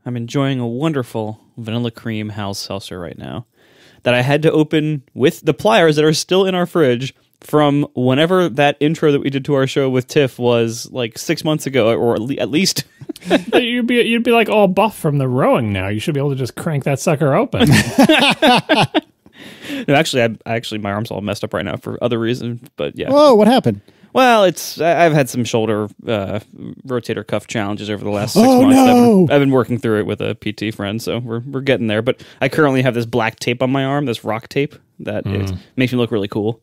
I'm enjoying a wonderful vanilla cream house seltzer right now that I had to open with the pliers that are still in our fridge from whenever that intro that we did to our show with Tiff was like 6 months ago, or at least. You'd be like all buff from the rowing now. You should be able to just crank that sucker open. No, actually, my arm's all messed up right now for other reasons, but yeah. Whoa, what happened? Well, I've had some shoulder rotator cuff challenges over the last 6 Oh, months. no. I've been working through it with a PT friend, so we're getting there. But I currently have this black tape on my arm, this rock tape, that it makes me look really cool.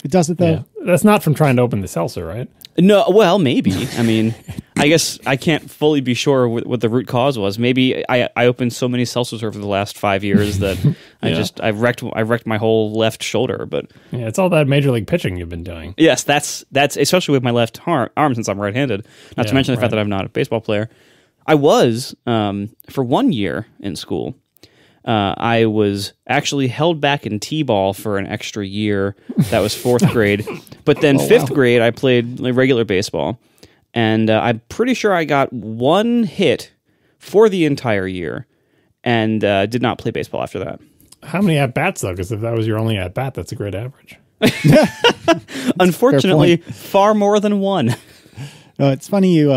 It does it, though? Yeah. That's not from trying to open the seltzer, right? No, well, maybe. I mean, I guess I can't fully be sure what the root cause was. Maybe I opened so many seltzers over the last 5 years that I wrecked my whole left shoulder. But yeah, it's all that major league pitching you've been doing. yes, that's especially with my left arm since I'm right-handed. Not to mention the fact that I'm not a baseball player. I was for 1 year in school. I was actually held back in T-ball for an extra year. That was fourth grade. But then fifth grade, I played regular baseball. And I'm pretty sure I got one hit for the entire year and did not play baseball after that. How many at-bats, though? Because if that was your only at-bat, that's a great average. Unfortunately, far more than one. It's funny you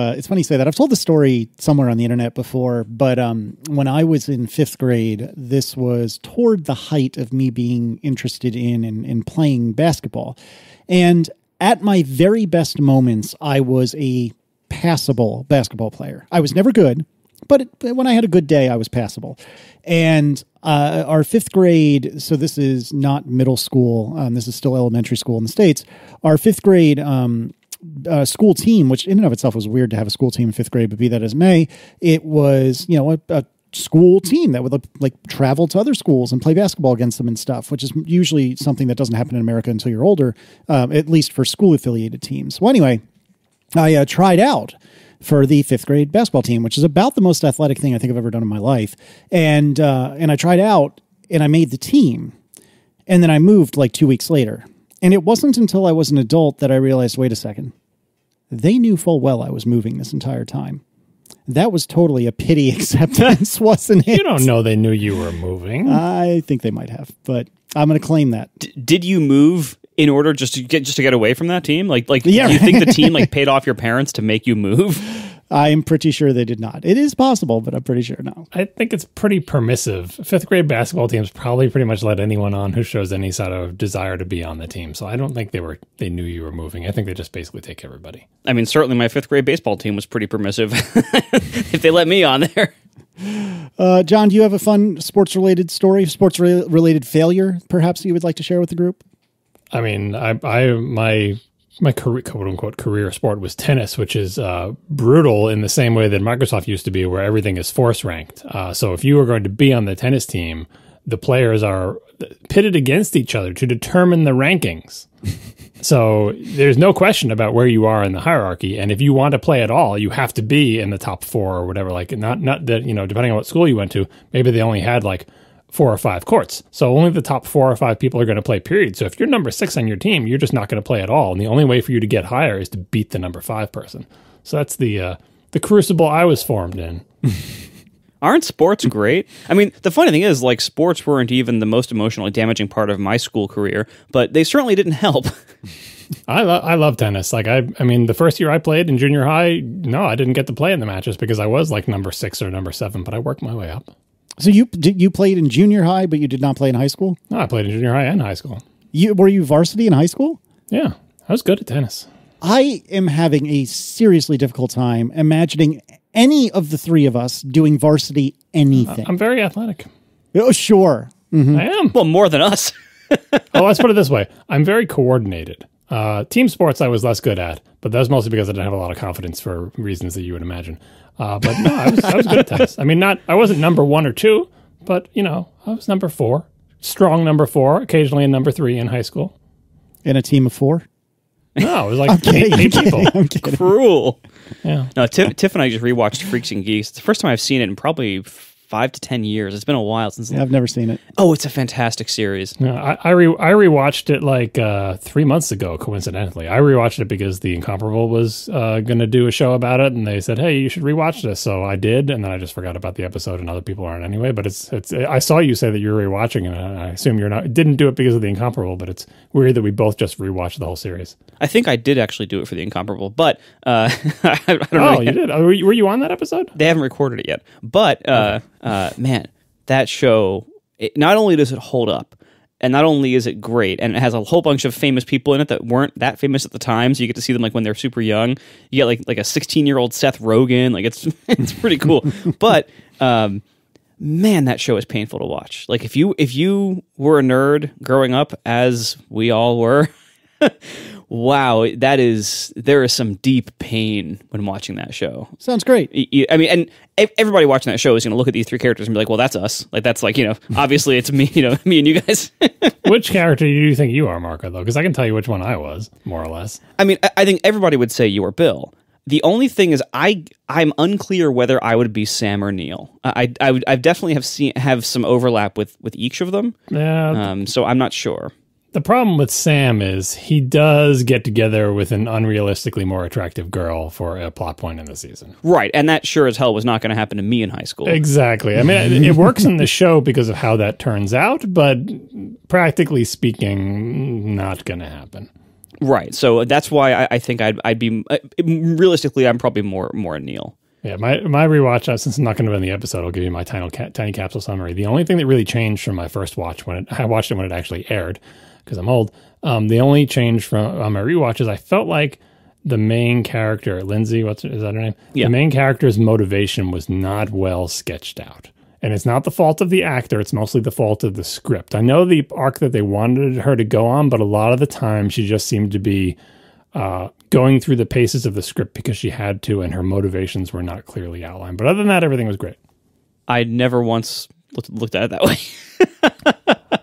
say that. I've told the story somewhere on the internet before, but when I was in fifth grade, this was toward the height of me being interested in playing basketball. And at my very best moments, I was a passable basketball player. I was never good, but when I had a good day, I was passable. And our fifth grade, so this is not middle school, this is still elementary school in the States, our fifth grade school team, which in and of itself was weird to have a school team in fifth grade, but be that as may, it was, a school team that would like travel to other schools and play basketball against them and stuff, which is usually something that doesn't happen in America until you're older, at least for school affiliated teams. Well, anyway, I tried out for the fifth grade basketball team, which is about the most athletic thing I think I've ever done in my life. And I tried out and I made the team, and then I moved like 2 weeks later. And it wasn't until I was an adult that I realized, wait a second, they knew full well I was moving this entire time. That was totally a pity acceptance, wasn't it? You don't know they knew you were moving. I think they might have, but I'm going to claim that. Did you move in order just to get away from that team? Like Yeah, do you think the team paid off your parents to make you move? I'm pretty sure they did not. It is possible, but I'm pretty sure no. I think it's pretty permissive. Fifth grade basketball teams probably pretty much let anyone on who shows any sort of desire to be on the team. So I don't think they knew you were moving. I think they just basically take everybody. I mean, certainly my fifth grade baseball team was pretty permissive if they let me on there. John, do you have a fun sports-related story, sports-related failure, perhaps, that you would like to share with the group? I mean, my career, quote unquote career sport was tennis, which is brutal in the same way that Microsoft used to be, where everything is force ranked. So if you are going to be on the tennis team, the players are pitted against each other to determine the rankings. So there's no question about where you are in the hierarchy. And if you want to play at all, you have to be in the top four or whatever. Like not that, depending on what school you went to, maybe they only had 4 or 5 courts. So only the top 4 or 5 people are going to play, period. So if you're number 6 on your team, you're just not going to play at all. And the only way for you to get higher is to beat the number 5 person. So that's the crucible I was formed in. Aren't sports great? I mean, the funny thing is, sports weren't even the most emotionally damaging part of my school career, but they certainly didn't help. I love tennis. I mean, the first year I played in junior high, no, I didn't get to play in the matches because I was number 6 or number 7, but I worked my way up. So you played in junior high, but you did not play in high school? No, I played in junior high and high school. Were you varsity in high school? Yeah, I was good at tennis. I am having a seriously difficult time imagining any of the three of us doing varsity anything. I'm very athletic. Oh, sure. Mm-hmm. I am. Well, more than us. Oh, let's put it this way. I'm very coordinated. Team sports I was less good at, but that was mostly because I didn't have a lot of confidence for reasons that you would imagine. But no, I was good at tennis. I mean, I wasn't number 1 or 2, but, I was number 4. Strong number 4, occasionally a number 3 in high school. In a team of 4? No, it was eight people. I'm kidding. Cruel. Yeah. No, Tiff and I just rewatched Freaks and Geeks. It's the first time I've seen it in probably 5 to 10 years. It's been a while since. Yeah, I've never seen it. Oh, it's a fantastic series. No, I rewatched it like 3 months ago, coincidentally. I rewatched it because The Incomparable was going to do a show about it, and they said, hey, you should rewatch this. So I did, and then I just forgot about the episode, and other people aren't anyway. But it's I saw you say that you're rewatching it, and I assume didn't do it because of The Incomparable, but it's weird that we both just rewatched the whole series. I think I did actually do it for The Incomparable, but I don't know. Oh, you did? Were you on that episode? They haven't recorded it yet. But, man, that show, not only does it hold up, and not only is it great, and it has a whole bunch of famous people in it that weren't that famous at the time, so you get to see them like when they're super young. You get like a 16-year-old Seth Rogen. Like it's pretty cool. But man, that show is painful to watch. Like if you were a nerd growing up, as we all were, wow, there is some deep pain when watching that show. Sounds great. I mean, and everybody watching that show is going to look at these three characters and be like, well, that's us. Like, that's like, obviously it's me, me and you guys. Which character do you think you are, Marco, though? Because I can tell you which one I was, more or less. I mean, I think everybody would say you were Bill. The only thing is I'm unclear whether I would be Sam or Neil. I definitely have some overlap with each of them. Yeah. So I'm not sure. The problem with Sam is he does get together with an unrealistically more attractive girl for a plot point in the season. Right, and that sure as hell was not going to happen to me in high school. Exactly. I mean, it works in the show because of how that turns out, but practically speaking, not going to happen. Right, so that's why I think I'd be... realistically, I'm probably more Neil. Yeah, my rewatch, since I'm not going to be in the episode, I'll give you my tiny capsule summary. The only thing that really changed from my first watch, I watched it when it actually aired, because I'm old, the only change from my rewatch is I felt like the main character, Lindsay, is that her name? Yeah. The main character's motivation was not well sketched out. And it's not the fault of the actor, it's mostly the fault of the script. I know the arc that they wanted her to go on, but a lot of the time she just seemed to be going through the paces of the script because she had to, and her motivations were not clearly outlined. But other than that, everything was great. I never once looked at it that way.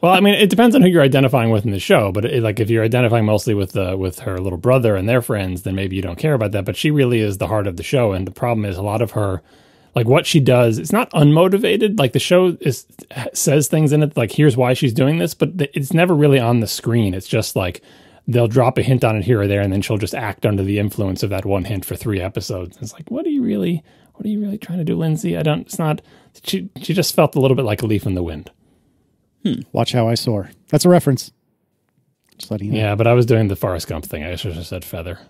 Well, I mean, it depends on who you're identifying with in the show. But like, if you're identifying mostly with her little brother and their friends, then maybe you don't care about that. But she really is the heart of the show. And the problem is a lot of her, like what she does, it's not unmotivated. Like the show says things in it, like here's why she's doing this, but it's never really on the screen. It's just like they'll drop a hint on it here or there, and then she'll just act under the influence of that one hint for 3 episodes. And it's like, what are you really trying to do, Lindsay? She just felt a little bit like a leaf in the wind. Watch How I Soar. That's a reference. Just letting you know. Yeah, but I was doing the Forrest Gump thing. I should have said feather.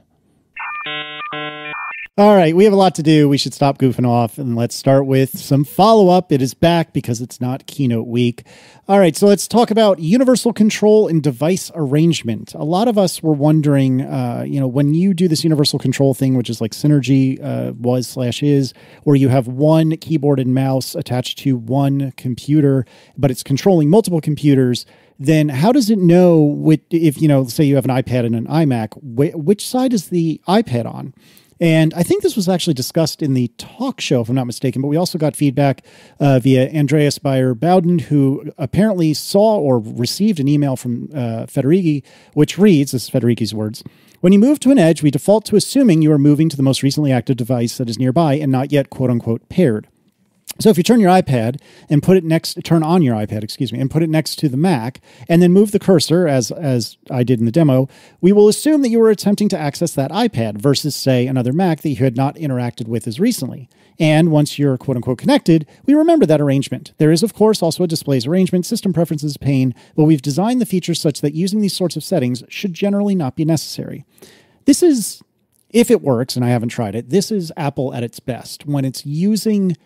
All right, we have a lot to do. We should stop goofing off, and let's start with some follow-up. It is back because it's not keynote week. All right, so let's talk about universal control and device arrangement. A lot of us were wondering, when you do this universal control thing, which is like Synergy was/is, where you have one keyboard and mouse attached to one computer, but it's controlling multiple computers, then how does it know if say you have an iPad and an iMac, which side is the iPad on? And I think this was actually discussed in the talk show, if I'm not mistaken, but we also got feedback via Andreas Beyer-Bowden, who apparently saw or received an email from Federighi, which reads, this is Federighi's words, "When you move to an edge, we default to assuming you are moving to the most recently active device that is nearby and not yet quote-unquote paired. So if you turn on your iPad and put it next to the Mac, and then move the cursor, as I did in the demo, we will assume that you were attempting to access that iPad versus, say, another Mac that you had not interacted with as recently. And once you're quote-unquote connected, we remember that arrangement. There is, of course, also a displays arrangement, system preferences pane, but we've designed the features such that using these sorts of settings should generally not be necessary." This is, if it works, and I haven't tried it, this is Apple at its best, when it's using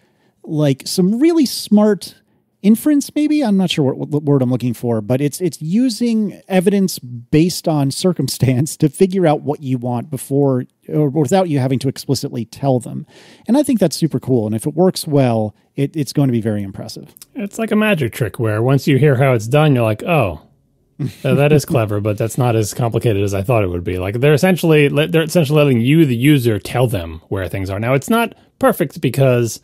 like some really smart inference, maybe. I'm not sure what word I'm looking for, but it's using evidence based on circumstance to figure out what you want before or without you having to explicitly tell them. And I think that's super cool. And if it works well, it's going to be very impressive. It's like a magic trick where once you hear how it's done, you're like, oh, that is clever, but that's not as complicated as I thought it would be. Like they're essentially letting you, the user, tell them where things are. Now, it's not perfect because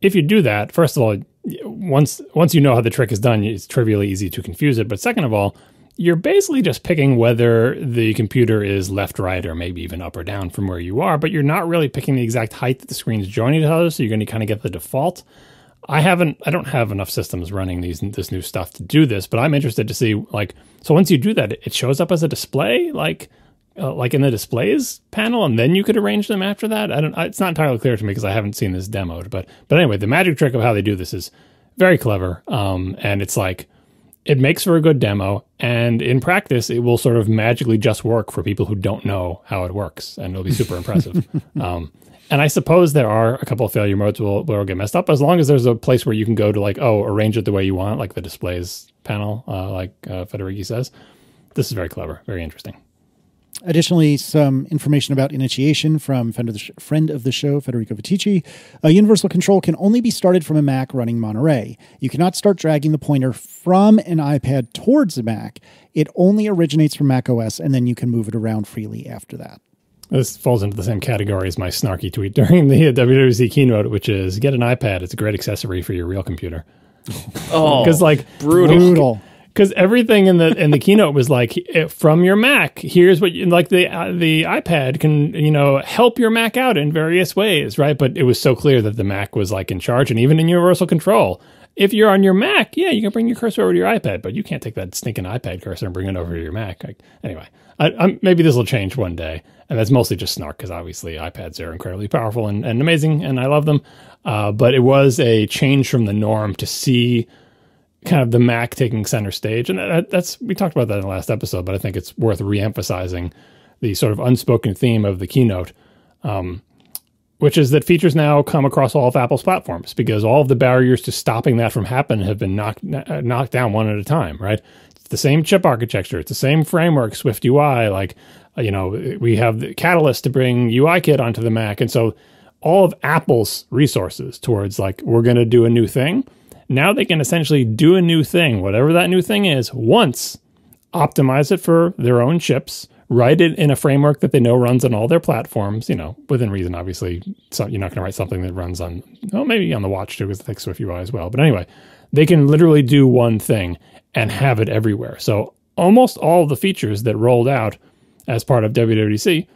if you do that, first of all, once you know how the trick is done, it's trivially easy to confuse it. But second of all, you're basically just picking whether the computer is left, right, or maybe even up or down from where you are, but you're not really picking the exact height that the screen's joining each other, so you're going to kind of get the default. I don't have enough systems running this new stuff to do this, but I'm interested to see, like, so once you do that, it shows up as a display, like in the displays panel, and then you could arrange them after that. It's not entirely clear to me because I haven't seen this demoed, but anyway, the magic trick of how they do this is very clever. And it's like, it makes for a good demo, and in practice, it will sort of magically just work for people who don't know how it works, and it'll be super impressive. And I suppose there are a couple of failure modes where it'll get messed up, as long as there's a place where you can go to, like, arrange it the way you want, like the displays panel, like Federici says. This is very clever, very interesting. Additionally, some information about initiation from friend of the show, Federico Vitici. Universal control can only be started from a Mac running Monterey. You cannot start dragging the pointer from an iPad towards a Mac. It only originates from macOS, and then you can move it around freely after that. This falls into the same category as my snarky tweet during the WWDC keynote, which is, get an iPad. It's a great accessory for your real computer. Oh, because like brutal. Because everything in the keynote was like, from your Mac, here's what the iPad can, help your Mac out in various ways, right? But it was so clear that the Mac was like in charge, and even in universal control, if you're on your Mac, yeah, you can bring your cursor over to your iPad, but you can't take that stinking iPad cursor and bring it over to your Mac. Anyway, maybe this will change one day, and that's mostly just snark, because obviously iPads are incredibly powerful and amazing, and I love them. But it was a change from the norm to see kind of the Mac taking center stage. And we talked about that in the last episode, but I think it's worth reemphasizing the sort of unspoken theme of the keynote, which is that features now come across all of Apple's platforms, because all of the barriers to stopping that from happening have been knocked down one at a time, right? It's the same chip architecture. It's the same framework, Swift UI, we have the Catalyst to bring UIKit onto the Mac. And so all of Apple's resources towards, like, we're going to do a new thing, now they can essentially do a new thing, whatever that new thing is, once, optimize it for their own chips, write it in a framework that they know runs on all their platforms, within reason, obviously. So you're not going to write something that runs on, maybe on the watch too, because it takes Swift UI as well. But anyway, they can literally do one thing and have it everywhere. So almost all of the features that rolled out as part of WWDC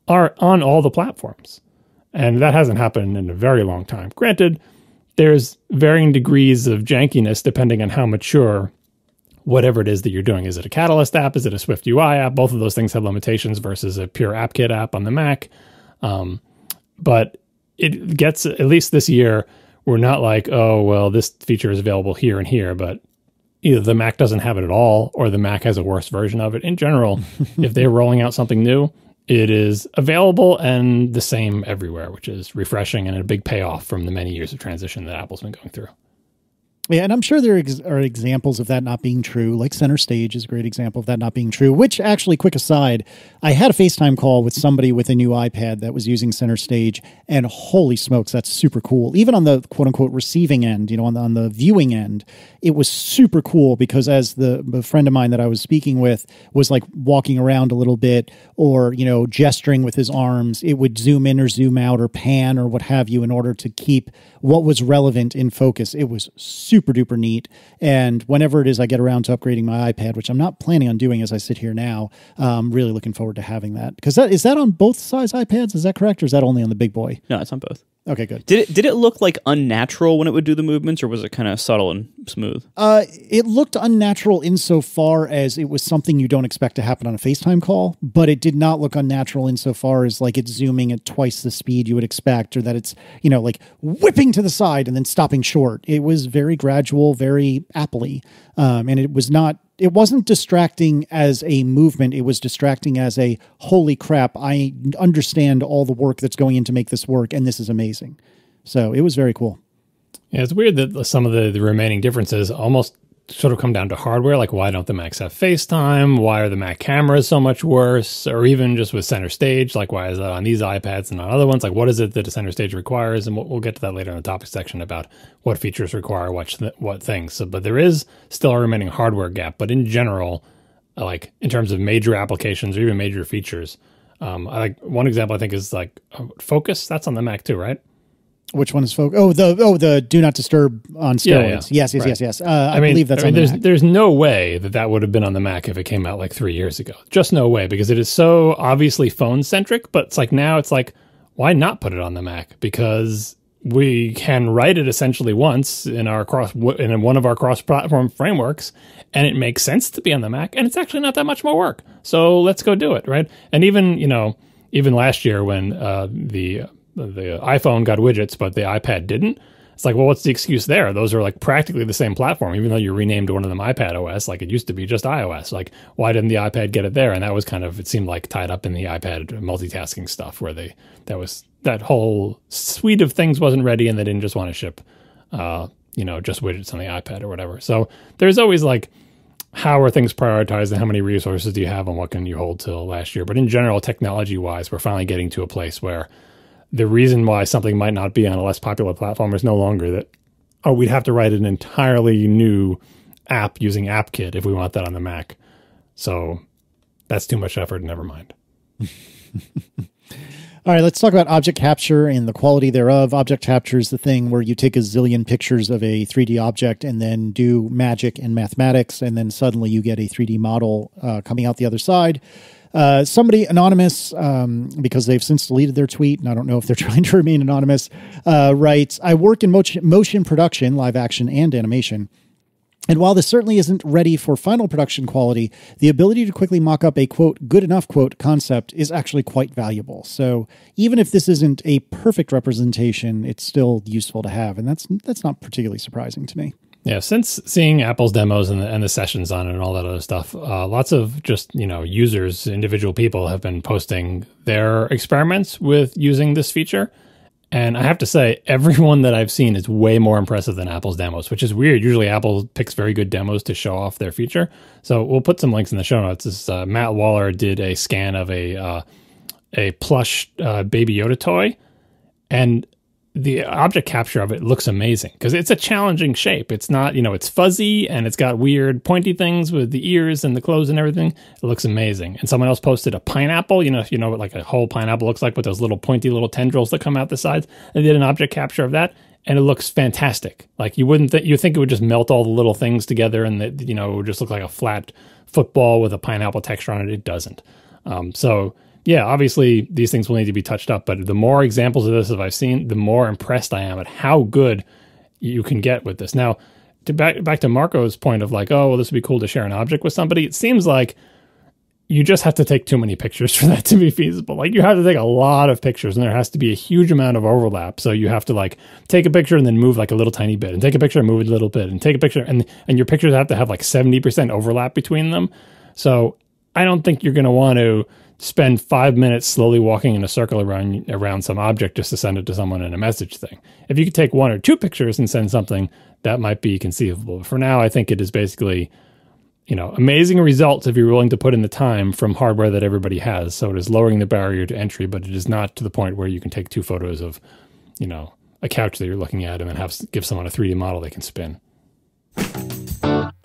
are on all the platforms. And that hasn't happened in a very long time. Granted, there's varying degrees of jankiness depending on how mature whatever it is that you're doing. Is it a Catalyst app? Is it a Swift UI app? Both of those things have limitations versus a pure AppKit app on the Mac. But it gets, at least this year, we're not like, oh, well, this feature is available here and here, but either the Mac doesn't have it at all or the Mac has a worse version of it. In general, if they're rolling out something new, it is available and the same everywhere, which is refreshing and a big payoff from the many years of transition that Apple's been going through. Yeah, and I'm sure there are examples of that not being true. Like Center Stage is a great example of that not being true, which actually, quick aside, I had a FaceTime call with somebody with a new iPad that was using Center Stage, and holy smokes, that's super cool. Even on the quote-unquote receiving end, on the viewing end, it was super cool because as the friend of mine that I was speaking with was like walking around a little bit or, gesturing with his arms, it would zoom in or zoom out or pan or what have you in order to keep what was relevant in focus. It was super duper neat. And whenever it is I get around to upgrading my iPad, which I'm not planning on doing as I sit here now, really looking forward to having that. Because is that on both size iPads? Is that correct? Or is that only on the big boy? No, it's on both. Okay, good. Did it look like unnatural when it would do the movements, or was it kind of subtle and smooth? It looked unnatural insofar as it was something you don't expect to happen on a FaceTime call, but it did not look unnatural insofar as like it's zooming at twice the speed you would expect, or that it's, like whipping to the side and then stopping short. It was very gradual, very Apple-y, and it wasn't distracting as a movement. It was distracting as a, holy crap, I understand all the work that's going in to make this work, and this is amazing. So it was very cool. Yeah, it's weird that some of the remaining differences almost sort of come down to hardware, like why don't the Macs have FaceTime? Why are the Mac cameras so much worse? Or even just with Center Stage, like why is that on these iPads and on other ones? Like what is it that a Center Stage requires? And we'll get to that later in the topic section about what features require what things. So, but there is still a remaining hardware gap. But in general, like in terms of major applications or even major features, one example I think is like Focus. That's on the Mac too, right? Which one is focus? Oh, the do not disturb on steroids. Yeah. Yes. I believe that's on the Mac. There's no way that would have been on the Mac if it came out like 3 years ago. Just no way, because it is so obviously phone centric. But it's like now it's like, why not put it on the Mac? Because we can write it essentially once in one of our cross-platform frameworks, and it makes sense to be on the Mac, and it's actually not that much more work. So let's go do it, right? And even last year when the iPhone got widgets, but the iPad didn't, it's like, well, what's the excuse there? Those are like practically the same platform, even though you renamed one of them iPad OS, like it used to be just iOS. Like, why didn't the iPad get it there? And that was it seemed like tied up in the iPad multitasking stuff, where that whole suite of things wasn't ready, and they didn't just want to ship, just widgets on the iPad or whatever. So there's always like, how are things prioritized, and how many resources do you have, and what can you hold till last year? But in general, technology-wise, we're finally getting to a place where the reason why something might not be on a less popular platform is no longer that, we'd have to write an entirely new app using AppKit if we want that on the Mac. So that's too much effort, never mind. All right, let's talk about object capture and the quality thereof. Object capture is the thing where you take a zillion pictures of a 3D object and then do magic and mathematics, and then suddenly you get a 3D model coming out the other side. Somebody anonymous, because they've since deleted their tweet, and I don't know if they're trying to remain anonymous, writes, I work in motion production, live action, and animation. And while this certainly isn't ready for final production quality, the ability to quickly mock up a, quote, good enough, quote, concept is actually quite valuable. So even if this isn't a perfect representation, it's still useful to have. And that's not particularly surprising to me. Yeah, since seeing Apple's demos and the sessions on it and all that other stuff, lots of just, users, individual people have been posting their experiments with using this feature. And I have to say, everyone that I've seen is way more impressive than Apple's demos, which is weird. Usually Apple picks very good demos to show off their feature. So we'll put some links in the show notes. Matt Waller did a scan of a plush Baby Yoda toy, and the object capture of it looks amazing because it's a challenging shape. It's not, it's fuzzy, and it's got weird pointy things with the ears and the clothes and everything. It looks amazing. And someone else posted a pineapple, if you know what like a whole pineapple looks like with those little pointy little tendrils that come out the sides. They did an object capture of that, and it looks fantastic. Like you think it would just melt all the little things together, and that, it would just look like a flat football with a pineapple texture on it. It doesn't. So yeah, obviously these things will need to be touched up, but the more examples of this as I've seen, the more impressed I am at how good you can get with this. Now, back to Marco's point of like, oh, well, this would be cool to share an object with somebody. It seems like you just have to take too many pictures for that to be feasible. Like you have to take a lot of pictures, and there has to be a huge amount of overlap. So you have to like take a picture and then move like a little tiny bit, and take a picture and move it a little bit, and take a picture, and your pictures have to have like 70% overlap between them. So I don't think you're going to want to spend 5 minutes slowly walking in a circle around some object just to send it to someone in a message thing. If you could take 1 or 2 pictures and send something, that might be conceivable. But for now, I think it is basically, amazing results if you're willing to put in the time from hardware that everybody has. So it is lowering the barrier to entry, but it is not to the point where you can take 2 photos of, a couch that you're looking at and then give someone a 3D model they can spin.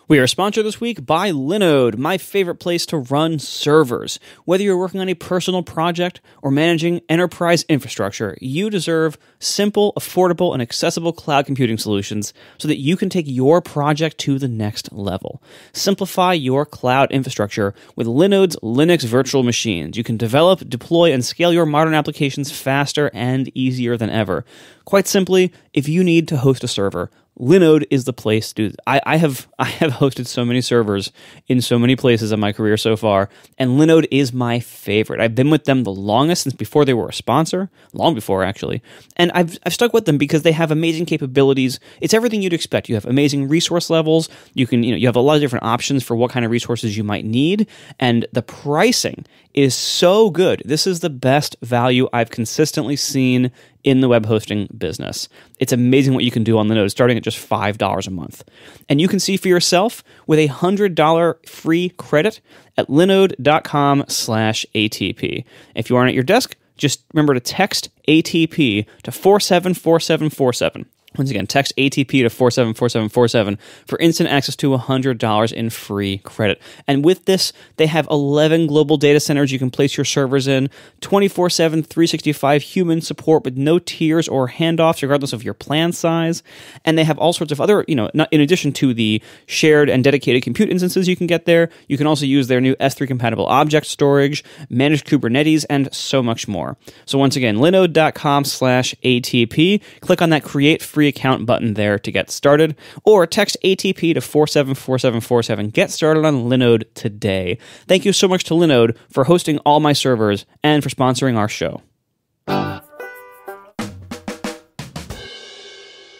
We are sponsored this week by Linode, my favorite place to run servers. Whether you're working on a personal project or managing enterprise infrastructure, you deserve simple, affordable, and accessible cloud computing solutions so that you can take your project to the next level. Simplify your cloud infrastructure with Linode's Linux virtual machines. You can develop, deploy, and scale your modern applications faster and easier than ever. Quite simply, if you need to host a server, Linode is the place to do that. I have hosted so many servers in so many places in my career so far, and Linode is my favorite. I've been with them the longest, since before they were a sponsor, long before actually, and I've stuck with them because they have amazing capabilities. It's everything you'd expect. You have amazing resource levels. You can you have a lot of different options for what kind of resources you might need, and the pricing is so good. This is the best value I've consistently seen in the web hosting business. It's amazing what you can do on Linode, starting at just $5 a month. And you can see for yourself with a $100 free credit at linode.com/ATP. If you aren't at your desk, just remember to text ATP to 474747. Once again, text ATP to 474747 for instant access to $100 in free credit. And with this, they have 11 global data centers you can place your servers in, 24/7, 365 human support with no tiers or handoffs, regardless of your plan size. And they have all sorts of other, not in addition to the shared and dedicated compute instances you can get there, you can also use their new S3 compatible object storage, managed Kubernetes, and so much more. So once again, linode.com/ATP. Click on that create free account button there to get started, or text ATP to 474747. Get started on Linode today. Thank you so much to Linode for hosting all my servers and for sponsoring our show.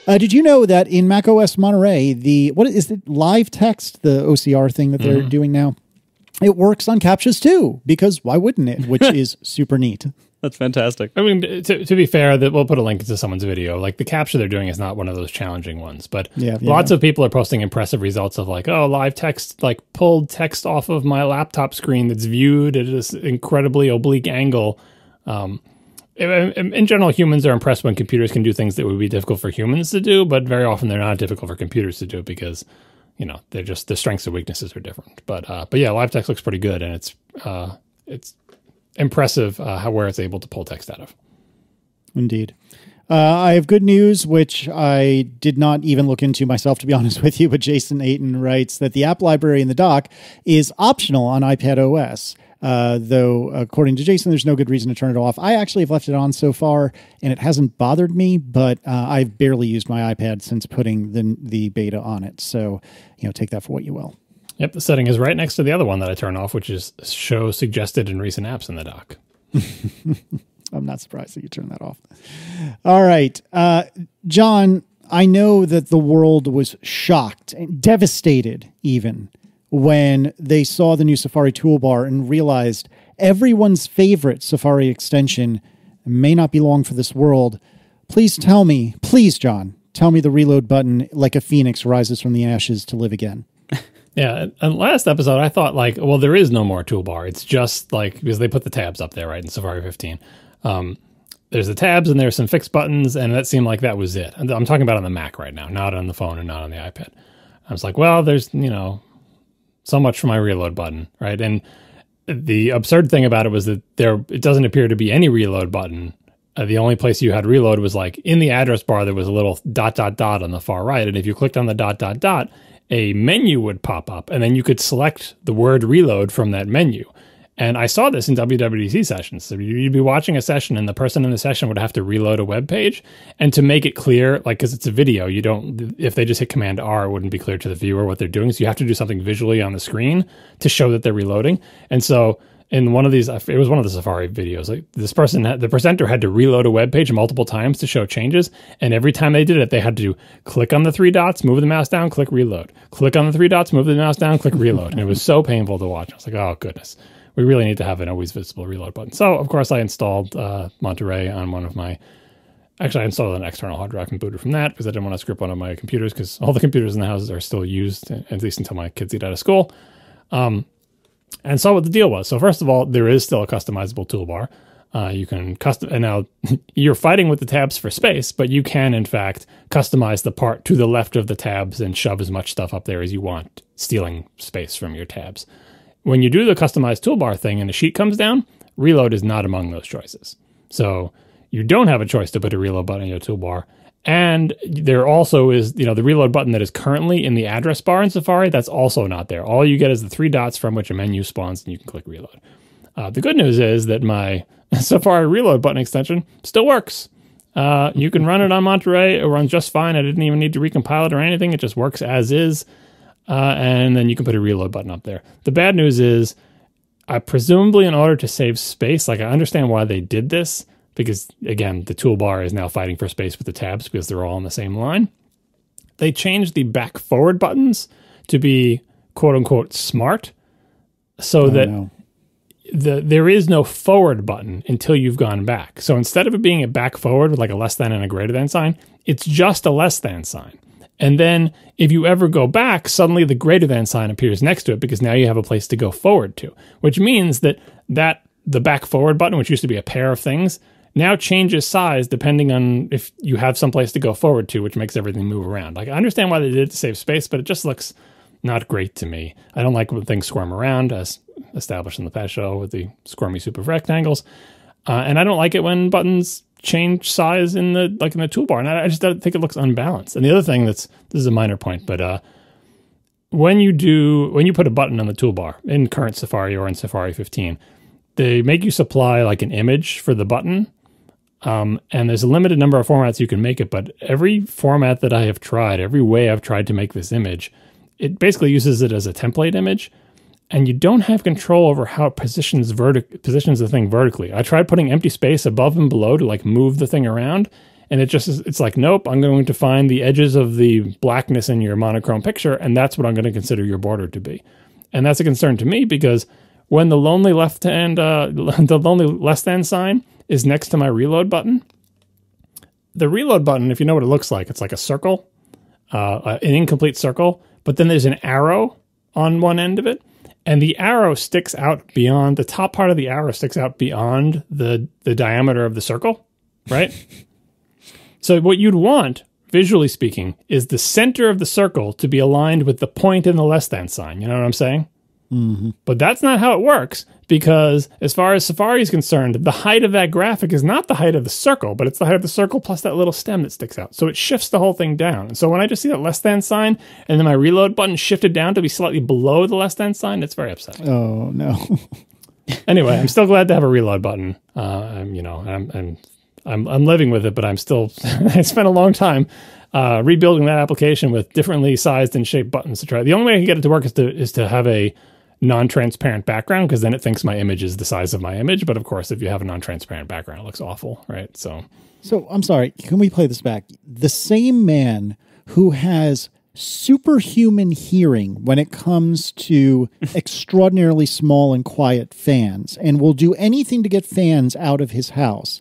Did you know that in macOS Monterey, what is the live text, the OCR thing that they're doing now, it works on CAPTCHAs too, because why wouldn't it? Which is super neat. That's fantastic. I mean, to be fair, that we'll put a link to someone's video. Like the CAPTCHA they're doing is not one of those challenging ones, but lots of people are posting impressive results of like, oh, live text, like pulled text off of my laptop screen that's viewed at this incredibly oblique angle. In general, humans are impressed when computers can do things that would be difficult for humans to do, but very often they're not difficult for computers to do because, they're just, the strengths and weaknesses are different. But yeah, live text looks pretty good, and it's impressive where it's able to pull text out of. Indeed. I have good news, which I did not even look into myself, to be honest with you, but Jason Ayton writes that the app library in the dock is optional on iPad OS. Though, according to Jason, there's no good reason to turn it off. I actually have left it on so far, and it hasn't bothered me, but I've barely used my iPad since putting the beta on it. So, take that for what you will. Yep, the setting is right next to the other one that I turn off, which is show suggested in recent apps in the dock. I'm not surprised that you turned that off. All right. John, I know that the world was shocked and devastated even when they saw the new Safari toolbar and realized everyone's favorite Safari extension may not be long for this world. Please, John, tell me the reload button, like a phoenix, rises from the ashes to live again. Yeah, and last episode I thought there is no more toolbar. It's just because they put the tabs up there, right, in Safari 15. There's the tabs and there's some fixed buttons, and that seemed like that was it. And I'm talking about on the Mac right now, not on the phone and not on the iPad. I was like, well, there's, so much for my reload button, right? And the absurd thing about it was that it doesn't appear to be any reload button. The only place you had reload was in the address bar, there was a little ... on the far right. And if you clicked on the ... a menu would pop up, and then you could select the word reload from that menu. And I saw this in WWDC sessions. So you'd be watching a session, and the person in the session would have to reload a web page. And to make it clear, because it's a video, if they just hit Command R, it wouldn't be clear to the viewer what they're doing. So you have to do something visually on the screen to show that they're reloading. And so in one of these, it was one of the Safari videos, the presenter had to reload a web page multiple times to show changes. And every time they did it, they had to click on the 3 dots, move the mouse down, click reload. Click on the 3 dots, move the mouse down, click reload. And it was so painful to watch. I was like, oh, goodness. We really need to have an always visible reload button. So, of course, I installed Monterey on one of my... Actually, I installed an external hard drive and booted from that because I didn't want to script one of my computers because all the computers in the houses are still used, at least until my kids get out of school. And saw what the deal was. So, first of all, there is still a customizable toolbar. You can custom... And now, you're fighting with the tabs for space, but you can, in fact, customize the part to the left of the tabs and shove as much stuff up there as you want, stealing space from your tabs. When you do the customized toolbar thing and the sheet comes down, reload is not among those choices. So you don't have a choice to put a reload button in your toolbar. And there also is, the reload button that is currently in the address bar in Safari, that's also not there. All you get is the 3 dots from which a menu spawns and you can click reload. The good news is that my Safari reload button extension still works. You can run it on Monterey. It runs just fine. I didn't even need to recompile it or anything. It just works as is. And then you can put a reload button up there. The bad news is, presumably in order to save space, I understand why they did this, because, again, the toolbar is now fighting for space with the tabs because they're all on the same line. They changed the back-forward buttons to be, quote-unquote, smart, so there is no forward button until you've gone back. So instead of it being a back-forward with a less than and a greater than sign, it's just a less than sign. And then if you ever go back, suddenly the greater than sign appears next to it because now you have a place to go forward to, which means that the back forward button, which used to be a pair of things, now changes size depending on if you have someplace to go forward to, which makes everything move around. Like, I understand why they did it to save space, but it just looks not great to me. I don't like when things squirm around, as established in the past show with the squirmy soup of rectangles. And I don't like it when buttons change size in the toolbar. And I just don't think it looks unbalanced. And the other thing this is a minor point, but when you put a button on the toolbar in current Safari or in Safari 15, they make you supply like an image for the button. And there's a limited number of formats you can make it, but every format that I have tried, every way I've tried to make this image, it basically uses it as a template image, and you don't have control over how it positions the thing vertically. I tried putting empty space above and below to like move the thing around, and it's like, nope, I'm going to find the edges of the blackness in your monochrome picture, and that's what I'm going to consider your border to be. And that's a concern to me, because when the lonely less than sign is next to my reload button, the reload button, if you know what it looks like, it's like a circle, an incomplete circle, but then there's an arrow on one end of it, and the arrow sticks out beyond, the top part of the arrow sticks out beyond the diameter of the circle, right? So what you'd want, visually speaking, is the center of the circle to be aligned with the point in the less than sign. You know what I'm saying? Mm-hmm. But that's not how it works, because as far as Safari is concerned, the height of that graphic is not the height of the circle, but it's the height of the circle plus that little stem that sticks out. So it shifts the whole thing down. And so when I just see that less than sign and then my reload button shifted down to be slightly below the less than sign, it's very upsetting. Oh, no. Anyway, I'm still glad to have a reload button. I'm living with it, but I'm still, I spent a long time rebuilding that application with differently sized and shaped buttons to try. The only way I can get it to work is to have a non-transparent background, because then it thinks my image is the size of my image. But of course, if you have a non-transparent background, it looks awful, right? So I'm sorry. Can we play this back? The same man who has superhuman hearing when it comes to extraordinarily small and quiet fans, and will do anything to get fans out of his house,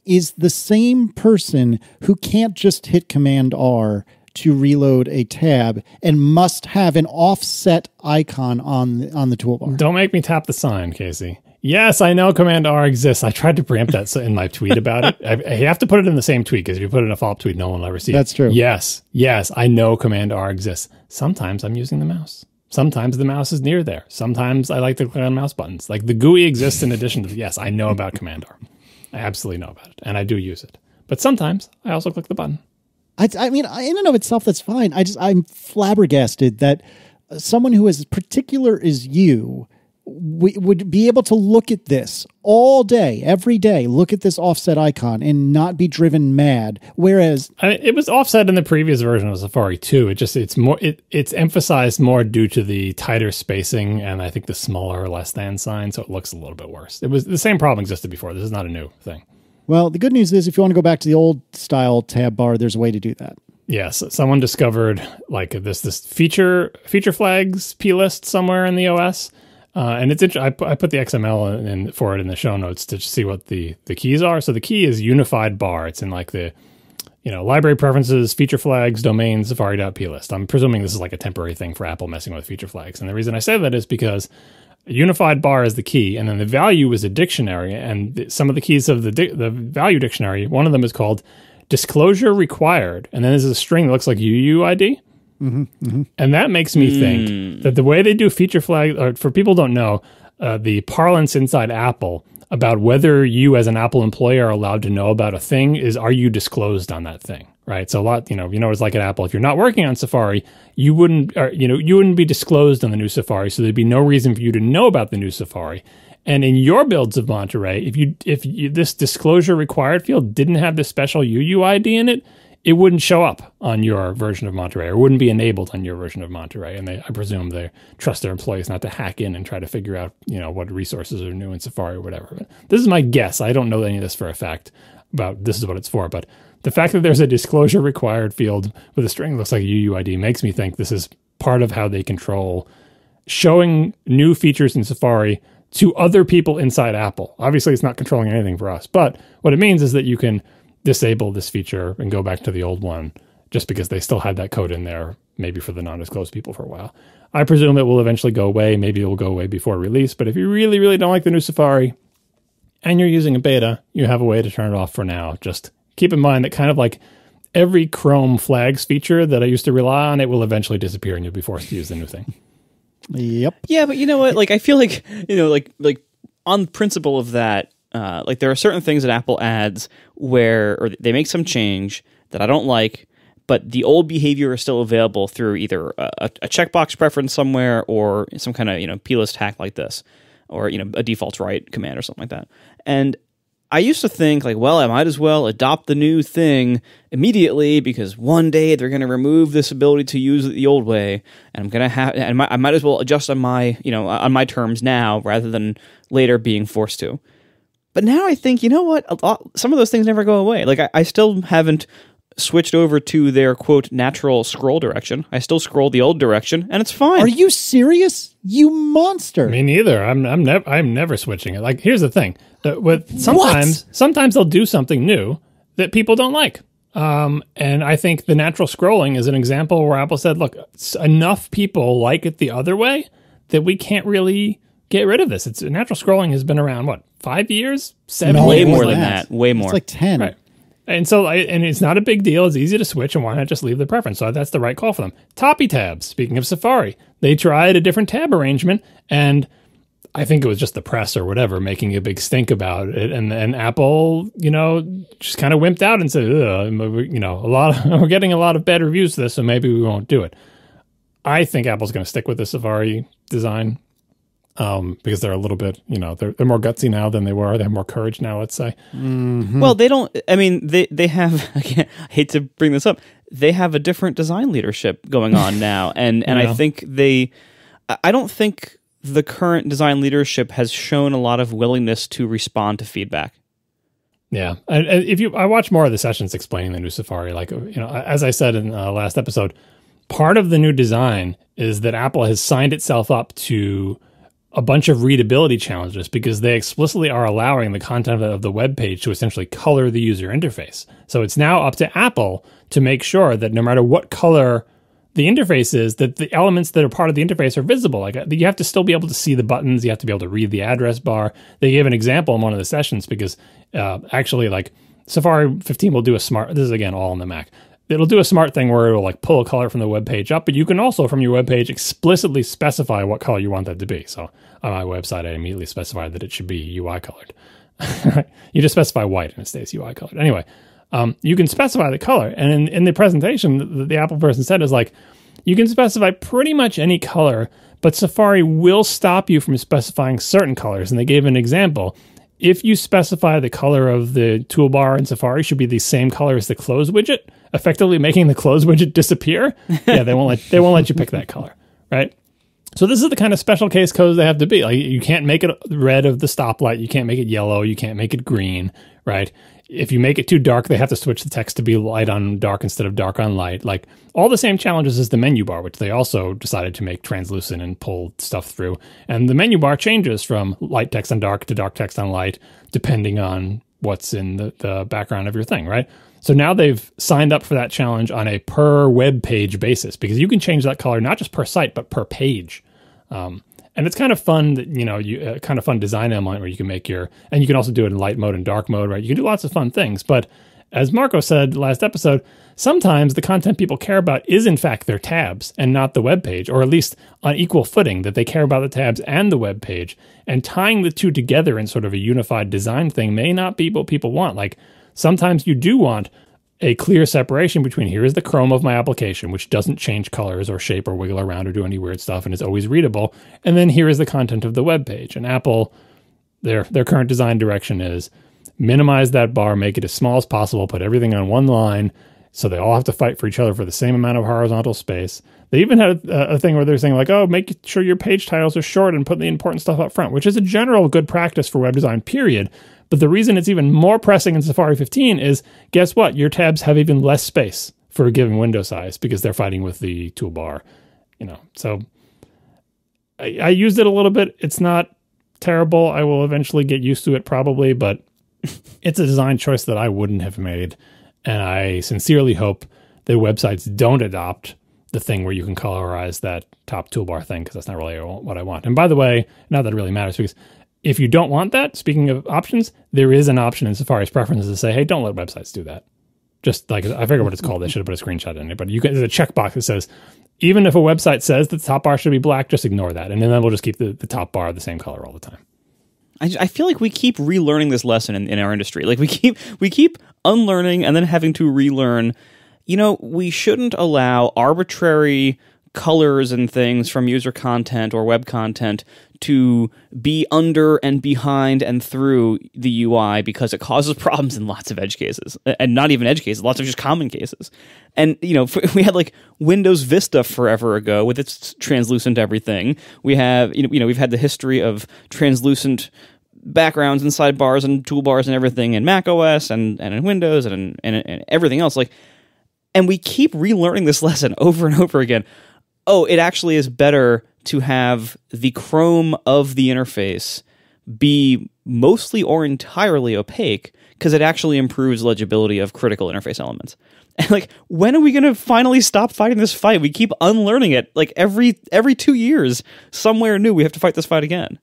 is the same person who can't just hit Command R to reload a tab and must have an offset icon on the toolbar. Don't make me tap the sign, Casey. Yes, I know Command R exists. I tried to preempt that in my tweet about it. I have to put it in the same tweet, because if you put it in a follow-up tweet, no one will ever see it. That's true. Yes, I know Command R exists. Sometimes I'm using the mouse. Sometimes the mouse is near there. Sometimes I like to click on mouse buttons. Like the GUI exists in addition to yes, I know about Command R. I absolutely know about it, and I do use it. But sometimes I also click the button. I mean, in and of itself, that's fine. I'm flabbergasted that someone who is as particular as you would be able to look at this all day, every day, look at this offset icon and not be driven mad. Whereas it was offset in the previous version of Safari too. It's emphasized more due to the tighter spacing and I think the smaller less than sign, so it looks a little bit worse. It was the same problem existed before. This is not a new thing. Well, the good news is if you want to go back to the old style tab bar, there's a way to do that. Yes, someone discovered like this feature flags plist somewhere in the OS. And it's I put the XML for it in the show notes to see what the keys are. So the key is unified bar. It's in like the library preferences, feature flags, domain, safari.plist. I'm presuming this is like a temporary thing for Apple messing with feature flags. And the reason I say that is because a unified bar is the key, and then the value is a dictionary. And some of the keys of the value dictionary, one of them is called disclosure required. And then there's a string that looks like UUID. Mm-hmm, mm-hmm. And that makes me think that the way they do feature flag, or for people who don't know, the parlance inside Apple about whether you as an Apple employee are allowed to know about a thing is, are you disclosed on that thing, right? So a lot, it's like at Apple, if you're not working on Safari, you wouldn't be disclosed on the new Safari, so there'd be no reason for you to know about the new Safari. And in your builds of Monterey, if this disclosure required field didn't have this special UUID in it, it wouldn't show up on your version of Monterey, or wouldn't be enabled on your version of Monterey. And I presume they trust their employees not to hack in and try to figure out, what resources are new in Safari or whatever. But this is my guess. I don't know any of this for a fact about this is what it's for. But the fact that there's a disclosure required field with a string that looks like a UUID makes me think this is part of how they control showing new features in Safari to other people inside Apple. Obviously, it's not controlling anything for us. But what it means is that you can disable this feature and go back to the old one just because they still had that code in there, maybe for the non-disclosed people for a while. I presume it will eventually go away. Maybe it will go away before release. But if you really, really don't like the new Safari and you're using a beta, you have a way to turn it off for now. Just keep in mind that kind of like every Chrome flags feature that I used to rely on, it will eventually disappear and you'll be forced to use the new thing. Yep. Yeah, but you know what? Like, I feel like, like on principle of that, like there are certain things that Apple adds or they make some change that I don't like, but the old behavior is still available through either a checkbox preference somewhere or some kind of, plist hack like this, or, a default write command or something like that. And I used to think like, well, I might as well adopt the new thing immediately because one day they're going to remove this ability to use it the old way, and I'm going to have, and I might as well adjust on my, on my terms now rather than later being forced to. But now I think, you know what? Some of those things never go away. Like I still haven't switched over to their quote natural scroll direction. I still scroll the old direction, and it's fine. Are you serious? You monster! Me neither. I'm never switching it. Like, here's the thing: sometimes they'll do something new that people don't like. And I think the natural scrolling is an example where Apple said, "Look, enough people like it the other way that we can't really get rid of this." It's natural scrolling has been around 5 years, 7 way years? more than that. Way more. It's like 10. Right. And so, and it's not a big deal. It's easy to switch, and why not just leave the preference? So that's the right call for them. Toppy tabs. Speaking of Safari, they tried a different tab arrangement, and I think it was just the press or whatever making a big stink about it. And Apple, just kind of wimped out and said, we're getting a lot of bad reviews for this, so maybe we won't do it. I think Apple's going to stick with the Safari design. Because they're a little bit, they're more gutsy now than they were. They have more courage now, let's say. Mm-hmm. Well, they don't, I mean, they have, I hate to bring this up, they have a different design leadership going on now. And I think I don't think the current design leadership has shown a lot of willingness to respond to feedback. Yeah. And I watch more of the sessions explaining the new Safari, like, as I said in the last episode, part of the new design is that Apple has signed itself up to a bunch of readability challenges because they explicitly are allowing the content of the web page to essentially color the user interface. So it's now up to Apple to make sure that no matter what color the interface is, that the elements that are part of the interface are visible. Like you have to still be able to see the buttons. You have to be able to read the address bar. They gave an example in one of the sessions because actually like Safari 15 will do this is again all on the Mac. It'll do a smart thing where it'll like pull a color from the web page up, but you can also from your web page explicitly specify what color you want that to be. So on my website, I immediately specified that it should be UI colored. You just specify white and it stays UI colored. Anyway, you can specify the color. And in the presentation, the Apple person said is like, you can specify pretty much any color, but Safari will stop you from specifying certain colors. And they gave an example. If you specify the color of the toolbar in Safari should be the same color as the close widget, effectively making the close widget disappear, they won't let you pick that color, right? So this is the kind of special case codes they have to be. Like you can't make it red of the stoplight, you can't make it yellow, you can't make it green, right? If you make it too dark, they have to switch the text to be light on dark instead of dark on light. Like all the same challenges as the menu bar, which they also decided to make translucent and pull stuff through. And the menu bar changes from light text on dark to dark text on light, depending on what's in the background of your thing, right? So now they've signed up for that challenge on a per web page basis because you can change that color not just per site, but per page. And it's kind of fun that, kind of fun design element where you can make and you can also do it in light mode and dark mode, right? You can do lots of fun things. But as Marco said last episode, sometimes the content people care about is in fact their tabs and not the web page, or at least on equal footing that they care about the tabs and the web page. And tying the two together in sort of a unified design thing may not be what people want. Like sometimes you do want a clear separation between here is the Chrome of my application, which doesn't change colors or shape or wiggle around or do any weird stuff and is always readable. And then here is the content of the web page. And Apple, their current design direction is minimize that bar, make it as small as possible, put everything on one line so they all have to fight for each other for the same amount of horizontal space. They even had a thing where they're saying like, oh, make sure your page titles are short and put the important stuff up front, which is a general good practice for web design, period. But the reason it's even more pressing in Safari 15 is, guess what? Your tabs have even less space for a given window size because they're fighting with the toolbar. So I used it a little bit. It's not terrible. I will eventually get used to it probably, but it's a design choice that I wouldn't have made. And I sincerely hope that websites don't adopt the thing where you can colorize that top toolbar thing because that's not really what I want. And by the way, not that it really matters because If you don't want that, speaking of options, there is an option in Safari's preferences to say, hey, don't let websites do that. Just like, I forget what it's called. They should have put a screenshot in it. But there's a checkbox that says, even if a website says that the top bar should be black, just ignore that. And then we'll just keep the top bar the same color all the time. I feel like we keep relearning this lesson in our industry. Like we keep unlearning and then having to relearn. You know, we shouldn't allow arbitrary colors and things from user content or web content to be under and behind and through the UI because it causes problems in lots of edge cases, and not even edge cases, lots of just common cases. And, you know, we had like Windows Vista forever ago with its translucent everything. We have, you know, we've had the history of translucent backgrounds and sidebars and toolbars and everything in macOS and in Windows and everything else. Like, and we keep relearning this lesson over and over again. Oh, it actually is better to have the Chrome of the interface be mostly or entirely opaque because it actually improves legibility of critical interface elements. And like, when are we going to finally stop fighting this fight? We keep unlearning it. Like every 2 years, somewhere new, we have to fight this fight again.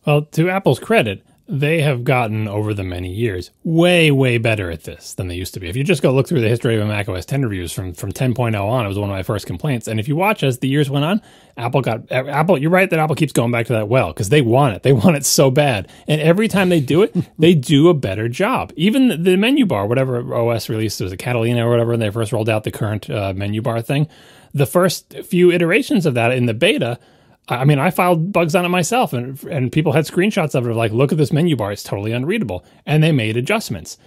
Well, to Apple's credit, they have gotten, over the many years, way, way better at this than they used to be. If you just go look through the history of macOS 10 reviews from 10.0 on, it was one of my first complaints. And if you watch as the years went on, Apple, you're right that Apple keeps going back to that well, because they want it. They want it so bad. And every time they do it, they do a better job. Even the menu bar, whatever OS released, was a Catalina or whatever, when they first rolled out the current menu bar thing, the first few iterations of that in the beta, I mean, I filed bugs on it myself, and people had screenshots of it, like, look at this menu bar, it's totally unreadable. And they made adjustments.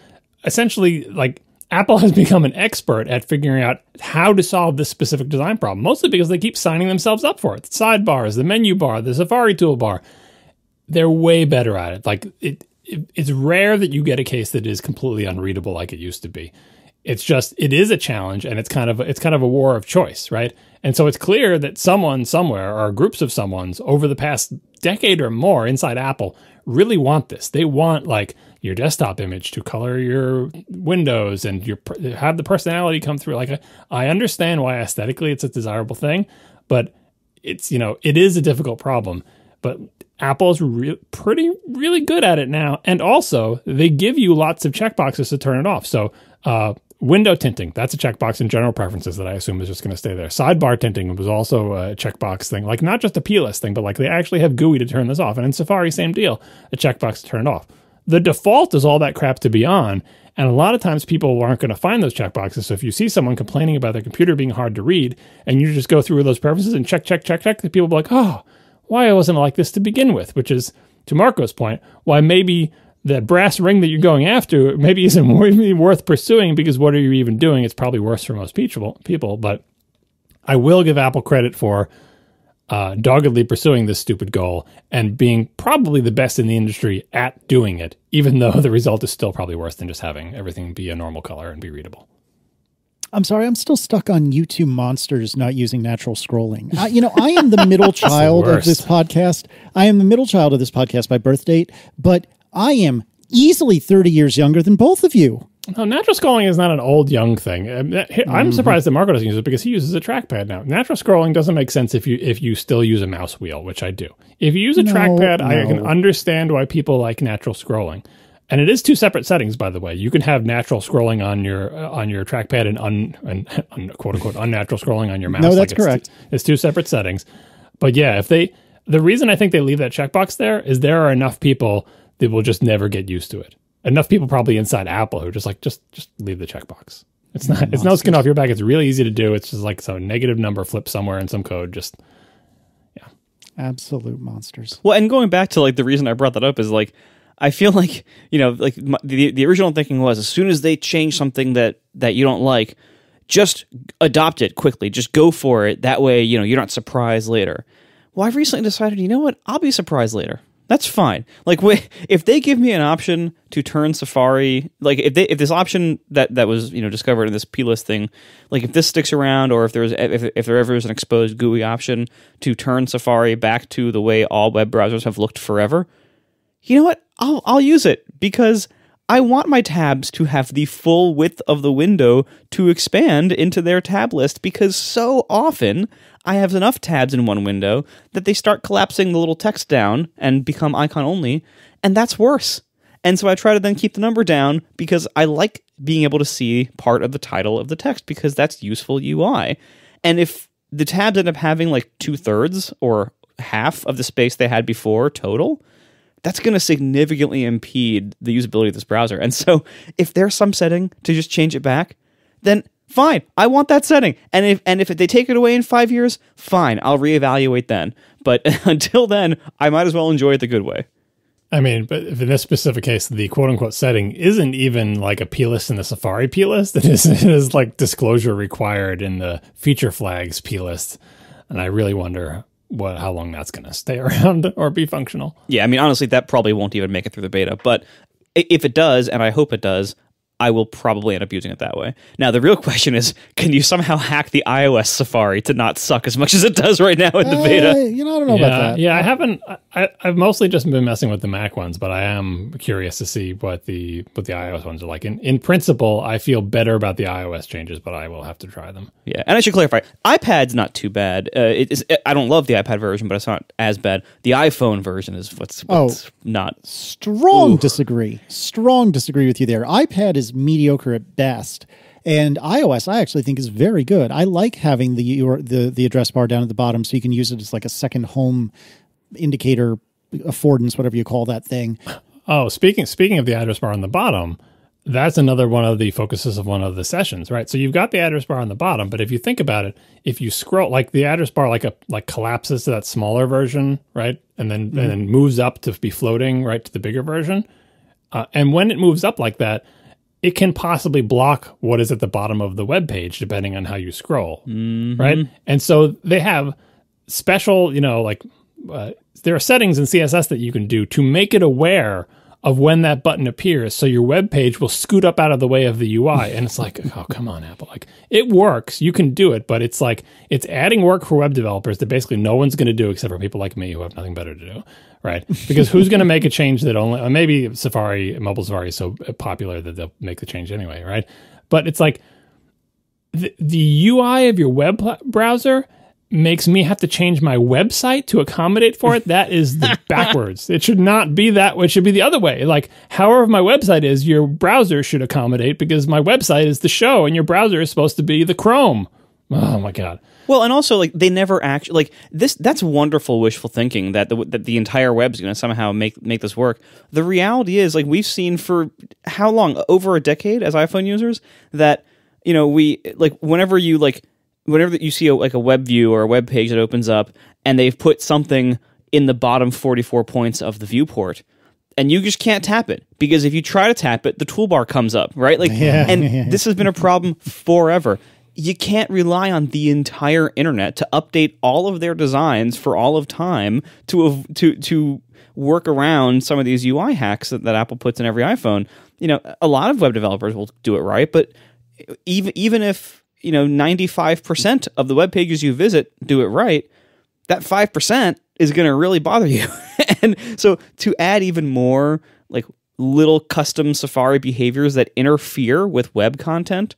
Essentially, like, Apple has become an expert at figuring out how to solve this specific design problem, mostly because they keep signing themselves up for it. The sidebars, the menu bar, the Safari toolbar, they're way better at it. Like, it's rare that you get a case that is completely unreadable like it used to be. It's just, it is a challenge, and it's kind of a war of choice, right? And so it's clear that someone somewhere, or groups of someones over the past decade or more inside Apple, really want this. They want, like, your desktop image to color your windows and have the personality come through. Like, I understand why aesthetically it's a desirable thing, but it's, you know, it is a difficult problem. But Apple's really good at it now. And also, they give you lots of checkboxes to turn it off. So, window tinting, that's a checkbox in general preferences that I assume is just going to stay there. Sidebar tinting was also a checkbox thing, like not just a plist thing, but like they actually have GUI to turn this off. And in Safari, same deal, a checkbox to turn it off. The default is all that crap to be on. And a lot of times people aren't going to find those checkboxes. So if you see someone complaining about their computer being hard to read, and you just go through those preferences and check, the people will be like, oh, why wasn't it like this to begin with? Which is, to Marco's point, why maybe that brass ring that you're going after maybe isn't really worth pursuing, because what are you even doing? It's probably worse for most people. But I will give Apple credit for doggedly pursuing this stupid goal and being probably the best in the industry at doing it, even though the result is still probably worse than just having everything be a normal color and be readable. I'm sorry, I'm still stuck on you two monsters not using natural scrolling. I am the middle child of this podcast. I am the middle child of this podcast by birth date, but I am easily 30 years younger than both of you. No, natural scrolling is not an old, young thing. I'm surprised that Marco doesn't use it, because he uses a trackpad now. Natural scrolling doesn't make sense if you still use a mouse wheel, which I do. If you use a trackpad, I can understand why people like natural scrolling. And it is two separate settings, by the way. You can have natural scrolling on your trackpad and quote unquote unnatural scrolling on your mouse. No, that's correct. It's two separate settings. But yeah, the reason I think they leave that checkbox there is there are enough people that will just never get used to it. Enough people probably inside Apple who are just like, just leave the checkbox. It's no skin off your back. It's really easy to do. It's just like some negative number flipped somewhere in some code. Just, yeah. Absolute monsters. Well, and going back to like the reason I brought that up is like, I feel like, like the original thinking was, as soon as they change something that you don't like, just adopt it quickly. Just go for it. That way, you're not surprised later. Well, I've recently decided, you know what? I'll be surprised later. That's fine. Like, if they give me an option to turn Safari, like if this option that was discovered in this plist thing, like if this sticks around, or if there ever is an exposed GUI option to turn Safari back to the way all web browsers have looked forever, you know what? I'll use it, because I want my tabs to have the full width of the window to expand into their tab list, because so often I have enough tabs in one window that they start collapsing the little text down and become icon only, and that's worse. And so I try to then keep the number down because I like being able to see part of the title of the text, because that's useful UI. And if the tabs end up having like 2/3 or half of the space they had before total, that's going to significantly impede the usability of this browser. And so if there's some setting to just change it back, then fine, I want that setting. And if they take it away in 5 years, fine, I'll reevaluate then. But until then, I might as well enjoy it the good way. I mean, but in this specific case, the quote-unquote setting isn't even like a plist in the Safari plist. It is like disclosure required in the feature flags plist. And I really wonder how long that's going to stay around or be functional. Yeah, I mean, honestly, that probably won't even make it through the beta. But if it does, and I hope it does, I will probably end up using it that way. Now, the real question is, can you somehow hack the iOS Safari to not suck as much as it does right now in the beta? I don't know about that. Yeah, I haven't. I've mostly just been messing with the Mac ones, but I am curious to see what the iOS ones are like. In principle, I feel better about the iOS changes, but I will have to try them. Yeah, and I should clarify, iPad's not too bad. I don't love the iPad version, but it's not as bad. The iPhone version is what's not. Strong disagree with you there. iPad is mediocre at best, and iOS I actually think is very good. I like having the address bar down at the bottom, so you can use it as like a second home indicator, affordance, whatever you call that thing. Oh, speaking of the address bar on the bottom, that's another one of the focuses of one of the sessions, right? So you've got the address bar on the bottom, but if you think about it, if you scroll, like the address bar like collapses to that smaller version, right, and then moves up to be floating right to the bigger version, and when it moves up like that, it can possibly block what is at the bottom of the web page, depending on how you scroll, right? And so they have special, there are settings in CSS that you can do to make it aware of when that button appears, so your web page will scoot up out of the way of the UI. And it's like, oh, come on, Apple. Like, it works. You can do it, but it's like, it's adding work for web developers that basically no one's going to do except for people like me who have nothing better to do, right? Because who's going to make a change that only, maybe mobile Safari is so popular that they'll make the change anyway, right? But it's like, the UI of your web browser makes me have to change my website to accommodate for it. That is the backwards. It should not be that way. It should be the other way. Like, however my website is, your browser should accommodate, because my website is the show and your browser is supposed to be the Chrome. Oh my God. Well, and also, like, they never actually, like, that's wonderful wishful thinking that the entire web's going to somehow make this work. The reality is, like, we've seen for how long? Over a decade as iPhone users, that, whenever you see a web view or a web page that opens up and they've put something in the bottom 44 points of the viewport, and you just can't tap it, because if you try to tap it, the toolbar comes up, right? This has been a problem forever. You can't rely on the entire internet to update all of their designs for all of time to work around some of these UI hacks that Apple puts in every iPhone. A lot of web developers will do it right, but even if 95% of the web pages you visit do it right, that 5% is going to really bother you. And so to add even more like little custom Safari behaviors that interfere with web content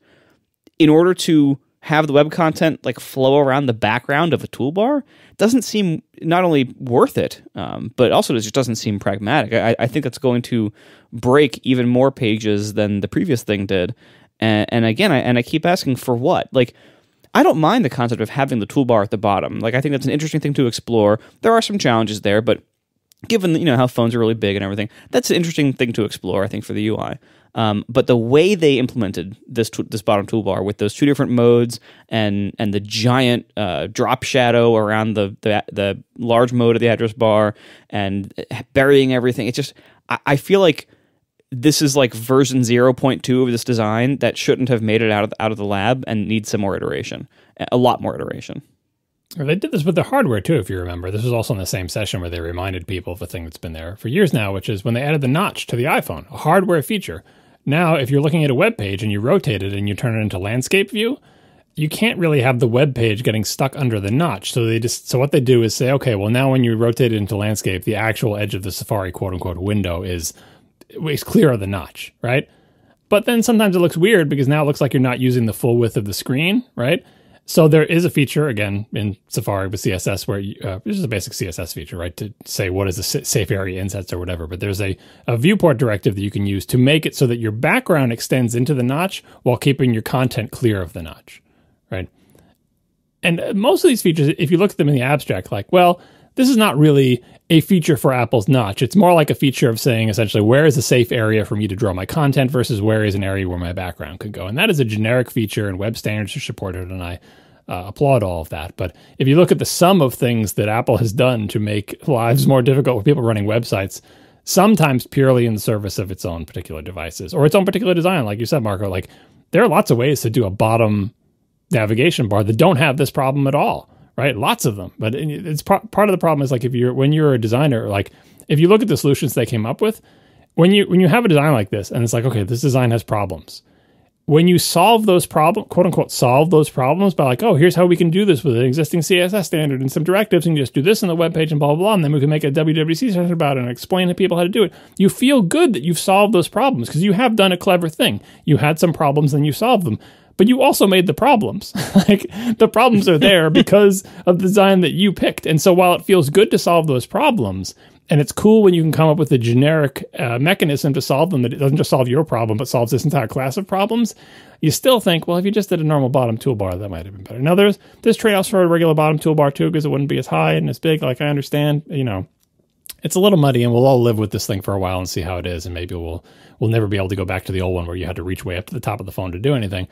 in order to have the web content like flow around the background of a toolbar doesn't seem not only worth it, but also it just doesn't seem pragmatic. I think that's going to break even more pages than the previous thing did. And again, I keep asking, for what? Like, I don't mind the concept of having the toolbar at the bottom. Like, I think that's an interesting thing to explore. There are some challenges there, but given how phones are really big and everything, that's an interesting thing to explore, I think, for the UI. But the way they implemented this bottom toolbar with those two different modes and the giant drop shadow around the large mode of the address bar and burying everything, it's just, I feel like this is like version 0.2 of this design that shouldn't have made it out of the lab and needs some more iteration, a lot more iteration. They did this with the hardware too, if you remember. This was also in the same session where they reminded people of a thing that's been there for years now, which is when they added the notch to the iPhone, a hardware feature. Now, if you're looking at a web page and you rotate it and you turn it into landscape view, you can't really have the web page getting stuck under the notch. So what they do is say, okay, well, now when you rotate it into landscape, the actual edge of the Safari quote unquote window is it's clear of the notch, right? But then sometimes it looks weird because now it looks like you're not using the full width of the screen, right? So there is a feature, again, in Safari with CSS where this is a basic CSS feature, right? To say what is a safe area insets or whatever. But there's a viewport directive that you can use to make it so that your background extends into the notch while keeping your content clear of the notch, right? And most of these features, if you look at them in the abstract, like, well, this is not really a feature for Apple's notch. It's more like a feature of saying, essentially, where is a safe area for me to draw my content versus where is an area where my background could go. And that is a generic feature, and web standards are supported, and I applaud all of that. But if you look at the sum of things that Apple has done to make lives more difficult for people running websites, sometimes purely in the service of its own particular devices or its own particular design, like you said, Marco, like there are lots of ways to do a bottom navigation bar that don't have this problem at all. Right, lots of them, but it's part of the problem is like when you're a designer, like if you look at the solutions they came up with, when you have a design like this, and it's like, okay, this design has problems. When you solve those problems, quote unquote, solve those problems by like, oh, here's how we can do this with an existing CSS standard and some directives, and you just do this on the web page and blah blah blah, and then we can make a WWDC session about it and explain to people how to do it. You feel good that you've solved those problems because you have done a clever thing. You had some problems and you solved them. But you also made the problems. Like the problems are there because of the design that you picked. And so while it feels good to solve those problems, and it's cool when you can come up with a generic mechanism to solve them that it doesn't just solve your problem, but solves this entire class of problems, you still think, well, if you just did a normal bottom toolbar, that might have been better. Now, there's trade-offs for a regular bottom toolbar, too, because it wouldn't be as high and as big. Like, I understand, it's a little muddy, and we'll all live with this thing for a while and see how it is, and maybe we'll never be able to go back to the old one where you had to reach way up to the top of the phone to do anything.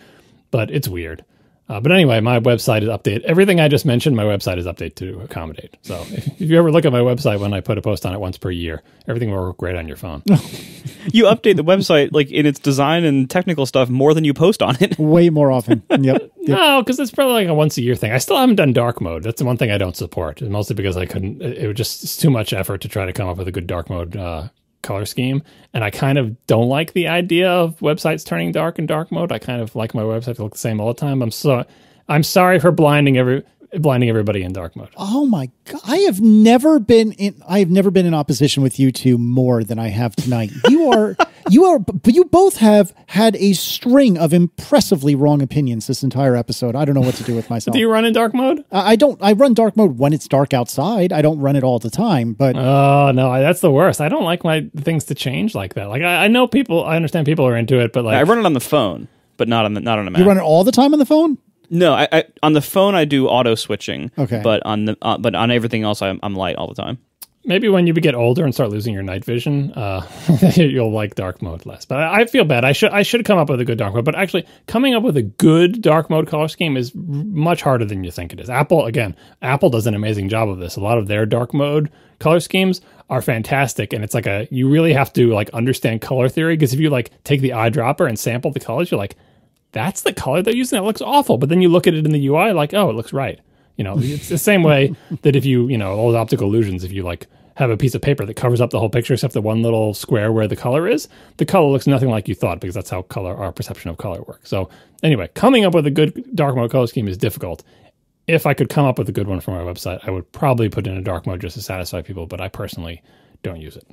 But it's weird. But anyway, my website is updated. Everything I just mentioned, my website is updated to accommodate. So if you ever look at my website when I put a post on it once per year, everything will work great on your phone. You update the website like in its design and technical stuff more than you post on it. Way more often. Yep. No, because it's probably like a once a year thing. I still haven't done dark mode. That's the one thing I don't support. Mostly because I couldn't. It was just too much effort to try to come up with a good dark mode color scheme, and I kind of don't like the idea of websites turning dark in dark mode. I kind of like my website to look the same all the time. I'm sorry for blinding everybody in dark mode. Oh my God. I have never been in opposition with you two more than I have tonight. But you both have had a string of impressively wrong opinions this entire episode. I don't know what to do with myself. Do you run in dark mode? I don't. I run dark mode when it's dark outside. I don't run it all the time, but oh no, that's the worst. I don't like my things to change like that. Like I know people, I understand people are into it, but like I run it on the phone, but not on a Mac. You run it all the time on the phone? No, I on the phone I do auto switching. Okay, but on everything else I'm light all the time. Maybe when you get older and start losing your night vision, you'll like dark mode less. But I feel bad. I should come up with a good dark mode. But actually, coming up with a good dark mode color scheme is much harder than you think it is. Apple does an amazing job of this. A lot of their dark mode color schemes are fantastic, and it's like you really have to like understand color theory, because if you like take the eyedropper and sample the colors, you're like, that's the color they're using. It looks awful. But then you look at it in the UI, like, oh, it looks right. It's the same way that if you, all the optical illusions, if you like have a piece of paper that covers up the whole picture except the one little square where the color is, the color looks nothing like you thought, because that's how our perception of color works. So anyway, coming up with a good dark mode color scheme is difficult. If I could come up with a good one for my website, I would probably put in a dark mode just to satisfy people, but I personally don't use it.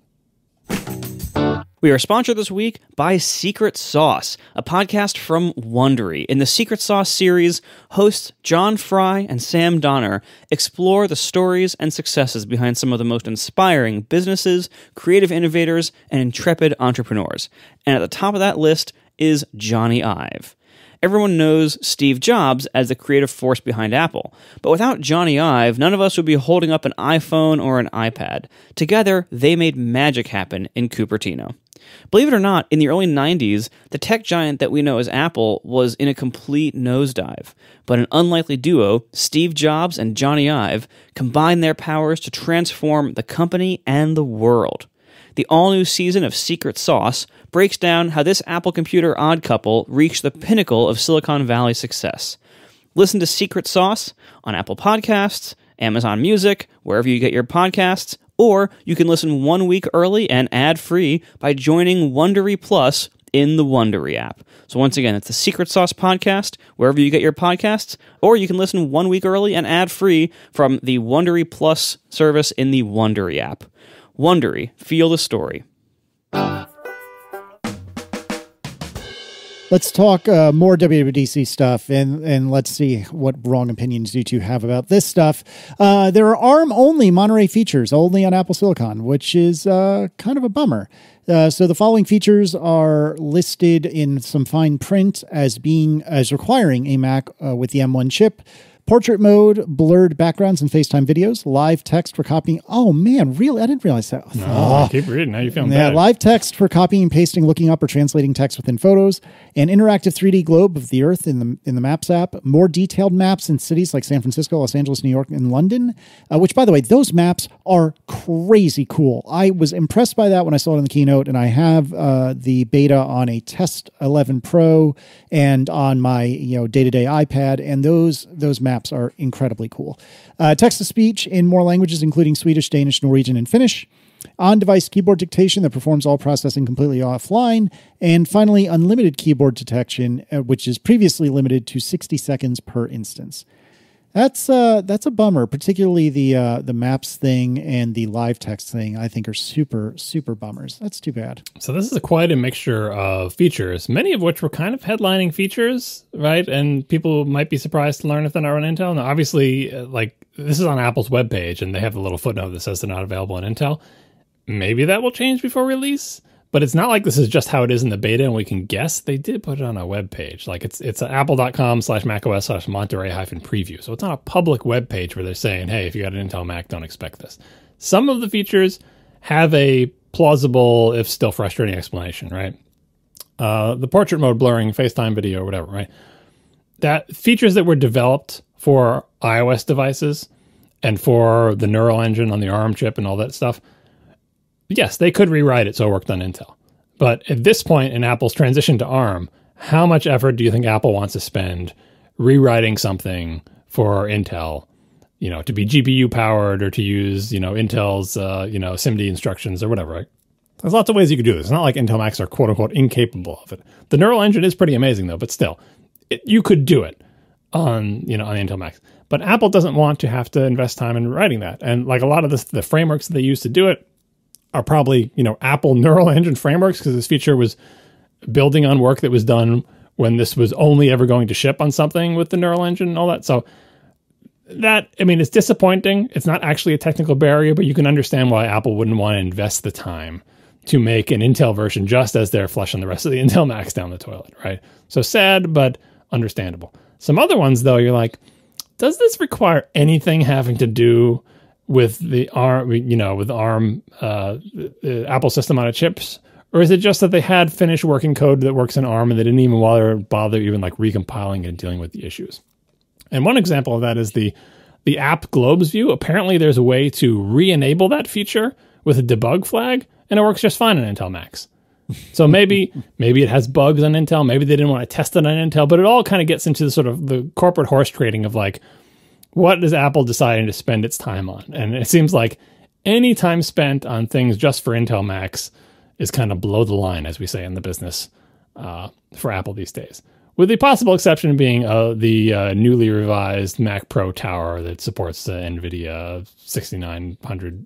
We are sponsored this week by Secret Sauce, a podcast from Wondery. In the Secret Sauce series, hosts John Fry and Sam Donner explore the stories and successes behind some of the most inspiring businesses, creative innovators, and intrepid entrepreneurs. And at the top of that list is Johnny Ive. Everyone knows Steve Jobs as the creative force behind Apple, but without Johnny Ive, none of us would be holding up an iPhone or an iPad. Together, they made magic happen in Cupertino. Believe it or not, in the early 90s, the tech giant that we know as Apple was in a complete nosedive. But an unlikely duo, Steve Jobs and Johnny Ive, combined their powers to transform the company and the world. The all-new season of Secret Sauce breaks down how this Apple computer odd couple reached the pinnacle of Silicon Valley success. Listen to Secret Sauce on Apple Podcasts, Amazon Music, wherever you get your podcasts, or you can listen 1 week early and ad-free by joining Wondery Plus in the Wondery app. So once again, it's the Secret Sauce podcast, wherever you get your podcasts, or you can listen 1 week early and ad-free from the Wondery Plus service in the Wondery app. Wondery, feel the story. Let's talk more WWDC stuff, and let's see what wrong opinions you two have about this stuff. There are ARM-only Monterey features, only on Apple Silicon, which is kind of a bummer. So the following features are listed in some fine print as requiring a Mac with the M1 chip. Portrait mode, blurred backgrounds and FaceTime videos, live text for copying. Oh man, really? I didn't realize that. Keep reading. Now you're feeling bad. bad. Live text for copying and pasting, looking up or translating text within photos. An interactive 3D globe of the Earth in the Maps app. More detailed maps in cities like San Francisco, Los Angeles, New York, and London. Which, by the way, those maps are crazy cool. I was impressed by that when I saw it in the keynote, and I have the beta on a Test 11 Pro and on my day-to-day iPad, and those maps are incredibly cool. Text-to-speech in more languages, including Swedish, Danish, Norwegian, and Finnish. On-device keyboard dictation that performs all processing completely offline. And finally, unlimited keyboard detection, which is previously limited to 60 seconds per instance. That's a bummer, particularly the maps thing and the live text thing. I think are super, super bummers. That's too bad. So this is quite a mixture of features, many of which were kind of headlining features, right? And people might be surprised to learn if they're not on Intel. Now, obviously, this is on Apple's webpage, and they have the little footnote that says they're not available on Intel. Maybe that will change before release. But it's not like this is just how it is in the beta and we can guess. They did put it on a web page. Like it's apple.com/macOS/Monterey-preview. So it's on a public web page where they're saying, hey, if you got an Intel Mac, don't expect this. Some of the features have a plausible, if still frustrating, explanation, right? The portrait mode blurring, FaceTime video, whatever, right? That features that were developed for iOS devices and for the neural engine on the ARM chip and all that stuff, yes, they could rewrite it so it worked on Intel. But at this point in Apple's transition to ARM, how much effort do you think Apple wants to spend rewriting something for Intel, to be GPU powered or to use, Intel's, SIMD instructions or whatever, right? There's lots of ways you could do this. It's not like Intel Macs are quote unquote incapable of it. The neural engine is pretty amazing though, but still, you could do it on Intel Macs. But Apple doesn't want to have to invest time in writing that. And like a lot of the frameworks that they use to do it, are probably, Apple neural engine frameworks, because this feature was building on work that was done when this was only ever going to ship on something with the neural engine and all that. So it's disappointing. It's not actually a technical barrier, but you can understand why Apple wouldn't want to invest the time to make an Intel version just as they're flushing the rest of the Intel Macs down the toilet, right? So sad, but understandable. Some other ones, though, you're like, does this require anything having to do with the ARM, with ARM Apple system on chips, or is it just that they had finished working code that works in ARM and they didn't even bother even recompiling it and dealing with the issues? And one example of that is the app globes view. Apparently, there's a way to re-enable that feature with a debug flag, and it works just fine on Intel Macs. So maybe it has bugs on Intel. Maybe they didn't want to test it on Intel, but it all kind of gets into the corporate horse trading of what is Apple deciding to spend its time on? And it seems like any time spent on things just for Intel Macs is kind of below the line, as we say in the business, for Apple these days. With the possible exception being the newly revised Mac Pro Tower that supports the NVIDIA 6900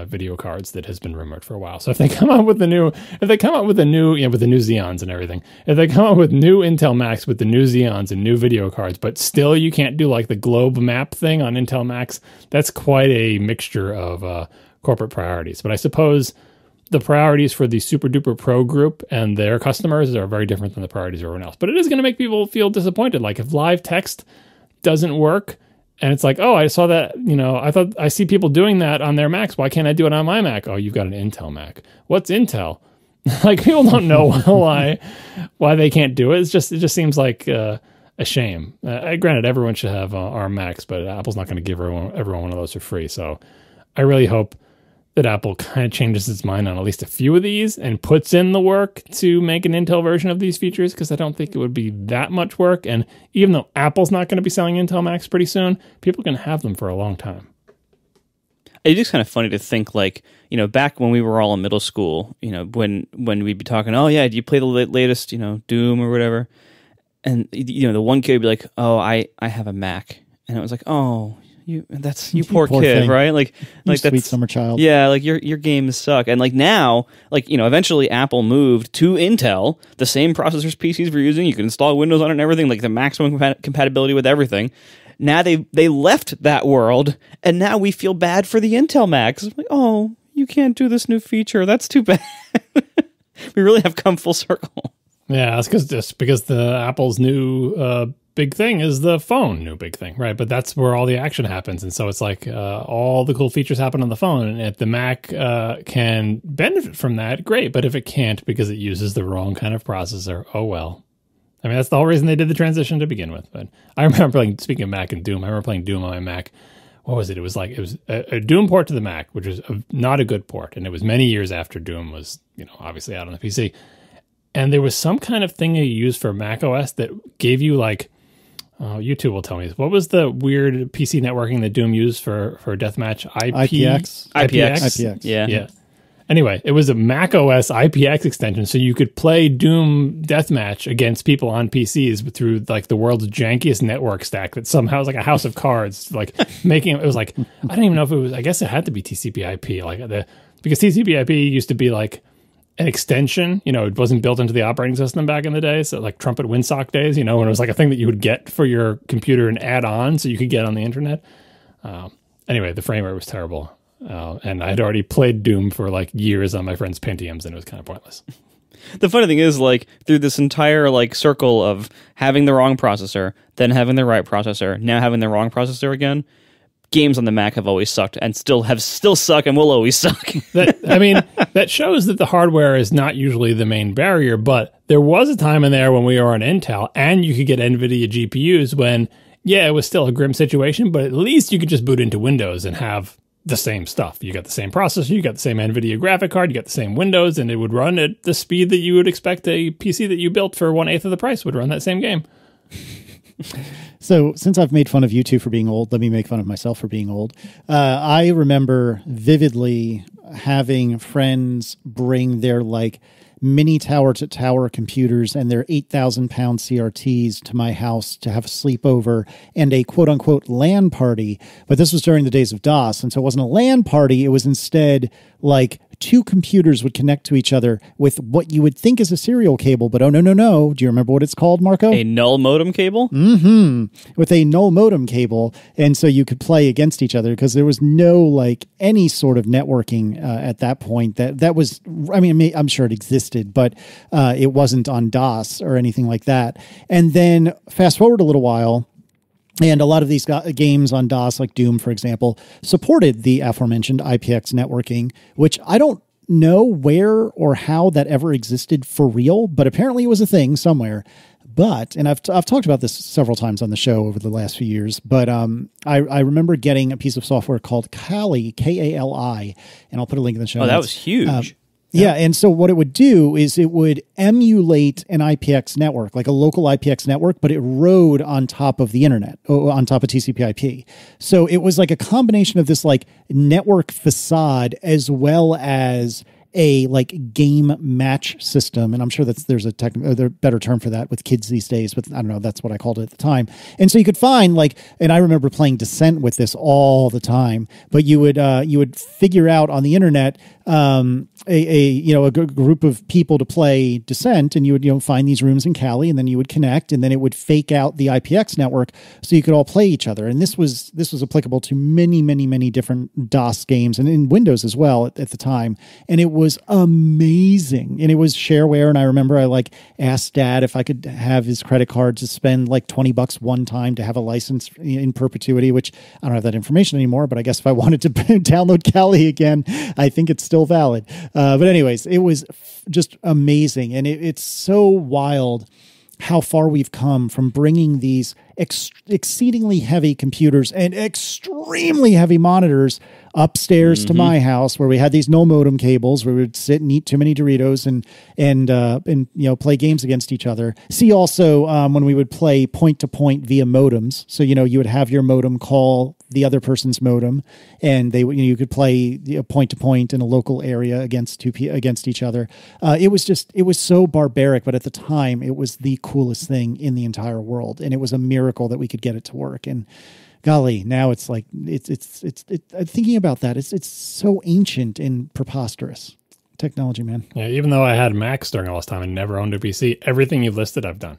video cards that has been rumored for a while. So if they come up with the new Xeons and everything, if they come up with new Intel Macs with the new Xeons and new video cards, but still you can't do the globe map thing on Intel Macs, that's quite a mixture of corporate priorities. But I suppose the priorities for the super duper pro group and their customers are very different than the priorities of everyone else. But it is going to make people feel disappointed. Like if live text doesn't work and it's like, oh, I saw that, I see people doing that on their Macs. Why can't I do it on my Mac? Oh, you've got an Intel Mac. What's Intel? People don't know why they can't do it. It just seems like a shame. Granted, everyone should have ARM Macs, but Apple's not going to give everyone one of those for free. So I really hope that Apple kind of changes its mind on at least a few of these and puts in the work to make an Intel version of these features, because I don't think it would be that much work. And even though Apple's not going to be selling Intel Macs pretty soon, people can have them for a long time. It is kind of funny to think back when we were all in middle school, when we'd be talking, oh yeah, do you play the latest, Doom or whatever? And, the one kid would be like, oh, I have a Mac. And it was like, oh, you poor kid, thing. right? Like Sweet that's summer child. Yeah, like your games suck. And like now, like, you know, eventually Apple moved to Intel, the same processors PCs were using. You can install Windows on it and everything, like the maximum compatibility with everything. Now they left that world, and now we feel bad for the Intel Macs. Like, oh, you can't do this new feature. That's too bad. We really have come full circle. Yeah, that's because the Apple's new big thing is the phone new big thing, right? But that's where all the action happens. And so it's like all the cool features happen on the phone. And if the Mac can benefit from that, great. But if it can't because it uses the wrong kind of processor, oh well. I mean, that's the whole reason they did the transition to begin with. But I remember playing, speaking of Mac and Doom, I remember playing Doom on my Mac. What was it? It was a Doom port to the Mac, which was not a good port. And it was many years after Doom was, you know, obviously out on the PC. And there was some kind of thing you used for macOS that gave you like, you two will tell me, what was the weird PC networking that Doom used for deathmatch? IPX. Yeah. Anyway, it was a macOS IPX extension, so you could play Doom Deathmatch against people on PCs through like the world's jankiest network stack that somehow was like a house of cards, like making it was like, I don't even know if it was, I guess it had to be TCP/IP, because TCP/IP used to be like an extension, you know, it wasn't built into the operating system back in the day, so like Trumpet Winsock days, you know, when it was like a thing that you would get for your computer and add on so you could get on the internet. Anyway, the frame rate was terrible. And I had already played Doom for like years on my friend's Pentiums, and it was kind of pointless. The funny thing is, like, through this entire like circle of having the wrong processor, then having the right processor, now having the wrong processor again, games on the Mac have always sucked and still suck and will always suck. That shows that the hardware is not usually the main barrier, but there was a time in there when we were on Intel and you could get NVIDIA GPUs when, yeah, it was still a grim situation, but at least you could just boot into Windows and have the same stuff. You got the same processor, you got the same NVIDIA graphic card, you got the same Windows, and it would run at the speed that you would expect a PC that you built for 1/8 of the price would run that same game. So since I've made fun of you two for being old, let me make fun of myself for being old. I remember vividly having friends bring their like mini tower-to-tower computers and their 8,000-pound CRTs to my house to have a sleepover and a quote-unquote LAN party. But this was during the days of DOS, and so it wasn't a LAN party. It was instead like two computers would connect to each other with what you would think is a serial cable, but oh, no. Do you remember what it's called, Marco? A null modem cable? Mm-hmm. With a null modem cable. And so you could play against each other because there was no, like, any sort of networking at that point. That was, I mean, I'm sure it existed, but it wasn't on DOS or anything like that. And then fast forward a little while, and a lot of these games on DOS, like Doom, for example, supported the aforementioned IPX networking, which I don't know where or how that ever existed for real, but apparently it was a thing somewhere. But, and I've talked about this several times on the show over the last few years, but I remember getting a piece of software called Kali, Kali, and I'll put a link in the show notes. That was huge. Yeah, and so what it would do is it would emulate an IPX network, like a local IPX network, but it rode on top of the internet, on top of TCP/IP. So it was like a combination of this like network facade as well as a like game match system. And I'm sure there's a better term for that with kids these days, but I don't know, that's what I called it at the time. And so you could find like, and I remember playing Descent with this all the time, but you would figure out on the internet a group of people to play Descent, and you would find these rooms in Kali, and then you would connect, and then it would fake out the IPX network so you could all play each other. And this was applicable to many different DOS games and in Windows as well at the time. And it was amazing. And it was shareware. And I remember I like asked Dad if I could have his credit card to spend like $20 one time to have a license in perpetuity, which I don't have that information anymore, but I guess if I wanted to download Kali again, I think it's still valid. But anyways, it was just amazing. And it's so wild how far we've come from bringing these exceedingly heavy computers and extremely heavy monitors upstairs to my house, where we had these null modem cables where we would sit and eat too many Doritos and play games against each other. See also when we would play point to point via modems. So you would have your modem call the other person's modem, and you could play point to point in a local area against each other. It was so barbaric, but at the time it was the coolest thing in the entire world, and it was a miracle that we could get it to work. And golly, now it's like it's thinking about that. It's so ancient and preposterous. Technology, man. Yeah, even though I had Macs during all this time and never owned a PC, everything you've listed, I've done.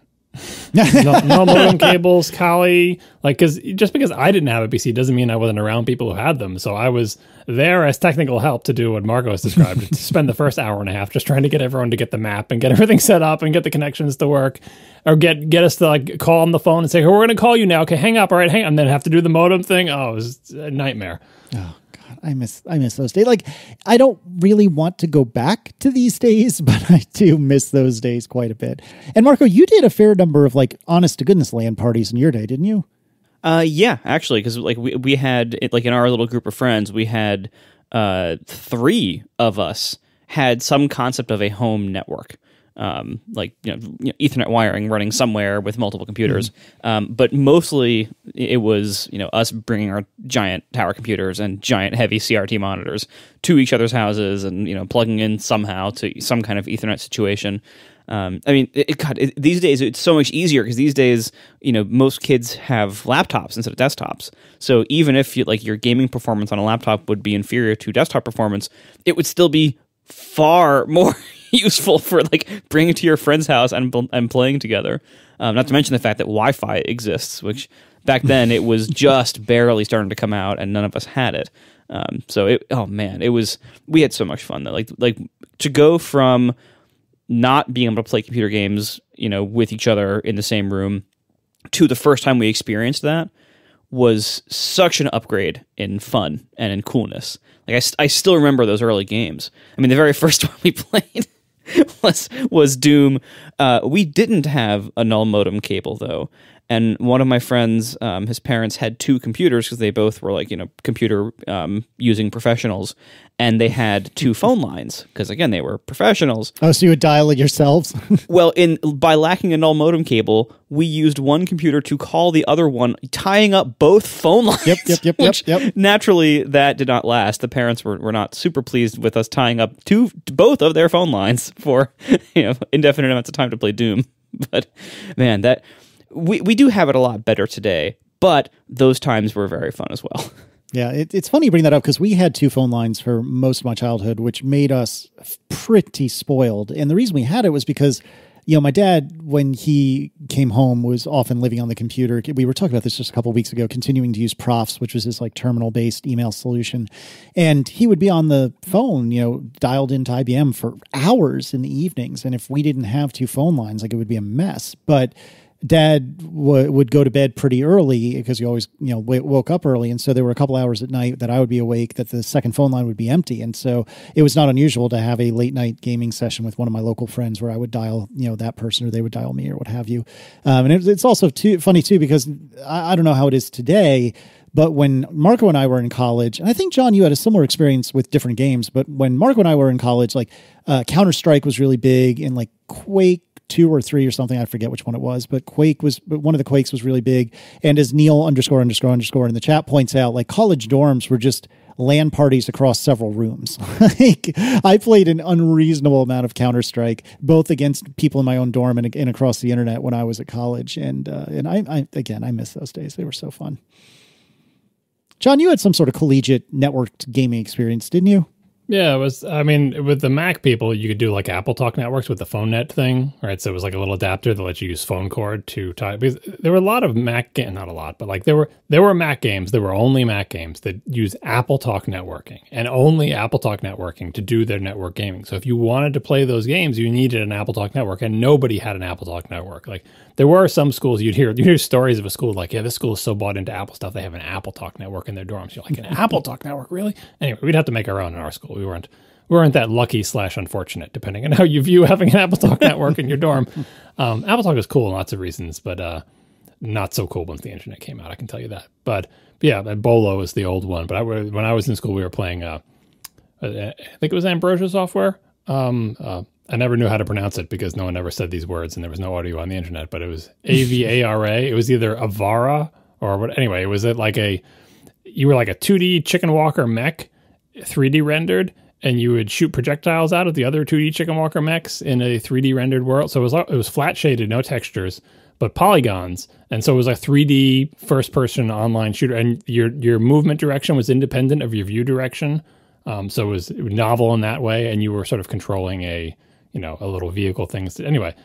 no modem cables, Kali, because I didn't have a PC doesn't mean I wasn't around people who had them. So I was there as technical help to do what Marcos described, to spend the first hour and a half just trying to get everyone to get the map and get everything set up and get the connections to work, or get us to like call on the phone and say, hey, we're going to call you now. Okay, hang up. All right, hang on. And then have to do the modem thing. Oh, it was a nightmare. Oh. I miss those days. Like, I don't really want to go back to these days, but I do miss those days quite a bit. And Marco, you did a fair number of like honest to goodness LAN parties in your day, didn't you? Yeah, actually, because like we had like in our little group of friends, we had 3 of us had some concept of a home network. Like Ethernet wiring running somewhere with multiple computers, but mostly it was us bringing our giant tower computers and giant heavy CRT monitors to each other's houses and plugging in somehow to some kind of Ethernet situation. I mean, these days it's so much easier because these days most kids have laptops instead of desktops. So even if your gaming performance on a laptop would be inferior to desktop performance, it would still be far more useful for like bringing to your friend's house and playing together. Not to mention the fact that Wi-Fi exists, which back then it was just barely starting to come out, and none of us had it. We had so much fun though. Like to go from not being able to play computer games, with each other in the same room, to the first time we experienced that was such an upgrade in fun and in coolness. Like I still remember those early games. I mean, the very first one we played was Doom. We didn't have a null modem cable though, and one of my friends, his parents had 2 computers because they both were computer using professionals, and they had 2 phone lines because again they were professionals. Oh, so you would dial it yourselves? Well, by lacking a null modem cable, we used one computer to call the other one, tying up both phone lines. Yep. Naturally, that did not last. The parents were not super pleased with us tying up both of their phone lines for indefinite amounts of time to play Doom. But man, that we do have it a lot better today. But those times were very fun as well. Yeah, it's funny you bring that up because we had 2 phone lines for most of my childhood, which made us pretty spoiled. And the reason we had it was because, my dad, when he came home, was often living on the computer. We were talking about this just a couple of weeks ago, continuing to use Profs, which was this like terminal-based email solution. And he would be on the phone, dialed into IBM for hours in the evenings. And if we didn't have 2 phone lines, it would be a mess. But Dad would go to bed pretty early because he always, woke up early. And so there were a couple hours at night that I would be awake that the second phone line would be empty. And so it was not unusual to have a late night gaming session with one of my local friends where I would dial, that person, or they would dial me or what have you. And it's also funny too, because I don't know how it is today, but when Marco and I were in college, and I think, John, you had a similar experience with different games, but when Marco and I were in college, Counter-Strike was really big, and Quake 2 or 3 or something, I forget which one it was, but one of the Quakes was really big. And as Neil ___ in the chat points out, college dorms were just LAN parties across several rooms. I played an unreasonable amount of Counter-Strike, both against people in my own dorm and across the internet when I was at college. And I miss those days. They were so fun. John, you had some sort of collegiate networked gaming experience, didn't you? Yeah, it was, with the Mac people, you could do Apple Talk networks with the PhoneNet thing, right? So it was a little adapter that lets you use phone cord to tie, because there were a lot of Mac games, not a lot, but there were Mac games, there were only Mac games that use Apple Talk networking, and only Apple Talk networking to do their network gaming. So if you wanted to play those games, you needed an Apple Talk network, and nobody had an Apple Talk network. There were some schools you'd hear stories of a school this school is so bought into Apple stuff, they have an Apple Talk network in their dorms. You're an Apple Talk network, really? Anyway, we'd have to make our own in our school. We weren't that lucky / unfortunate, depending on how you view having an Apple Talk network in your dorm. Apple Talk is cool in lots of reasons, but not so cool once the internet came out, I can tell you that. But yeah, Bolo is the old one. But when I was in school, we were playing, I think it was Ambrosia software. I never knew how to pronounce it because no one ever said these words and there was no audio on the internet, but it was AVARA. It was either Avara or what. Anyway, it was you were like a 2D Chicken Walker mech, 3D rendered, and you would shoot projectiles out of the other 2D Chicken Walker mechs in a 3D rendered world. So it was flat shaded, no textures, but polygons. And so it was a 3D first-person online shooter, and your movement direction was independent of your view direction. So it was novel in that way, and you were sort of controlling a little vehicle thing. Anyway,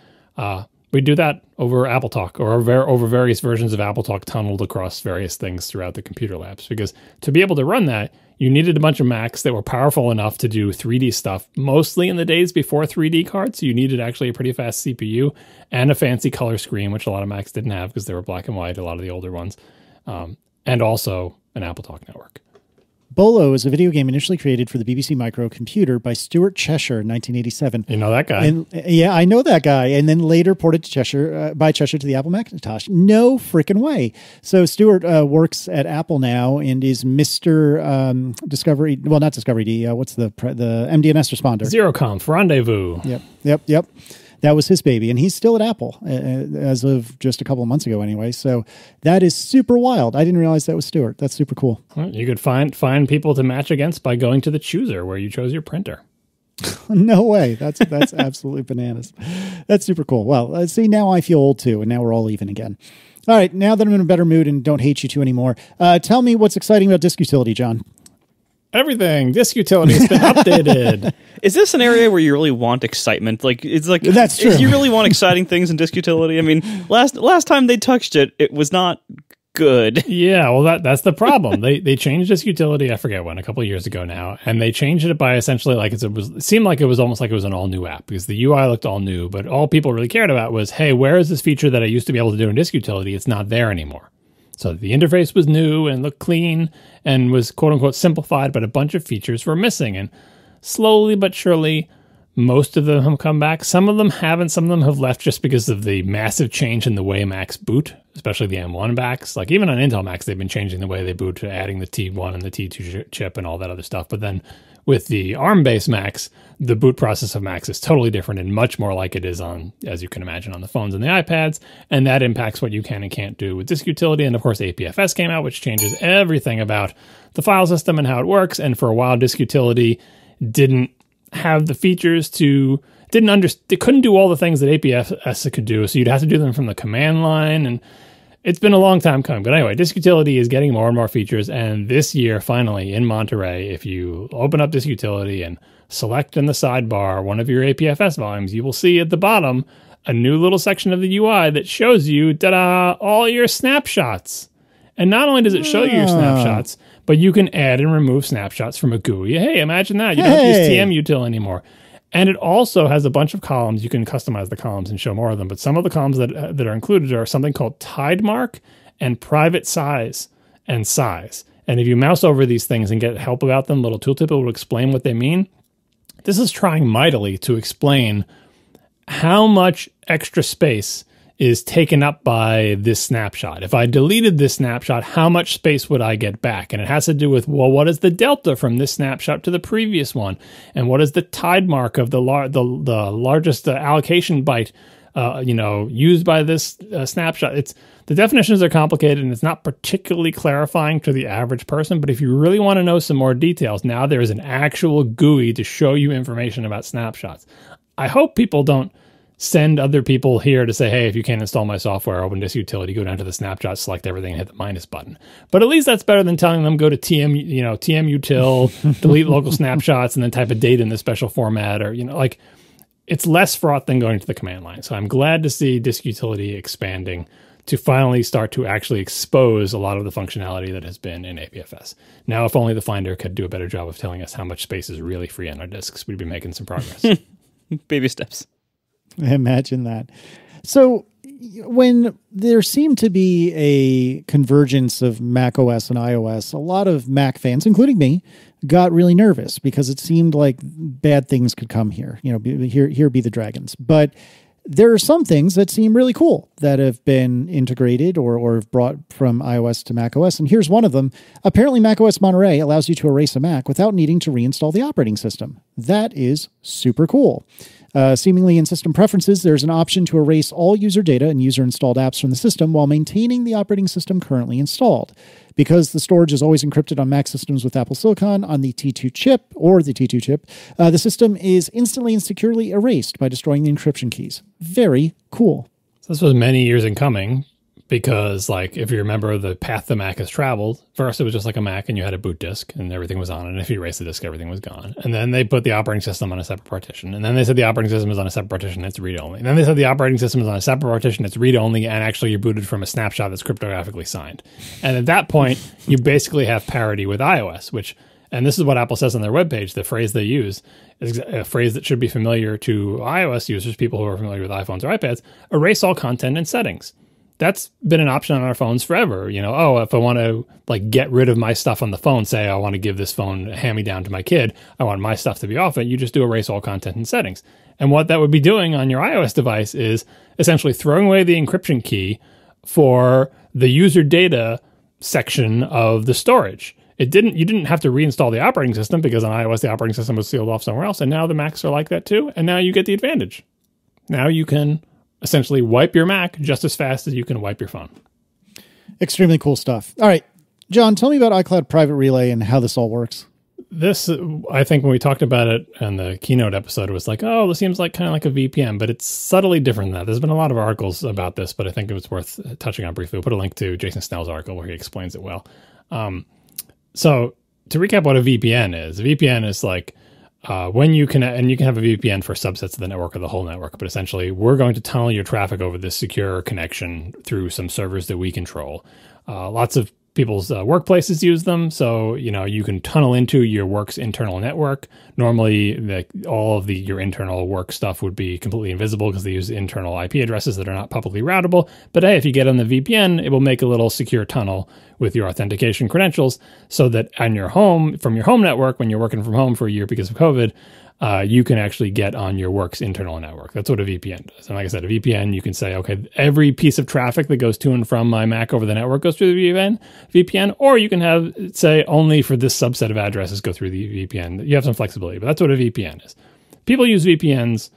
we do that over AppleTalk or over various versions of AppleTalk tunneled across various things throughout the computer labs. Because to be able to run that, you needed a bunch of Macs that were powerful enough to do 3D stuff, mostly in the days before 3D cards. So you needed actually a pretty fast CPU and a fancy color screen, which a lot of Macs didn't have because they were black and white, a lot of the older ones, and also an AppleTalk network. Bolo is a video game initially created for the BBC microcomputer by Stuart Cheshire in 1987. You know that guy? And, yeah, I know that guy. And then later ported to by Cheshire to the Apple Macintosh. No freaking way. So Stuart works at Apple now and is Mr. Discovery. Well, not Discovery D. What's the MDNS responder? ZeroConf Rendezvous. Yep. That was his baby, and he's still at Apple as of just a couple of months ago anyway. So that is super wild. I didn't realize that was Stuart. That's super cool. Well, you could find people to match against by going to the chooser where you chose your printer. No way. That's absolutely bananas. That's super cool. Well, see, now I feel old too, and now we're all even again. All right, now that I'm in a better mood and don't hate you two anymore, tell me what's exciting about disk utility, John. Everything. Disk utility has been updated. Is this an area where you really want excitement? It's like that's true. You really want exciting things in disk utility? I mean, last time they touched it, it was not good. Yeah, well, that's the problem. They changed disk utility. I forget when, a couple of years ago now, and they changed it by essentially it seemed like it was almost like it was an all new app because the UI looked all new, but all people really cared about was, hey, where is this feature that I used to be able to do in disk utility? It's not there anymore. So the interface was new and looked clean and was quote unquote simplified, but a bunch of features were missing. And slowly but surely, most of them have come back. Some of them haven't. Some of them have left just because of the massive change in the way Macs boot, especially the M1 Macs. Like even on Intel Macs, they've been changing the way they boot, adding the T1 and the T2 chip and all that other stuff. But then with the ARM-based Macs, the boot process of Macs is totally different and much more like it is on, as you can imagine, on the phones and the iPads. And that impacts what you can and can't do with disk utility. And of course, APFS came out, which changes everything about the file system and how it works. And for a while, disk utility didn't have the features they couldn't do all the things that APFS could do. So you'd have to do them from the command line. And it's been a long time coming. But anyway, disk utility is getting more and more features. And this year, finally, in Monterey, if you open up disk utility and select in the sidebar one of your APFS volumes, you will see at the bottom a new little section of the UI that shows you, ta-da, all your snapshots. And not only does it show you your snapshots, but you can add and remove snapshots from a GUI. Hey, imagine that. You don't have to use TMUtil anymore. And it also has a bunch of columns. You can customize the columns and show more of them. But some of the columns that are included are something called tide mark and private size and size. And if you mouse over these things and get help about them, little tooltip will explain what they mean. This is trying mightily to explain how much extra space is taken up by this snapshot. If I deleted this snapshot, how much space would I get back? And it has to do with, well, what is the delta from this snapshot to the previous one? And what is the tide mark of the largest allocation byte, used by this snapshot? The definitions are complicated and it's not particularly clarifying to the average person. But if you really want to know some more details, now there is an actual GUI to show you information about snapshots. I hope people don't send other people here to say, hey, if you can't install my software, open disk utility, go down to the snapshot, select everything, and hit the minus button. But at least that's better than telling them go to TMUtil, delete local snapshots, and then type a date in the special format, or it's less fraught than going to the command line. So I'm glad to see disk utility expanding to finally start to actually expose a lot of the functionality that has been in APFS. Now, if only the Finder could do a better job of telling us how much space is really free on our disks, we'd be making some progress. Baby steps. Imagine that. So when there seemed to be a convergence of macOS and iOS, a lot of Mac fans, including me, got really nervous because it seemed like bad things could come here. Here be the dragons. But there are some things that seem really cool that have been integrated or brought from iOS to macOS. And here's one of them. Apparently, macOS Monterey allows you to erase a Mac without needing to reinstall the operating system. That is super cool. Seemingly in system preferences, there's an option to erase all user data and user-installed apps from the system while maintaining the operating system currently installed. Because the storage is always encrypted on Mac systems with Apple Silicon on the T2 chip, the system is instantly and securely erased by destroying the encryption keys. Very cool. So this was many years in coming because, like, if you remember the path the Mac has traveled, first it was just like a Mac and you had a boot disk and everything was on. And if you erased the disk, everything was gone. And then they put the operating system on a separate partition. And then they said the operating system is on a separate partition, it's read-only. And then they said the operating system is on a separate partition, it's read-only, and actually you're booted from a snapshot that's cryptographically signed. And at that point, you basically have parity with iOS, which, and this is what Apple says on their webpage, the phrase they use is a phrase that should be familiar to iOS users, people who are familiar with iPhones or iPads: erase all content and settings. That's been an option on our phones forever. You know, oh, if I want to like get rid of my stuff on the phone, say I want to give this phone a hand-me-down to my kid, I want my stuff to be off it, you just do erase all content and settings. And what that would be doing on your iOS device is essentially throwing away the encryption key for the user data section of the storage. You didn't have to reinstall the operating system because on iOS the operating system was sealed off somewhere else, and now the Macs are like that too, and now you get the advantage. Now you can essentially wipe your Mac just as fast as you can wipe your phone. Extremely cool stuff. All right, John, tell me about iCloud Private Relay and how this all works. This, I think when we talked about it in the keynote episode, it was like, oh, this seems like kind of like a VPN, but it's subtly different than that. There's been a lot of articles about this, but I think it was worth touching on briefly. We'll put a link to Jason Snell's article where he explains it well. So to recap what a VPN is, a VPN is like when you can, and you can have a VPN for subsets of the network or the whole network, but essentially we're going to tunnel your traffic over this secure connection through some servers that we control. Lots of people's workplaces use them. So, you know, you can tunnel into your work's internal network. Normally, all of your internal work stuff would be completely invisible because they use internal IP addresses that are not publicly routable. But hey, if you get on the VPN, it will make a little secure tunnel with your authentication credentials so that on your home, from your home network, when you're working from home for a year because of COVID, you can actually get on your work's internal network. That's what a VPN does. And like I said, a VPN, you can say, okay, every piece of traffic that goes to and from my Mac over the network goes through the VPN, or you can have, say, only for this subset of addresses go through the VPN. You have some flexibility, but that's what a VPN is. People use VPNs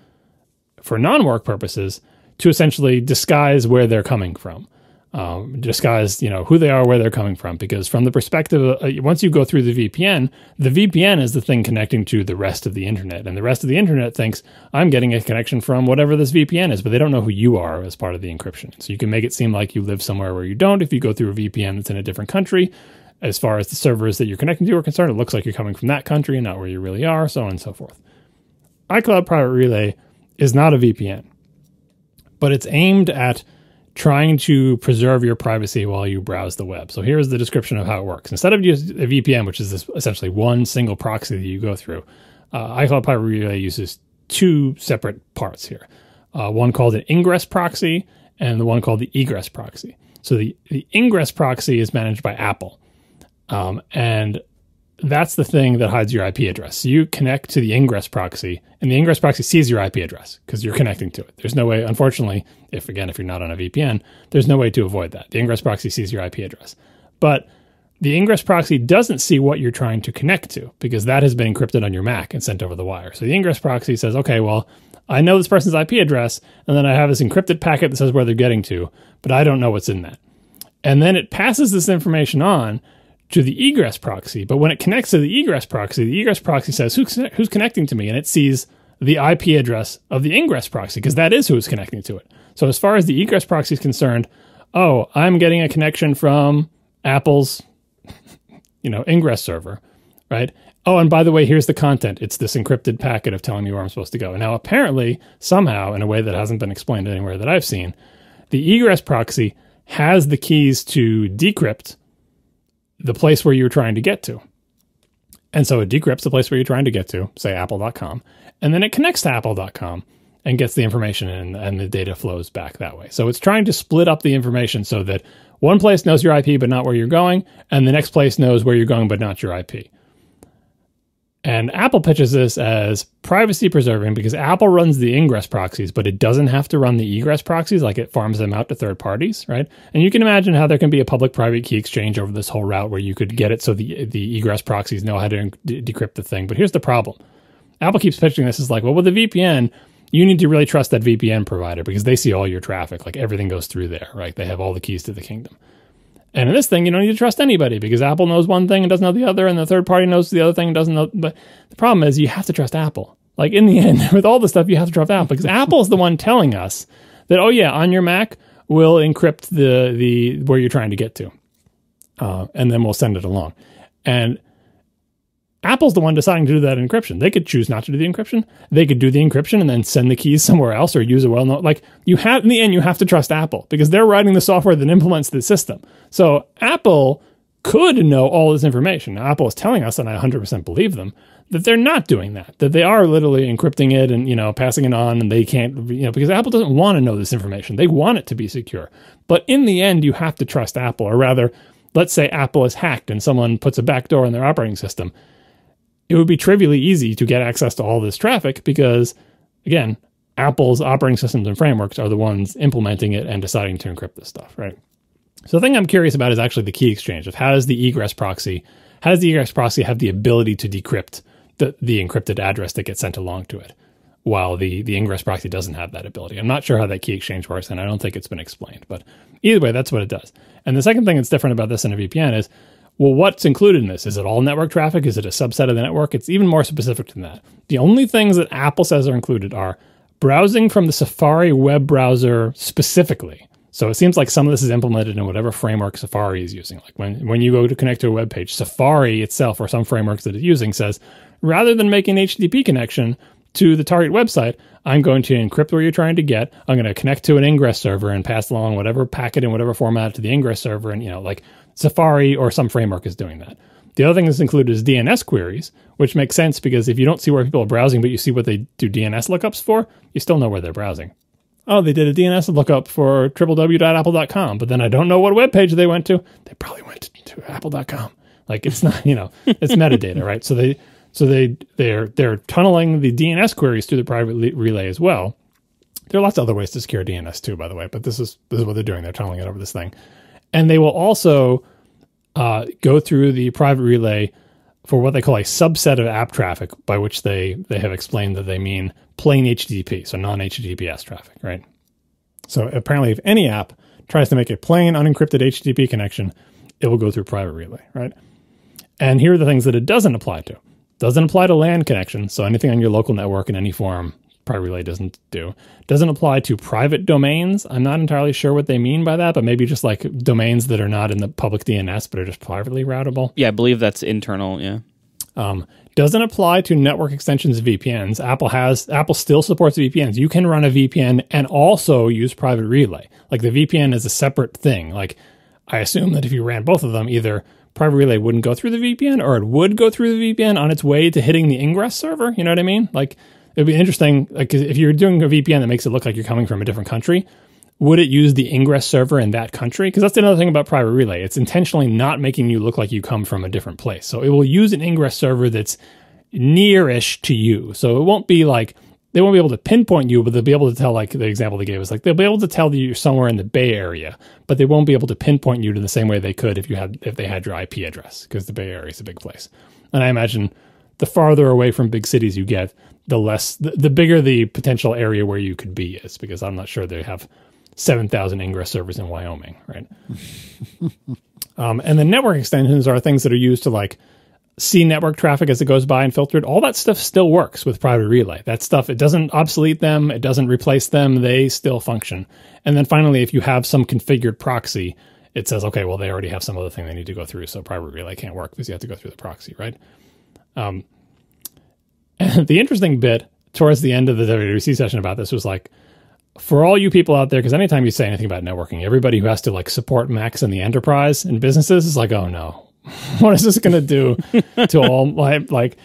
for non-work purposes to essentially disguise where they're coming from. Disguise, you know, who they are, where they're coming from. Because from the perspective, once you go through the VPN is the thing connecting to the rest of the internet. And the rest of the internet thinks, I'm getting a connection from whatever this VPN is, but they don't know who you are as part of the encryption. So you can make it seem like you live somewhere where you don't. If you go through a VPN that's in a different country, as far as the servers that you're connecting to are concerned, it looks like you're coming from that country and not where you really are, so on and so forth. iCloud Private Relay is not a VPN, but it's aimed at trying to preserve your privacy while you browse the web. So here's the description of how it works. Instead of just a VPN, which is this essentially one single proxy that you go through, iCloud Private Relay uses two separate parts here. One called an ingress proxy and the one called the egress proxy. So the ingress proxy is managed by Apple. And that's the thing that hides your IP address. So you connect to the ingress proxy, and the ingress proxy sees your IP address because you're connecting to it. There's no way, unfortunately, if you're not on a VPN, there's no way to avoid that. The ingress proxy sees your IP address. But the ingress proxy doesn't see what you're trying to connect to because that has been encrypted on your Mac and sent over the wire. So the ingress proxy says, okay, well, I know this person's IP address, and then I have this encrypted packet that says where they're getting to, but I don't know what's in that. And then it passes this information on to the egress proxy. But when it connects to the egress proxy says, who's connecting to me? And it sees the IP address of the ingress proxy because that is who is connecting to it. So as far as the egress proxy is concerned, oh, I'm getting a connection from Apple's, ingress server, right? Oh, and by the way, here's the content. It's this encrypted packet of telling me where I'm supposed to go. Now, apparently, somehow, in a way that hasn't been explained anywhere that I've seen, the egress proxy has the keys to decrypt the place where you're trying to get to. And so it decrypts the place where you're trying to get to, say apple.com, and then it connects to apple.com and gets the information and the data flows back that way. So it's trying to split up the information so that one place knows your IP but not where you're going, and the next place knows where you're going but not your IP. And Apple pitches this as privacy preserving because Apple runs the ingress proxies, but it doesn't have to run the egress proxies, like it farms them out to third parties, right? And you can imagine how there can be a public-private key exchange over this whole route where you could get it so the egress proxies know how to decrypt the thing. But here's the problem. Apple keeps pitching this as like, well, with a VPN, you need to really trust that VPN provider because they see all your traffic, like everything goes through there, right? They have all the keys to the kingdom. And in this thing, you don't need to trust anybody because Apple knows one thing and doesn't know the other, and the third party knows the other thing and doesn't know. But the problem is you have to trust Apple. Like in the end, with all this stuff, you have to trust Apple because Apple is the one telling us that, oh yeah, on your Mac, we'll encrypt the where you're trying to get to. And then we'll send it along. And Apple's the one deciding to do that encryption. They could choose not to do the encryption. They could do the encryption and then send the keys somewhere else or use a well-known, like in the end, you have to trust Apple because they're writing the software that implements the system. So Apple could know all this information. Now, Apple is telling us, and I 100% believe them, that they're not doing that they are literally encrypting it and, passing it on, and they can't, because Apple doesn't want to know this information. They want it to be secure. But in the end, you have to trust Apple, or rather, let's say Apple is hacked and someone puts a backdoor in their operating system. It would be trivially easy to get access to all this traffic because, again, Apple's operating systems and frameworks are the ones implementing it and deciding to encrypt this stuff, right? So the thing I'm curious about is actually the key exchange of how does the egress proxy have the ability to decrypt the encrypted address that gets sent along to it, while the ingress proxy doesn't have that ability. I'm not sure how that key exchange works, and I don't think it's been explained. But either way, that's what it does. And the second thing that's different about this in a VPN is, well, what's included in this? Is it all network traffic? Is it a subset of the network? It's even more specific than that. The only things that Apple says are included are browsing from the Safari web browser specifically. So it seems like some of this is implemented in whatever framework Safari is using. Like when you go to connect to a web page, Safari itself or some frameworks that it's using says, rather than making an HTTP connection to the target website, I'm going to encrypt where you're trying to get. I'm going to connect to an ingress server and pass along whatever packet in whatever format to the ingress server. And, like Safari or some framework is doing that. The other thing that's included is DNS queries, which makes sense because if you don't see where people are browsing, but you see what they do DNS lookups for, you still know where they're browsing. Oh, they did a DNS lookup for www.apple.com, but then I don't know what web page they went to. They probably went to apple.com. Like it's not, it's metadata, right? So they're tunneling the DNS queries through the private relay as well. There are lots of other ways to secure DNS too, by the way, but this is what they're doing. They're tunneling it over this thing. And they will also go through the private relay for what they call a subset of app traffic, by which they have explained that they mean plain HTTP, so non-HTTPS traffic, right? So apparently if any app tries to make a plain unencrypted HTTP connection, it will go through private relay, right? And here are the things that it doesn't apply to. Doesn't apply to LAN connections, so anything on your local network in any form, private relay doesn't do. Doesn't apply to private domains. I'm not entirely sure what they mean by that, but maybe just like domains that are not in the public DNS, but are just privately routable. Yeah, I believe that's internal, yeah. Doesn't apply to network extensions of VPNs. Apple still supports VPNs. You can run a VPN and also use private relay. Like the VPN is a separate thing. Like I assume that if you ran both of them, either private relay wouldn't go through the VPN or it would go through the VPN on its way to hitting the ingress server. You know what I mean? Like it'd be interesting. Like if you're doing a VPN that makes it look like you're coming from a different country, would it use the ingress server in that country? Because that's another thing about private relay. It's intentionally not making you look like you come from a different place. So it will use an ingress server that's nearish to you. So it won't be like, they won't be able to pinpoint you, but they'll be able to tell, like the example they gave us, like they'll be able to tell that you're somewhere in the Bay Area, but they won't be able to pinpoint you to the same way they could if they had your IP address, because the Bay Area is a big place. And I imagine the farther away from big cities you get, the bigger the potential area where you could be is, because I'm not sure they have 7,000 ingress servers in Wyoming, right? And the network extensions are things that are used to like see network traffic as it goes by and filter it. All that stuff still works with private relay. That stuff, it doesn't obsolete them. It doesn't replace them. They still function. And then finally, if you have some configured proxy, it says, okay, well, they already have some other thing they need to go through. So private relay can't work because you have to go through the proxy, right? And the interesting bit towards the end of the WWDC session about this was like, for all you people out there, because anytime you say anything about networking, everybody who has to like support Macs in the enterprise and businesses is like, oh no, what is this going to do to all my, like,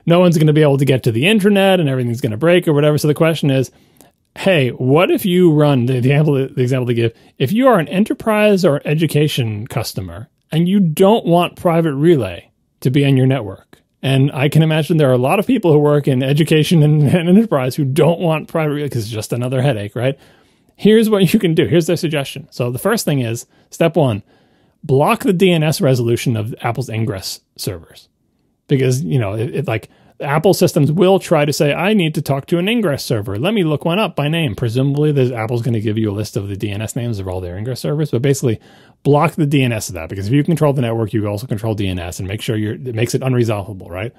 no one's going to be able to get to the intranet and everything's going to break or whatever. So the question is, hey, what if you run the example they give, if you are an enterprise or education customer and you don't want private relay to be on your network? And I can imagine there are a lot of people who work in education and enterprise who don't want private relay because it's just another headache, right? Here's what you can do. Here's their suggestion. So the first thing is, step one, block the DNS resolution of Apple's ingress servers. Because, like Apple systems will try to say, I need to talk to an ingress server. Let me look one up by name. Presumably, Apple's going to give you a list of the DNS names of all their ingress servers. But basically, block the DNS of that. Because if you control the network, you also control DNS and make sure it makes it unresolvable, right?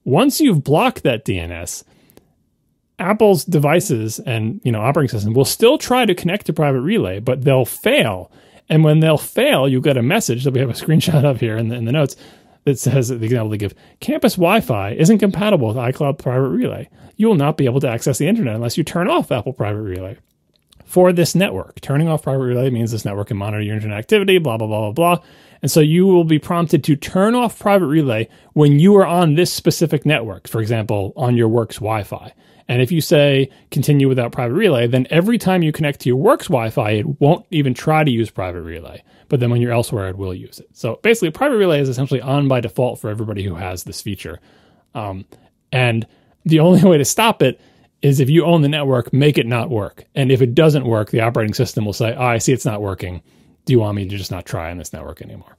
Once you've blocked that DNS, Apple's devices and operating system will still try to connect to Private Relay, but they'll fail. And when they'll fail, you get a message that we have a screenshot of here in the notes that says, the example they give, campus Wi-Fi isn't compatible with iCloud Private Relay. You will not be able to access the internet unless you turn off Apple Private Relay. For this network, turning off Private Relay means this network can monitor your internet activity, blah, blah, blah, blah, blah. And so you will be prompted to turn off Private Relay when you are on this specific network, for example, on your work's Wi-Fi. And if you say continue without Private Relay, then every time you connect to your work's Wi-Fi, it won't even try to use Private Relay. But then when you're elsewhere, it will use it. So basically, Private Relay is essentially on by default for everybody who has this feature. And the only way to stop it is if you own the network, make it not work. And if it doesn't work, the operating system will say, I see it's not working. Do you want me to just not try on this network anymore?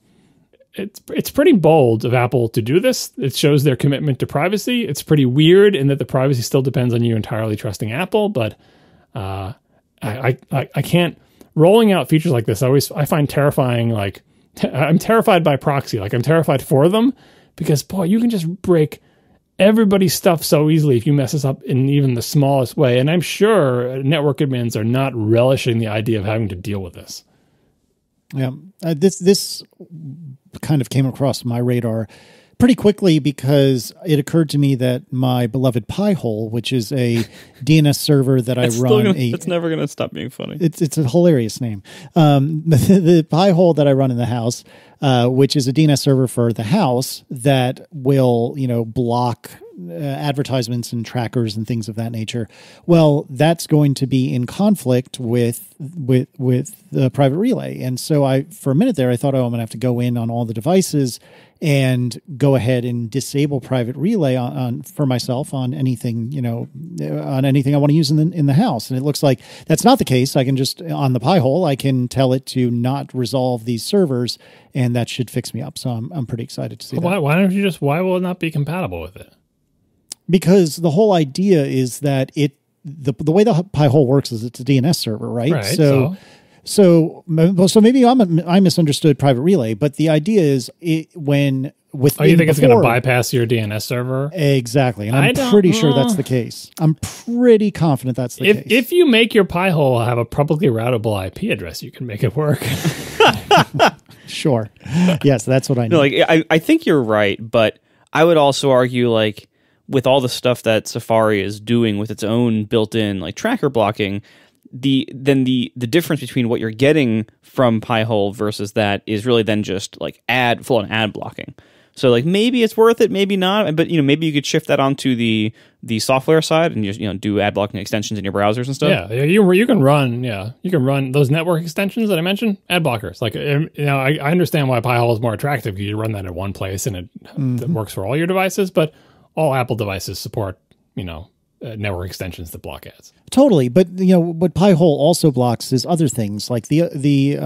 It's pretty bold of Apple to do this. It shows their commitment to privacy. It's pretty weird in that the privacy still depends on you entirely trusting Apple, but I can't. Rolling out features like this, I find terrifying. Like, I'm terrified by proxy. Like, I'm terrified for them because, boy, you can just break everybody's stuff so easily if you mess this up in even the smallest way. And I'm sure network admins are not relishing the idea of having to deal with this. Yeah, this kind of came across my radar pretty quickly because it occurred to me that my beloved Pi-hole, which is a DNS server that I run, it's never going to stop being funny. It's a hilarious name. The Pi-hole that I run in the house, which is a DNS server for the house that will, block advertisements and trackers and things of that nature. Well, that's going to be in conflict with the Private Relay. And so for a minute there, I thought, I'm going to have to go in on all the devices and go ahead and disable Private Relay on for myself on anything, on anything I want to use in the house. And it looks like that's not the case. I can just, on the Pi-hole, I can tell it to not resolve these servers, and that should fix me up. So I'm pretty excited to see that. Why will it not be compatible with it? Because the whole idea is that the way the Pi-hole works is it's a DNS server, right? Right. So maybe I misunderstood Private Relay, but the idea is you think it's going to bypass your DNS server? Exactly, and I'm pretty sure that's the case. I'm pretty confident that's the case. If you make your Pi-hole have a publicly routable IP address, you can make it work. Sure. Yes, that's what I know. I think you're right, but I would also argue with all the stuff that Safari is doing with its own built-in tracker blocking, the difference between what you're getting from Pi-hole versus that is really then just full-on ad blocking. So maybe it's worth it, maybe not. But maybe you could shift that onto the software side and just do ad blocking extensions in your browsers and stuff. Yeah, you can run those network extensions that I mentioned, ad blockers. I understand why Pi-hole is more attractive because you run that in one place and it works for all your devices. But all Apple devices support network extensions that block ads. Totally, but what Pi-hole also blocks is other things like the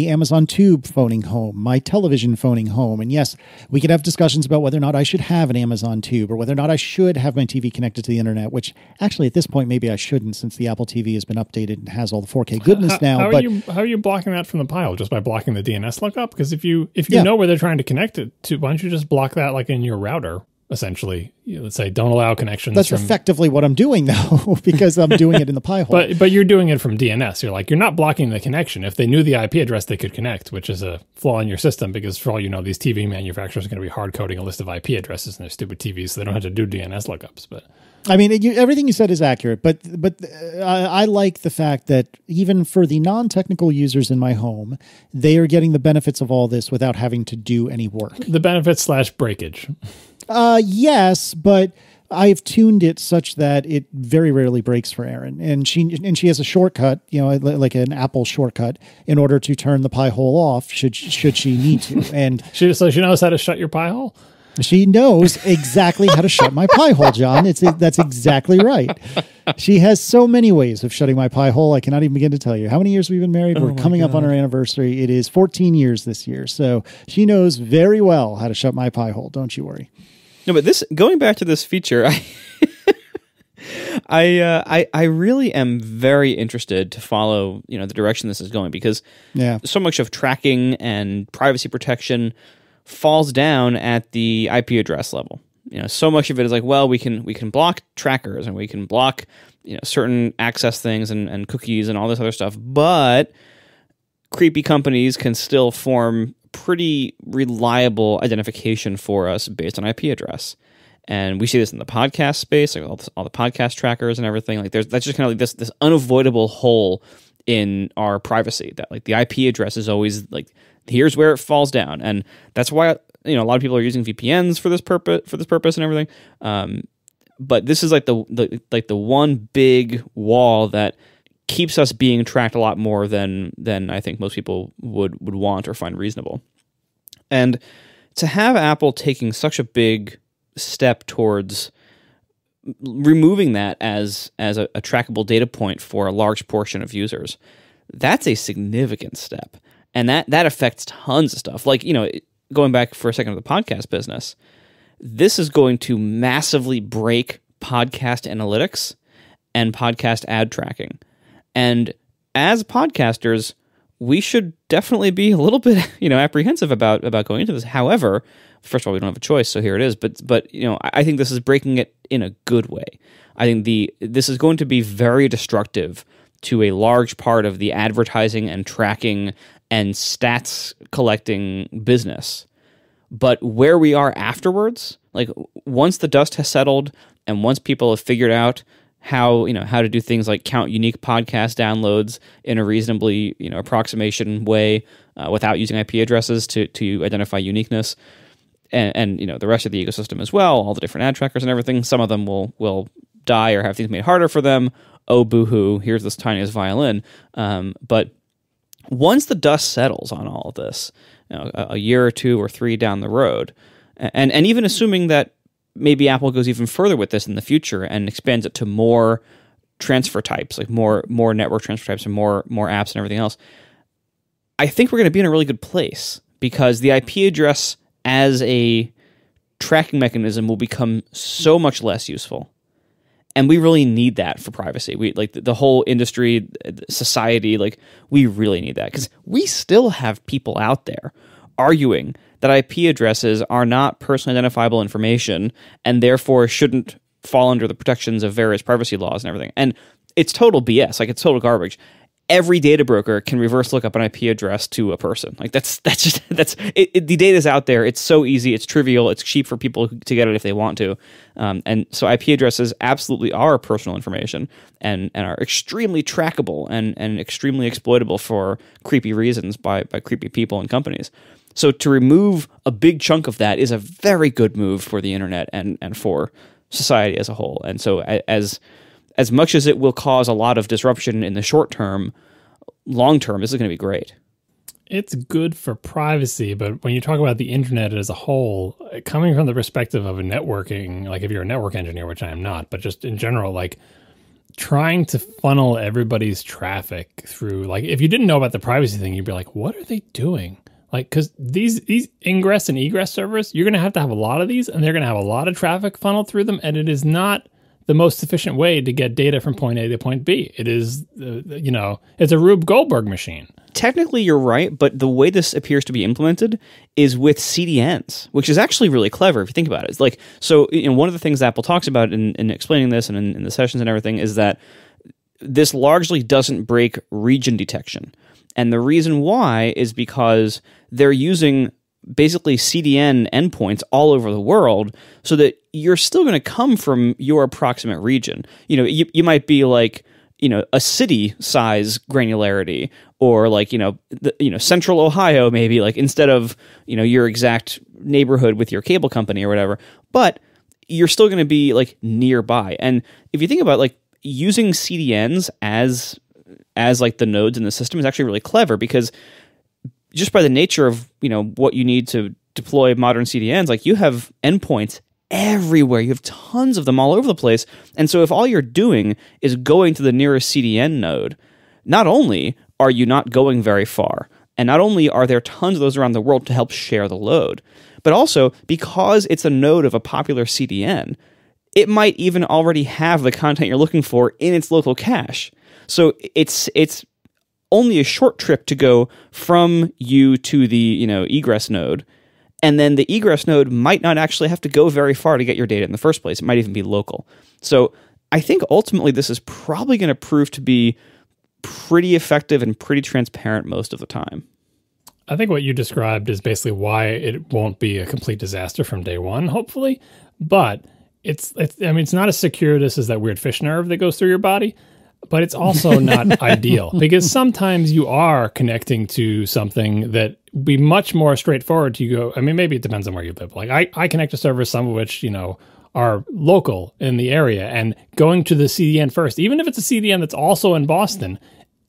Amazon Tube phoning home, my television phoning home, and yes, we could have discussions about whether or not I should have an Amazon Tube or whether or not I should have my TV connected to the internet. Which actually, at this point, maybe I shouldn't, since the Apple TV has been updated and has all the 4K goodness now. How are you blocking that from the Pi-hole? Just by blocking the DNS lookup? Because if you know where they're trying to connect it to, why don't you just block that in your router? Essentially, let's say don't allow connections. That's effectively what I'm doing though, because I'm doing it in the Pi-hole. But you're doing it from DNS. You're not blocking the connection. If they knew the IP address, they could connect, which is a flaw in your system because for all you know, these TV manufacturers are going to be hard coding a list of IP addresses in their stupid TVs, so they don't have to do DNS lookups. But I mean, everything you said is accurate, but I like the fact that even for the non-technical users in my home, they are getting the benefits of all this without having to do any work. The benefits / breakage. Yes, but I've tuned it such that it very rarely breaks for Erin, and she has a shortcut, like an Apple shortcut, in order to turn the Pi-hole off should she need to. And so she knows how to shut your Pi-hole. She knows exactly how to shut my Pi-hole, John. That's exactly right. She has so many ways of shutting my Pi-hole. I cannot even begin to tell you how many years we've been married. We're coming up on our anniversary. It is 14 years this year, so she knows very well how to shut my Pi-hole. Don't you worry. No, but going back to this feature, I really am very interested to follow the direction this is going because so much of tracking and privacy protection falls down at the IP address level. so much of it is like, well, we can block trackers and we can block certain access things and cookies and all this other stuff, but creepy companies can still form pretty reliable identification for us based on IP address. And we see this in the podcast space, like all the podcast trackers and everything. Like that's just kind of like this unavoidable hole in our privacy, that like the IP address is always like, here's where it falls down. And that's why a lot of people are using VPNs for this purpose and everything. But this is like the one big wall that keeps us being tracked a lot more than I think most people would want or find reasonable. And to have Apple taking such a big step towards removing that as a trackable data point for a large portion of users, that's a significant step. And that affects tons of stuff. Like, going back for a second to the podcast business, this is going to massively break podcast analytics and podcast ad tracking. And as podcasters, we should definitely be a little bit, apprehensive about going into this. However, first of all, we don't have a choice, so here it is. But I think this is breaking it in a good way. I think this is going to be very destructive to a large part of the advertising and tracking and stats collecting business. But where we are afterwards, like once the dust has settled and once people have figured out how to do things like count unique podcast downloads in a reasonably approximation way without using IP addresses to identify uniqueness, and the rest of the ecosystem as well, all the different ad trackers and everything, some of them will die or have things made harder for them. Oh, boo-hoo, here's this tiniest violin. But once the dust settles on all of this, a year or 2 or 3 down the road, and even assuming that maybe Apple goes even further with this in the future and expands it to more transfer types, like more network transfer types and more apps and everything else, I think we're going to be in a really good place, because the IP address as a tracking mechanism will become so much less useful. And we really need that for privacy. We like the whole industry, society, like we really need that, because we still have people out there arguing that IP addresses are not personally identifiable information and therefore shouldn't fall under the protections of various privacy laws and everything. And it's total BS. Like, it's total garbage. Every data broker can reverse look up an IP address to a person. Like that's it. The data's out there. It's so easy. It's trivial. It's cheap for people to get it if they want to. And so IP addresses absolutely are personal information and are extremely trackable and extremely exploitable for creepy reasons by creepy people and companies. So to remove a big chunk of that is a very good move for the internet and for society as a whole. And so as much as it will cause a lot of disruption in the short term, long term, this is going to be great. It's good for privacy, but when you talk about the internet as a whole, coming from the perspective of a networking, like if you're a network engineer, which I am not, but just in general, like trying to funnel everybody's traffic through, like if you didn't know about the privacy thing, you'd be like, what are they doing? Like, because these ingress and egress servers, you're going to have a lot of these, and they're going to have a lot of traffic funneled through them, and it is not the most efficient way to get data from point A to point B. It is, it's a Rube Goldberg machine. Technically, you're right, but the way this appears to be implemented is with CDNs, which is actually really clever if you think about it. It's like, so one of the things Apple talks about in explaining this and in the sessions and everything is that this largely doesn't break region detection. And the reason why is because they're using basically CDN endpoints all over the world, so that you're still going to come from your approximate region. You might be like, a city size granularity, or like, central Ohio, maybe, like instead of, your exact neighborhood with your cable company or whatever, but you're still going to be like nearby. And if you think about like using CDNs as like the nodes in the system is actually really clever, because just by the nature of, what you need to deploy modern CDNs, like you have endpoints everywhere. You have tons of them all over the place. And so if all you're doing is going to the nearest CDN node, not only are you not going very far, and not only are there tons of those around the world to help share the load, but also because it's a node of a popular CDN, it might even already have the content you're looking for in its local cache. So it's only a short trip to go from you to the egress node, And then the egress node might not actually have to go very far to get your data in the first place. It might even be local. So I think ultimately this is probably going to prove to be pretty effective and pretty transparent most of the time. I think what you described is basically why it won't be a complete disaster from day one, hopefully. But it's not as circuitous as that weird fish nerve that goes through your body, but it's also not ideal, because sometimes you are connecting to something that would be much more straightforward to go. I mean, maybe it depends on where you live. Like I connect to servers, some of which, are local in the area, and going to the CDN first, even if it's a CDN that's also in Boston,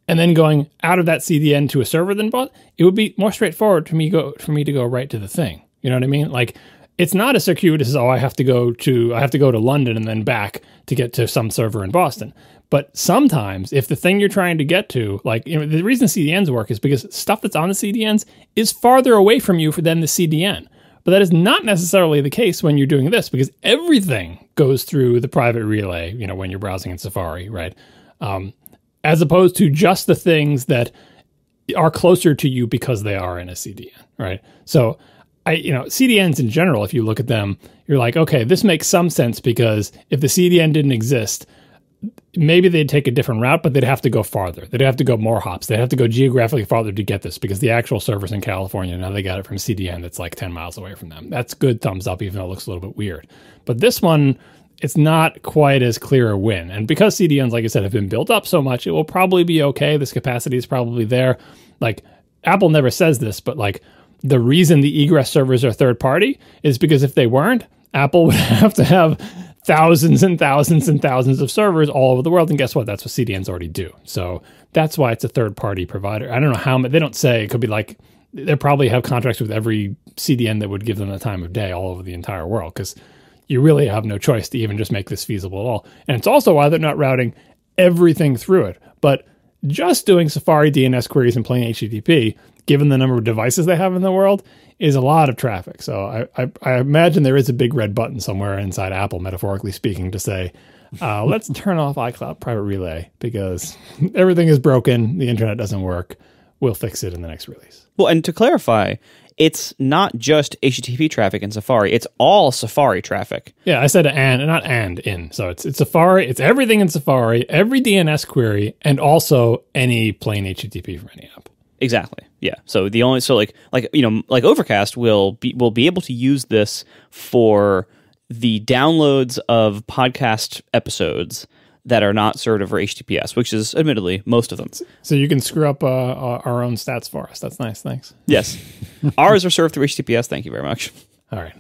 and then going out of that CDN to a server than Boston, it would be more straightforward for me to go right to the thing. You know what I mean? Like, it's not as circuitous as, I have to go to London and then back to get to some server in Boston. But sometimes, if the thing you're trying to get to, the reason CDNs work is because stuff that's on the CDNs is farther away from you than the CDN. But that is not necessarily the case when you're doing this, because everything goes through the private relay, when you're browsing in Safari, right? As opposed to just the things that are closer to you because they are in a CDN, right? So, CDNs in general, if you look at them, you're like, okay, this makes some sense, because if the CDN didn't exist, maybe they'd take a different route, but they'd have to go farther. They'd have to go more hops. They'd have to go geographically farther to get this, because the actual server's in California. Now they got it from CDN that's like 10 miles away from them. That's good thumbs up, even though it looks a little bit weird. But this one, it's not quite as clear a win. And because CDNs, like I said, have been built up so much, it will probably be okay. This capacity is probably there. Like, Apple never says this, but the reason the egress servers are third party is because if they weren't, Apple would have to have thousands and thousands and thousands of servers all over the world. And guess what? That's what CDNs already do. So that's why it's a third-party provider. I don't know how many. They don't say. It could be they probably have contracts with every CDN that would give them the time of day all over the entire world, because you really have no choice to even just make this feasible at all. And it's also why they're not routing everything through it. But just doing Safari DNS queries in plain HTTP, given the number of devices they have in the world, is a lot of traffic. So I imagine there is a big red button somewhere inside Apple, metaphorically speaking, to say, let's turn off iCloud Private Relay because everything is broken. The internet doesn't work. We'll fix it in the next release. Well, and to clarify, it's not just HTTP traffic in Safari. It's all Safari traffic. Yeah, I said and, not and in. So it's Safari. It's everything in Safari, every DNS query, and also any plain HTTP from any app. Exactly. Yeah. So Overcast will be able to use this for the downloads of podcast episodes that are not served over HTTPS, which is admittedly most of them. So you can screw up our own stats for us. That's nice. Thanks. Yes. Ours are served through HTTPS. Thank you very much. All right.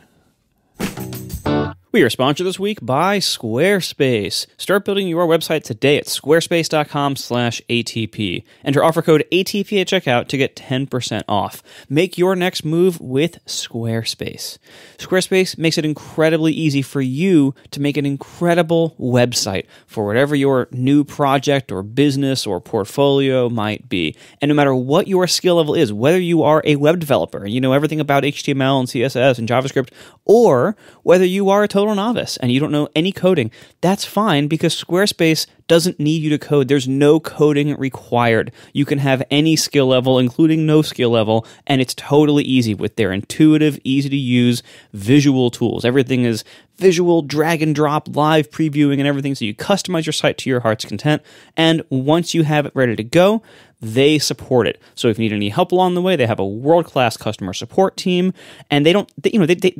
We are sponsored this week by Squarespace. Start building your website today at squarespace.com/ATP. Enter offer code ATP at checkout to get 10% off. Make your next move with Squarespace. Squarespace makes it incredibly easy for you to make an incredible website for whatever your new project or business or portfolio might be. And no matter what your skill level is, whether you are a web developer and you know everything about HTML and CSS and JavaScript, or whether you are a total novice and you don't know any coding, that's fine, because Squarespace doesn't need you to code. There's no coding required. You can have any skill level, including no skill level, and it's totally easy with their intuitive, easy to use visual tools. Everything is visual, drag and drop, live previewing and everything, so you customize your site to your heart's content, and once you have it ready to go, they support it. So if you need any help along the way, they have a world-class customer support team, and they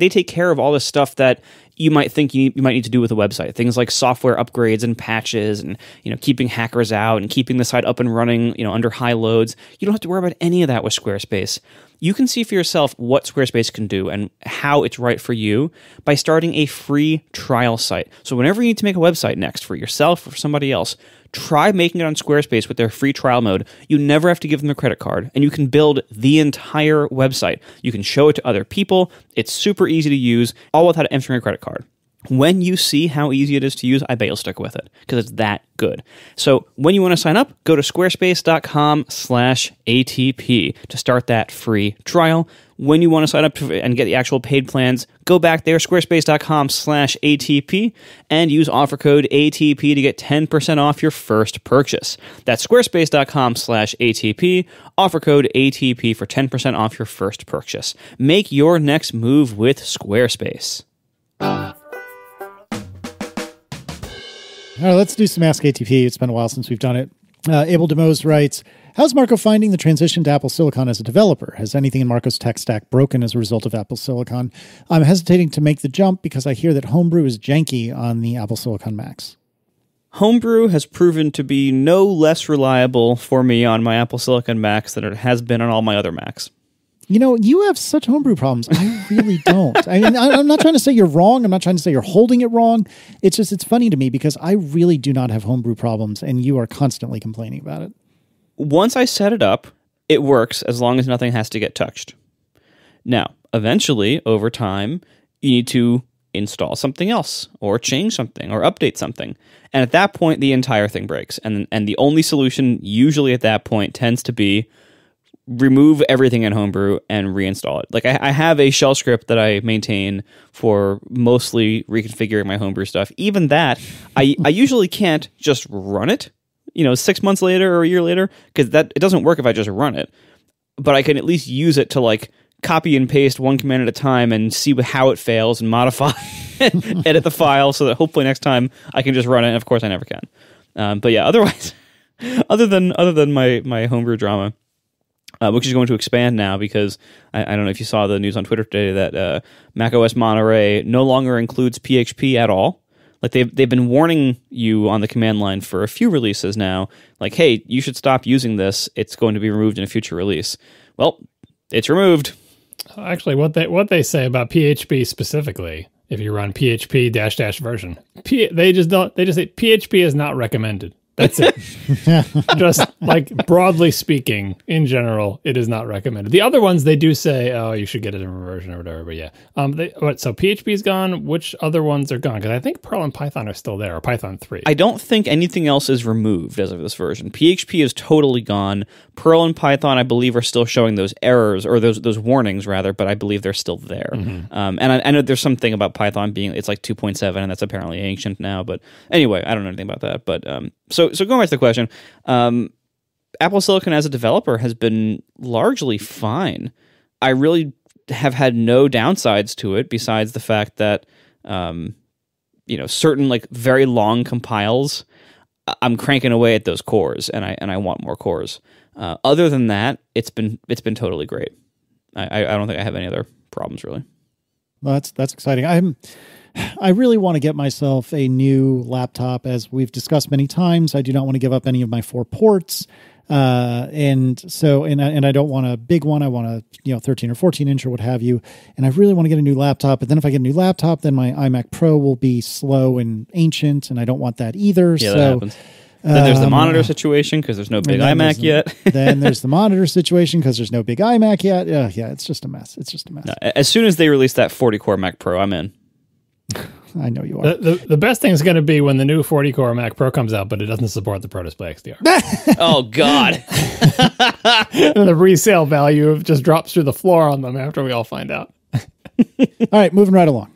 take care of all this stuff that you might think you might need to do with a website. Things like software upgrades and patches, and keeping hackers out and keeping the site up and running under high loads. You don't have to worry about any of that with Squarespace. You can see for yourself what Squarespace can do and how it's right for you by starting a free trial site. So whenever you need to make a website next for yourself or for somebody else, try making it on Squarespace with their free trial mode. You never have to give them a credit card, and you can build the entire website. You can show it to other people. It's super easy to use, all without entering a credit card. When you see how easy it is to use, I bet you'll stick with it because it's that good. So when you want to sign up, go to squarespace.com/ATP to start that free trial. When you want to sign up and get the actual paid plans, go back there, squarespace.com/ATP, and use offer code ATP to get 10% off your first purchase. That's squarespace.com/ATP, offer code ATP for 10% off your first purchase. Make your next move with Squarespace. All right, let's do some Ask ATP. It's been a while since we've done it. Abel DeMose writes, how's Marco finding the transition to Apple Silicon as a developer? Has anything in Marco's tech stack broken as a result of Apple Silicon? I'm hesitating to make the jump because I hear that Homebrew is janky on the Apple Silicon Macs. Homebrew has proven to be no less reliable for me on my Apple Silicon Macs than it has been on all my other Macs. You know, you have such Homebrew problems. I really don't. I mean, I'm not trying to say you're wrong. I'm not trying to say you're holding it wrong. It's just, it's funny to me because I really do not have Homebrew problems, and you are constantly complaining about it. Once I set it up, it works as long as nothing has to get touched. Now, eventually, over time, you need to install something else, or change something, or update something. And at that point, the entire thing breaks. And the only solution, usually at that point, tends to be remove everything in Homebrew and reinstall it. Like I have a shell script that I maintain for mostly reconfiguring my Homebrew stuff. Even that, I usually can't just run it, 6 months later or a year later, because it doesn't work if I just run it. But I can at least use it to like copy and paste one command at a time and see how it fails and modify, edit the file so that hopefully next time I can just run it. And of course I never can. But yeah, otherwise, other than my Homebrew drama, which is going to expand now because I don't know if you saw the news on Twitter today that macOS Monterey no longer includes PHP at all. Like they've been warning you on the command line for a few releases now, like, hey, you should stop using this. It's going to be removed in a future release. Well, it's removed. Actually, what they say about PHP specifically, if you run PHP -- version, they just say PHP is not recommended. That's it. Just like broadly speaking, in general, it is not recommended. The other ones, they do say, oh, you should get a different version or whatever. But yeah. So PHP is gone. Which other ones are gone? Because I think Perl and Python are still there, or Python 3. I don't think anything else is removed as of this version. PHP is totally gone. Perl and Python, I believe, are still showing those errors, or those warnings, rather, but I believe they're still there. Mm-hmm. And I know there's something about Python being, it's like 2.7, and that's apparently ancient now. But anyway, I don't know anything about that. But So going back to the question, Apple Silicon as a developer has been largely fine. I really have had no downsides to it besides the fact that, certain like very long compiles, I'm cranking away at those cores, and I want more cores. Other than that, it's been totally great. I don't think I have any other problems really. Well, that's exciting. I really want to get myself a new laptop, as we've discussed many times. I do not want to give up any of my 4 ports. And I don't want a big one. I want a 13 or 14 inch or what have you. And I really want to get a new laptop. But then if I get a new laptop, then my iMac Pro will be slow and ancient, and I don't want that either. Yeah, that happens. Then there's the monitor situation because there's no big iMac yet. Then there's the monitor situation because there's no big iMac yet. Yeah, it's just a mess. No, as soon as they release that 40-core Mac Pro, I'm in. I know you are. The best thing is going to be when the new 40-core Mac Pro comes out, but it doesn't support the Pro Display XDR. Oh, God. And the resale value just drops through the floor on them after we all find out. All right, moving right along.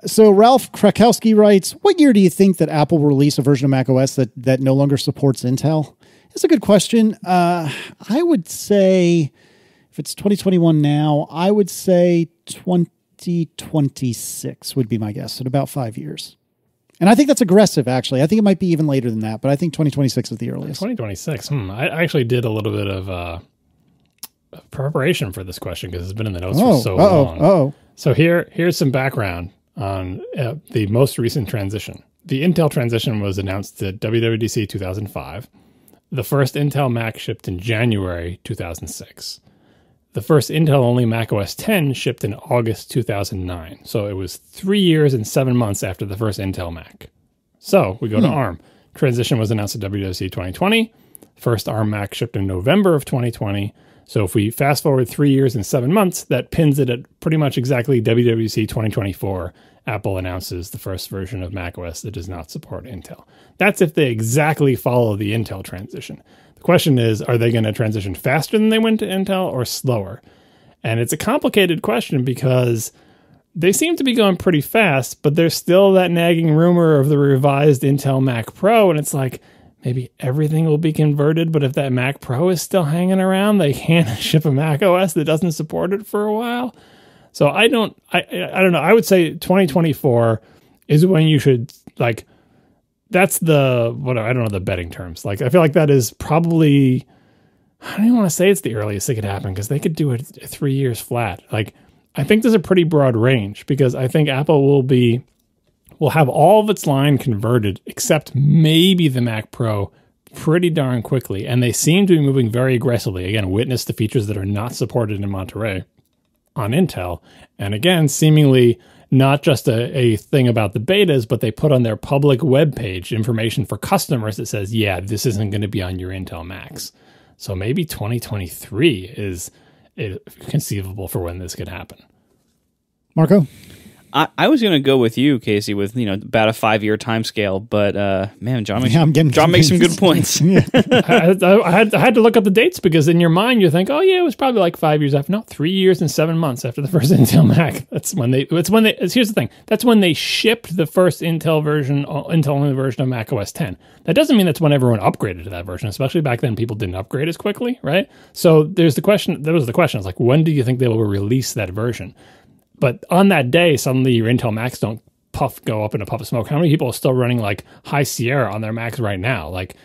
So Ralph Krakowski writes, what year do you think that Apple will release a version of macOS that no longer supports Intel? That's a good question. I would say, if it's 2021 now, I would say 2026 would be my guess, in about 5 years. And I think that's aggressive, actually. I think it might be even later than that, but I think 2026 is the earliest. 2026. I actually did a little bit of preparation for this question because it's been in the notes for so long. So here's some background on the most recent transition. The Intel transition was announced at WWDC 2005. The first Intel Mac shipped in January 2006. The first Intel-only macOS 10 shipped in August 2009. So it was 3 years and 7 months after the first Intel Mac. So we go to ARM. Transition was announced at WWDC 2020. First ARM Mac shipped in November of 2020. So if we fast forward 3 years and 7 months, that pins it at pretty much exactly WWDC 2024 Apple announces the first version of macOS that does not support Intel. That's if they exactly follow the Intel transition. The question is, are they going to transition faster than they went to Intel or slower? And it's a complicated question because they seem to be going pretty fast, but there's still that nagging rumor of the revised Intel Mac Pro, and it's like, maybe everything will be converted, but if that Mac Pro is still hanging around, they can't ship a Mac OS that doesn't support it for a while. So I don't know. I would say 2024 is when you should, like, that's the, what, I don't know the betting terms. Like, I feel like that is probably, I don't even want to say it's the earliest it could happen because they could do it 3 years flat. Like, I think there's a pretty broad range because I think Apple will have all of its line converted except maybe the Mac Pro pretty darn quickly. And they seem to be moving very aggressively. Again, witness the features that are not supported in Monterey on Intel. And again, seemingly not just a thing about the betas, but they put on their public web page information for customers that says, yeah, this isn't going to be on your Intel Macs. So maybe 2023 is conceivable for when this could happen. Marco? I was going to go with you, Casey, with about a 5-year time scale, but man, John makes some good points. I had to look up the dates because in your mind you think, oh yeah, it was probably like 5 years after. No, 3 years and 7 months after the first Intel Mac. That's when they. Here's the thing. That's when they shipped the first Intel only version of Mac OS 10. That doesn't mean that's when everyone upgraded to that version. Especially back then, people didn't upgrade as quickly, right? So there's the question. That was the question. It's like, when do you think they will release that version? But on that day, suddenly your Intel Macs don't go up in a puff of smoke. How many people are still running like High Sierra on their Macs right now? Like,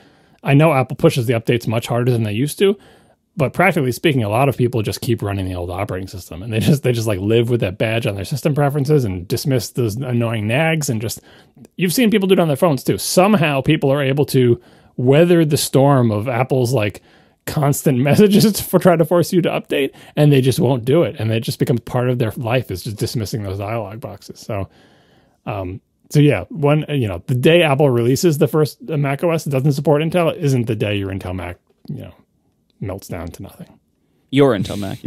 I know Apple pushes the updates much harder than they used to, but practically speaking, a lot of people just keep running the old operating system, and they just like live with that badge on their system preferences and dismiss those annoying nags. And just, you've seen people do it on their phones too. Somehow people are able to weather the storm of Apple's like constant messages for trying to force you to update, and they just won't do it, and it just becomes part of their life is just dismissing those dialog boxes. So yeah, the day Apple releases the first Mac OS that doesn't support Intel isn't the day your Intel Mac melts down to nothing. Your Intel Mac.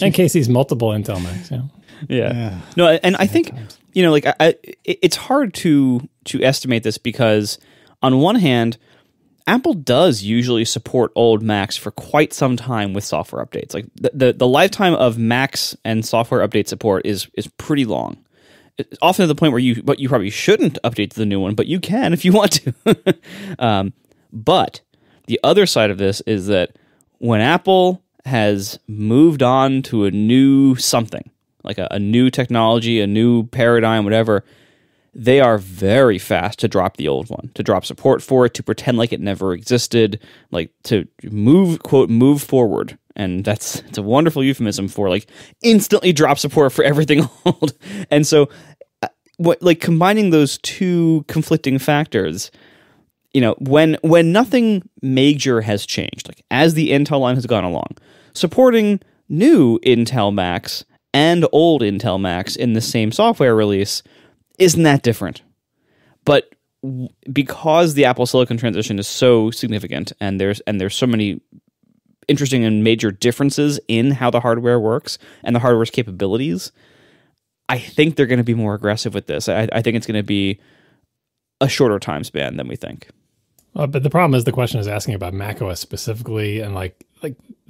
And Casey's multiple Intel Macs. Yeah. No, and I think it's hard to estimate this because on one hand, Apple does usually support old Macs for quite some time with software updates. Like the lifetime of Macs and software update support is pretty long. It's often to the point where you probably shouldn't update to the new one, but you can if you want to. But the other side of this is that when Apple has moved on to a new something, like a new technology, a new paradigm, whatever, they are very fast to drop the old one, to drop support for it, to pretend like it never existed, like to move forward. And it's a wonderful euphemism for like instantly drop support for everything old. And so combining those two conflicting factors, when nothing major has changed, like as the Intel line has gone along, supporting new Intel Macs and old Intel Macs in the same software release isn't that different. But because the Apple Silicon transition is so significant, and there's so many interesting and major differences in how the hardware works and the hardware's capabilities, I think they're going to be more aggressive with this. I think it's going to be a shorter time span than we think. But the problem is the question is asking about macOS specifically, and like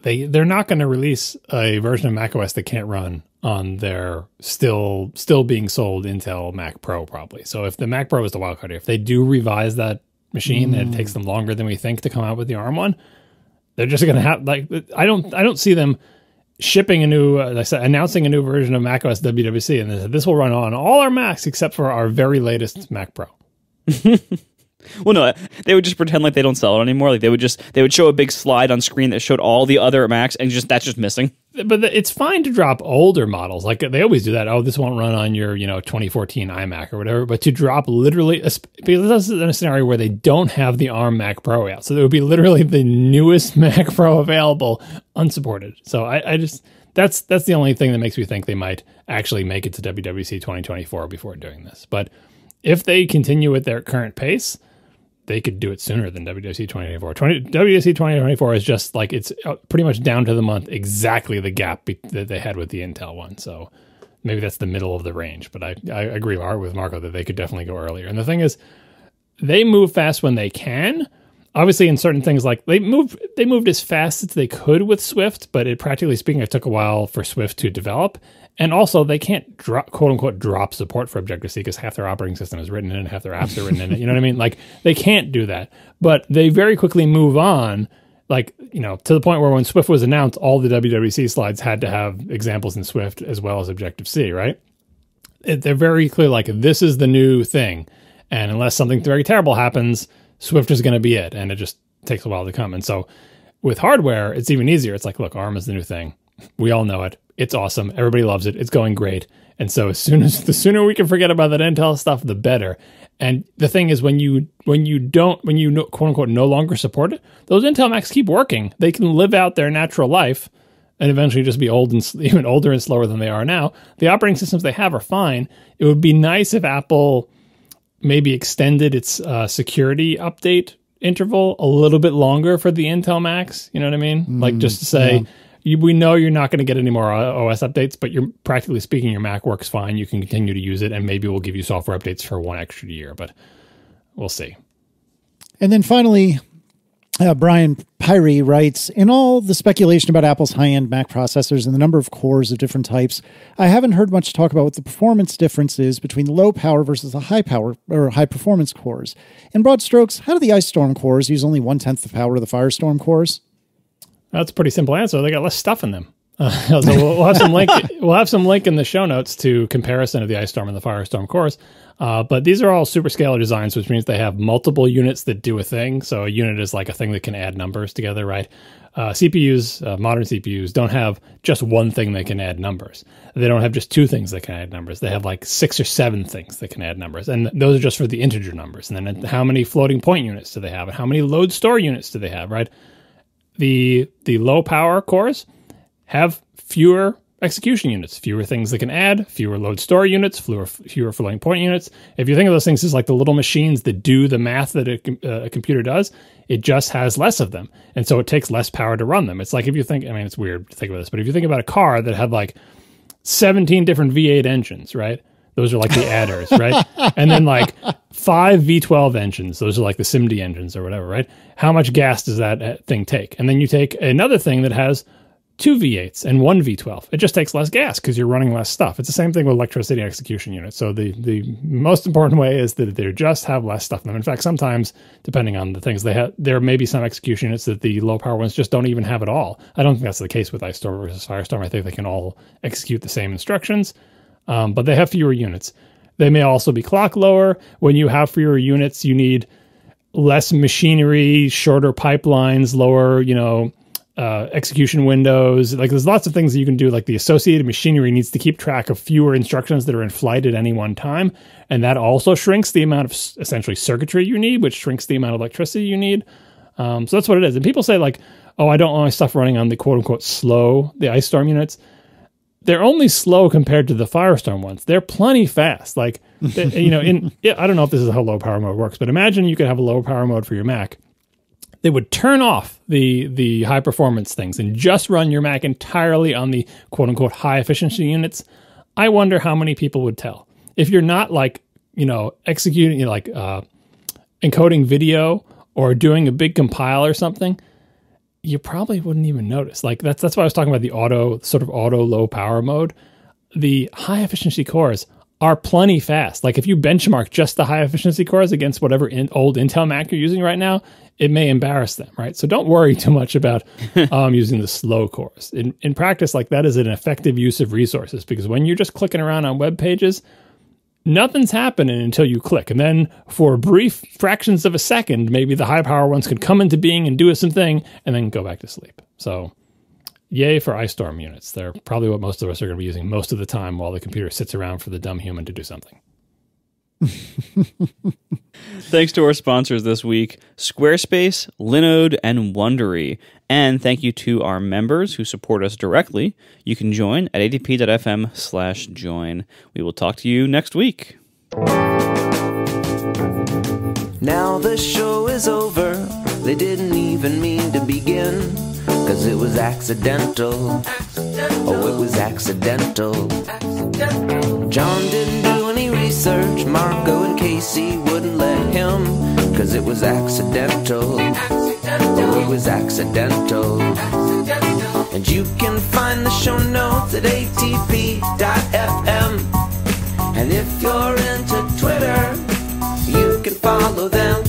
they're not going to release a version of macOS that can't run on their still being sold Intel Mac Pro probably. So if the Mac Pro is the wildcard here, if they do revise that machine and it takes them longer than we think to come out with the ARM one, they're just going to have I don't see them shipping a new announcing a new version of macOS WWC and this will run on all our Macs except for our very latest Mac Pro. Well, no, they would just pretend like they don't sell it anymore. Like they would show a big slide on screen that showed all the other Macs, and that's just missing. But it's fine to drop older models. Like they always do that. Oh, this won't run on your 2014 iMac or whatever. But to drop literally, because this is in a scenario where they don't have the ARM Mac Pro out, so there would be literally the newest Mac Pro available unsupported. So I just that's the only thing that makes me think they might actually make it to WWC 2024 before doing this. But if they continue at their current pace, they could do it sooner than WWC 2024. WWC 2024 is just it's pretty much down to the month exactly the gap that they had with the Intel one. So maybe that's the middle of the range. But I agree with Marco that they could definitely go earlier. And the thing is, they move fast when they can. Obviously, in certain things, like they moved as fast as they could with Swift, but practically speaking, it took a while for Swift to develop. And also, they can't quote unquote drop support for Objective-C because half their operating system is written in it, half their apps are written in it. You know what I mean? Like they can't do that, but they very quickly move on. Like, you know, to the point where when Swift was announced, all the WWDC slides had to have examples in Swift as well as Objective-C, right? They're very clear, like, this is the new thing. And unless something very terrible happens, Swift is going to be it. And it just takes a while to come. And so with hardware, it's even easier. It's like, look, ARM is the new thing. We all know it. It's awesome. Everybody loves it. It's going great. And so the sooner we can forget about that Intel stuff, the better. And the thing is, when you quote unquote no longer support it, those Intel Macs keep working. They can live out their natural life and eventually just be old and even older and slower than they are now. The operating systems they have are fine. It would be nice if Apple maybe extended its security update interval a little bit longer for the Intel Macs. You know what I mean? Like just to say, we know you're not going to get any more OS updates, but you're practically speaking, your Mac works fine. You can continue to use it, and maybe we'll give you software updates for one extra year, but we'll see. And then finally, Brian Pyrie writes, in all the speculation about Apple's high-end Mac processors and the number of cores of different types, I haven't heard much talk about what the performance difference is between the low power versus the high power or high performance cores. In broad strokes, how do the Ice Storm cores use only 1/10 the power of the Firestorm cores? That's a pretty simple answer. They got less stuff in them. So we'll have some link. We'll have some link in the show notes to comparison of the Ice Storm and the Firestorm cores. But these are all superscalar designs, which means they have multiple units that do a thing. So a unit is like a thing that can add numbers together, right? CPUs, modern CPUs, don't have just one thing that can add numbers. They don't have just two things that can add numbers. They have like 6 or 7 things that can add numbers. And those are just for the integer numbers. And then how many floating point units do they have? And how many load store units do they have, right? The low power cores have fewer execution units, fewer things that can add, fewer load store units, fewer floating point units. If you think of those things as like the little machines that do the math that a computer does, it just has less of them. And so it takes less power to run them. It's like if you think, I mean, it's weird to think about this, but if you think about a car that had like 17 different V8 engines, right? Those are like the adders, right? And then like 5 V12 engines. Those are like the SIMD engines or whatever, right? How much gas does that thing take? And then you take another thing that has 2 V8s and 1 V12. It just takes less gas because you're running less stuff. It's the same thing with electricity execution units. So the most important way is that they just have less stuff in them. In fact, sometimes, depending on the things they have, there may be some execution units that the low power ones just don't even have at all. I don't think that's the case with Ice Storm versus Firestorm. I think they can all execute the same instructions, but they have fewer units. They may also be clock lower. When you have fewer units, you need less machinery, shorter pipelines, lower, execution windows. Like there's lots of things that you can do. Like the associated machinery needs to keep track of fewer instructions that are in flight at any one time. And that also shrinks the amount of essentially circuitry you need, which shrinks the amount of electricity you need. So that's what it is. And people say like, oh, I don't want my stuff running on the quote unquote slow, the Ice Storm units. They're only slow compared to the Firestorm ones. They're plenty fast. Like, I don't know if this is how low power mode works, but imagine you could have a low power mode for your Mac. They would turn off the high performance things and just run your Mac entirely on the quote unquote high efficiency units. I wonder how many people would tell. If you're not like, executing, encoding video or doing a big compile or something, you probably wouldn't even notice. Like that's why I was talking about the auto low power mode. The high efficiency cores are plenty fast. Like if you benchmark just the high efficiency cores against whatever old Intel Mac you're using right now, it may embarrass them, right? So don't worry too much about using the slow cores. In practice, like that is an effective use of resources because when you're just clicking around on web pages, nothing's happening until you click. And then for brief fractions of a second, maybe the high power ones could come into being and do something and then go back to sleep. So yay for Ice Storm units. They're probably what most of us are going to be using most of the time while the computer sits around for the dumb human to do something. Thanks to our sponsors this week, Squarespace, Linode, and Wondery. And thank you to our members who support us directly. You can join at adp.fm/join. We will talk to you next week. Now the show is over. They didn't even mean to begin, 'cause it was accidental. Oh, it was accidental. John didn't do any research, Marco and Casey wouldn't let him, 'cause it was accidental. Oh, it was accidental. And you can find the show notes at atp.fm. And if you're into Twitter, you can follow them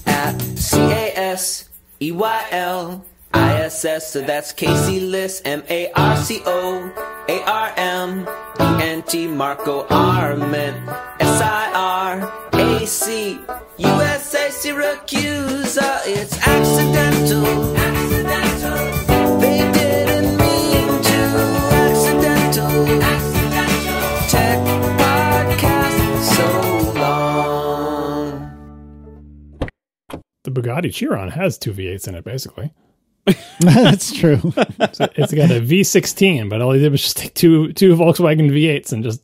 at CASEYLISS. So that's Casey Liss, MARCOARMENT, Marco Arment, SIRAC, USA Syracuse. It's accidental. They didn't mean to. Accidental. Tech podcast so long. The Bugatti Chiron has two V8s in it, basically. That's true. So it's got a V16, but all he did was just take two Volkswagen V8s and just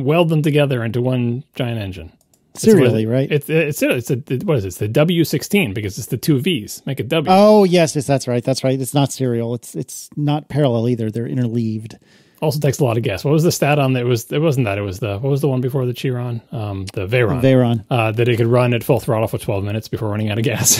weld them together into one giant engine. Serially, right? What is it? It's the W16 because it's the two V's. Make it W. Oh, yes, that's right. That's right. It's not serial. It's not parallel either. They're interleaved. Also takes a lot of gas. What was the stat on that? It wasn't that. It was what was the one before the Chiron? The Veyron. Veyron. That it could run at full throttle for 12 minutes before running out of gas.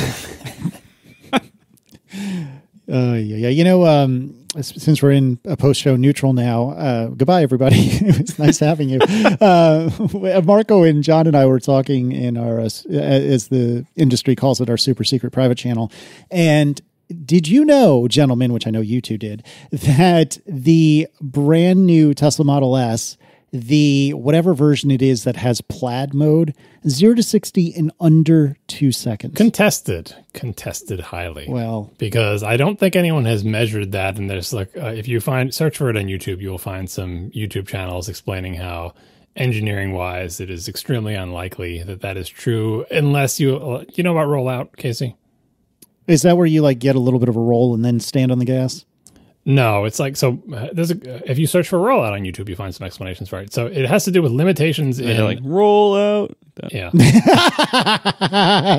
Yeah. You know, since we're in a post-show neutral now, goodbye, everybody. It was nice having you. Marco and John and I were talking in our, as the industry calls it, our super secret private channel. And did you know, gentlemen, which I know you two did, that the brand new Tesla Model S, the whatever version it is that has plaid mode, 0 to 60 in under 2 seconds. Contested highly. Well, because I don't think anyone has measured that. And there's like, if you search for it on YouTube, you will find some YouTube channels explaining how engineering wise, it is extremely unlikely that is true unless you know about rollout, Casey? Is that where you like get a little bit of a roll and then stand on the gas? No, it's like, so if you search for rollout on YouTube, you find some explanations for it. So it has to do with limitations in like rollout. Yeah.